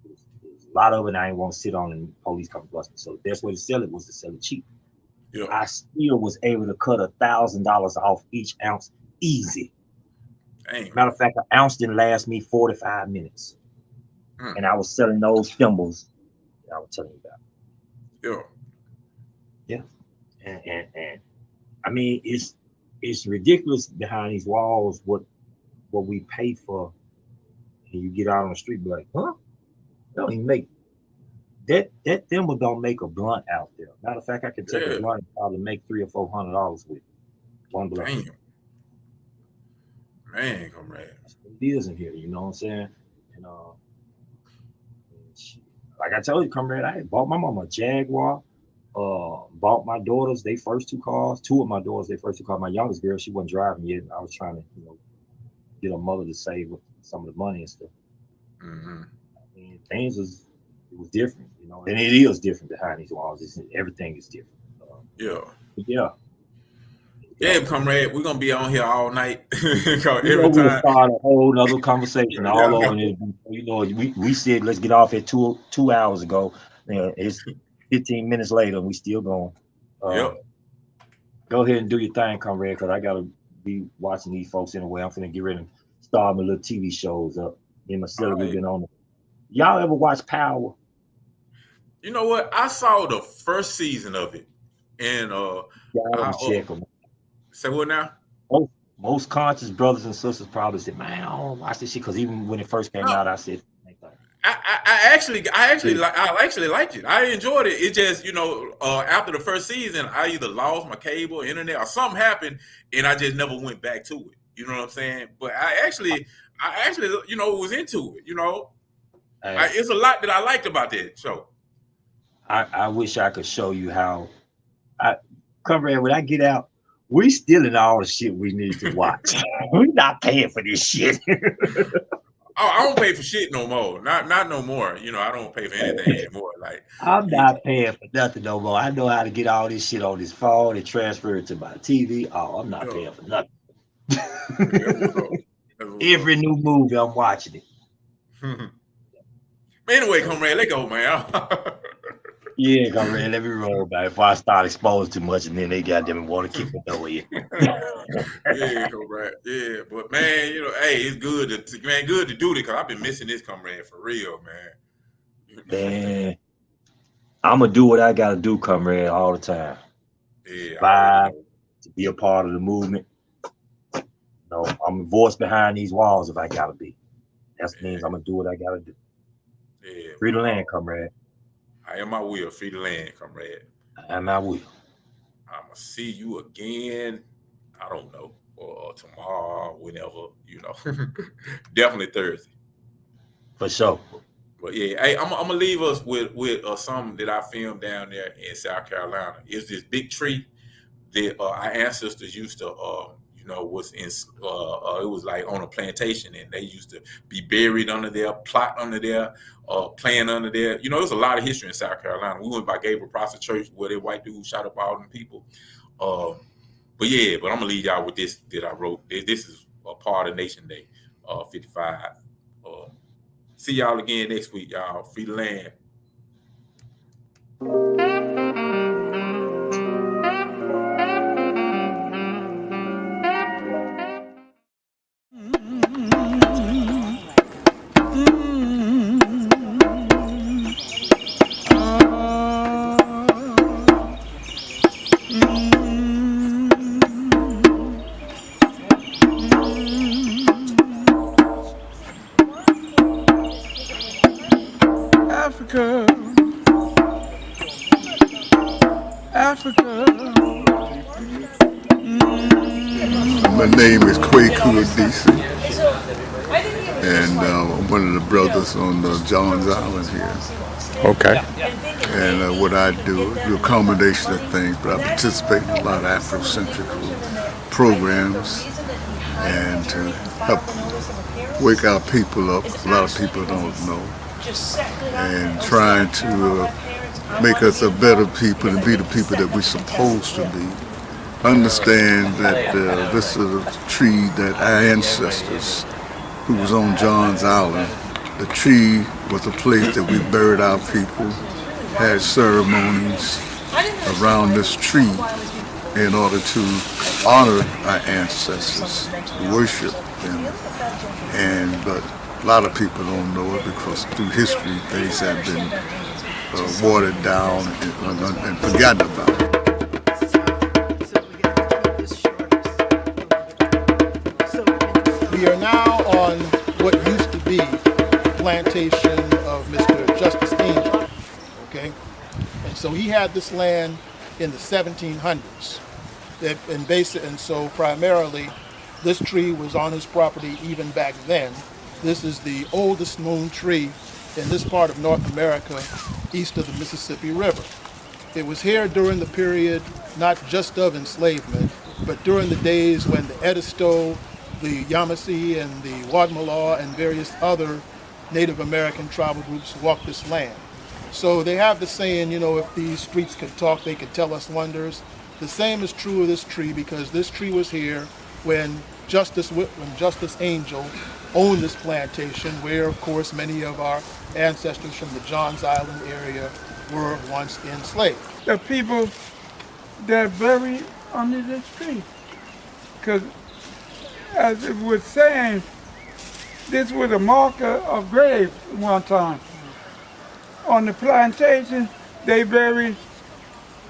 A lot of it I didn't want to sit on and police come bust me. So the best way to sell it was to sell it cheap. Yeah. I still was able to cut $1,000 off each ounce easy. Dang. Matter of fact, an ounce didn't last me 45 minutes. And I was selling those thimbles that I was telling you about. Yeah. And I mean, it's ridiculous behind these walls what we pay for. And you get out on the street, be like, huh? They don't even make that thimble don't make a blunt out there. Matter of fact, I can take a blunt and probably make $300 or $400 with one blunt. Damn. Man, comrade. That's what it is in here, you know what I'm saying? And like I told you, comrade, I had bought my mama a Jaguar, bought my daughters their first two cars, two of my daughters their first two cars. My youngest girl, she wasn't driving yet. I was trying to, get her mother to save some of the money and stuff. Mm-hmm. I mean, it was different, and it is different behind these walls. Everything is different. Yeah, comrade, we're gonna be on here all night. We'll start a whole other conversation all over. We said let's get off at 2 hours ago. It's 15 minutes later, and we still going. Go ahead and do your thing, comrade, because I gotta be watching these folks anyway. I'm gonna get ready and start my little TV shows up. Me and my sister, we've been on it. Y'all ever watch Power? You know what? I saw the first season of it, and check them. Say what now? Most conscious brothers and sisters probably said, "Man, I don't watch this shit," because even when it first came out, I said, I actually liked it. I enjoyed it. It just, after the first season, I either lost my cable, internet, or something happened, and I just never went back to it. You know what I'm saying? But I actually, was into it. It's a lot that I liked about that show. I wish I could show you how. Comrade, when I get out, we stealing all the shit we need to watch. We're not paying for this shit. I don't pay for shit no more. Not no more. I don't pay for anything anymore. Like, I'm not paying for nothing no more. I know how to get all this shit on this phone and transfer it to my TV. Oh, I'm not paying for nothing. Every new movie, I'm watching it. Anyway, comrade, let go, man. Yeah, comrade, let me roll back before I start exposing too much, and then they goddamn want to kick the door in. Yeah, comrade. Yeah, but man, hey, it's good to do this because I've been missing this, comrade, for real, man. Man, I'm gonna do what I gotta do, comrade, all the time. Yeah, to be a part of the movement. I'm a voice behind these walls if I gotta be. That means I'm gonna do what I gotta do. Yeah, free the land, comrade. I am my will. Free the land, comrade. I am my will. I'm gonna see you again. I don't know, or tomorrow, whenever. Definitely Thursday. For sure. But yeah, hey, I'm gonna leave us with something that I filmed down there in South Carolina. It's this big tree that our ancestors used to, was in. It was like on a plantation, and they used to be buried under there, plot under there, playing under there. There's a lot of history in South Carolina. We went by Gabriel Prosser Church, where that white dude shot up all them people. But I'm gonna leave y'all with this that I wrote. This is a part of Nation Day, 55. See y'all again next week, y'all. Free the land. Africa. My name is Kwaku DC, and I'm one of the brothers on Johns Island here. Okay. And what I do a combination of things, but I participate in a lot of Afrocentric programs and to help wake our people up. A lot of people don't know. And trying to make us a better people and be the people that we're supposed to be. Understand that this is a tree that our ancestors, who was on John's Island, the tree was a place that we buried our people, had ceremonies around this tree in order to honor our ancestors, worship them. But a lot of people don't know it because through history things have been watered down and forgotten about. We are now on what used to be the plantation of Mr. Justice Angel, okay? And so he had this land in the 1700s. And so primarily, this tree was on his property even back then. This is the oldest known tree in this part of North America, east of the Mississippi River. It was here during the period, not just of enslavement, but during the days when the Edisto, the Yamasee, and the Wadmalaw, and various other Native American tribal groups walked this land. So they have the saying, you know, if these streets could talk, they could tell us wonders. The same is true of this tree, because this tree was here when Justice Angel owned this plantation, where, of course, many of our ancestors from the Johns Island area were once enslaved. The people that are buried under this tree, because as it was saying, this was a marker of grave one time. On the plantation, they buried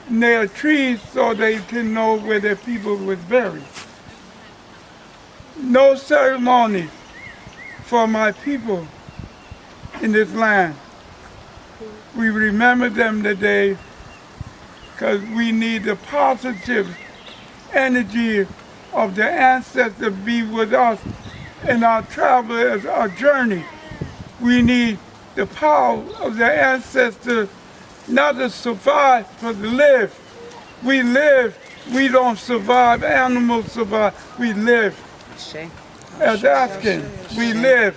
near trees so they can know where their people was buried. No ceremony for my people in this land. We remember them today because we need the positive energy of the ancestors be with us in our travel, as our journey. We need the power of the ancestors not to survive, but to live. We live, we don't survive, animals survive, we live. As Africans, we live.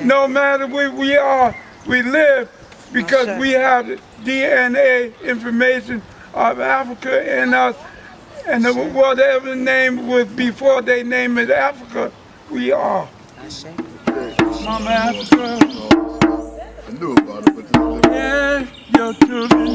No matter where we are, we live because we have the DNA information of Africa in us, and whatever name was before they name it Africa, we are. Mama Africa. I knew about it, but Yeah, your children.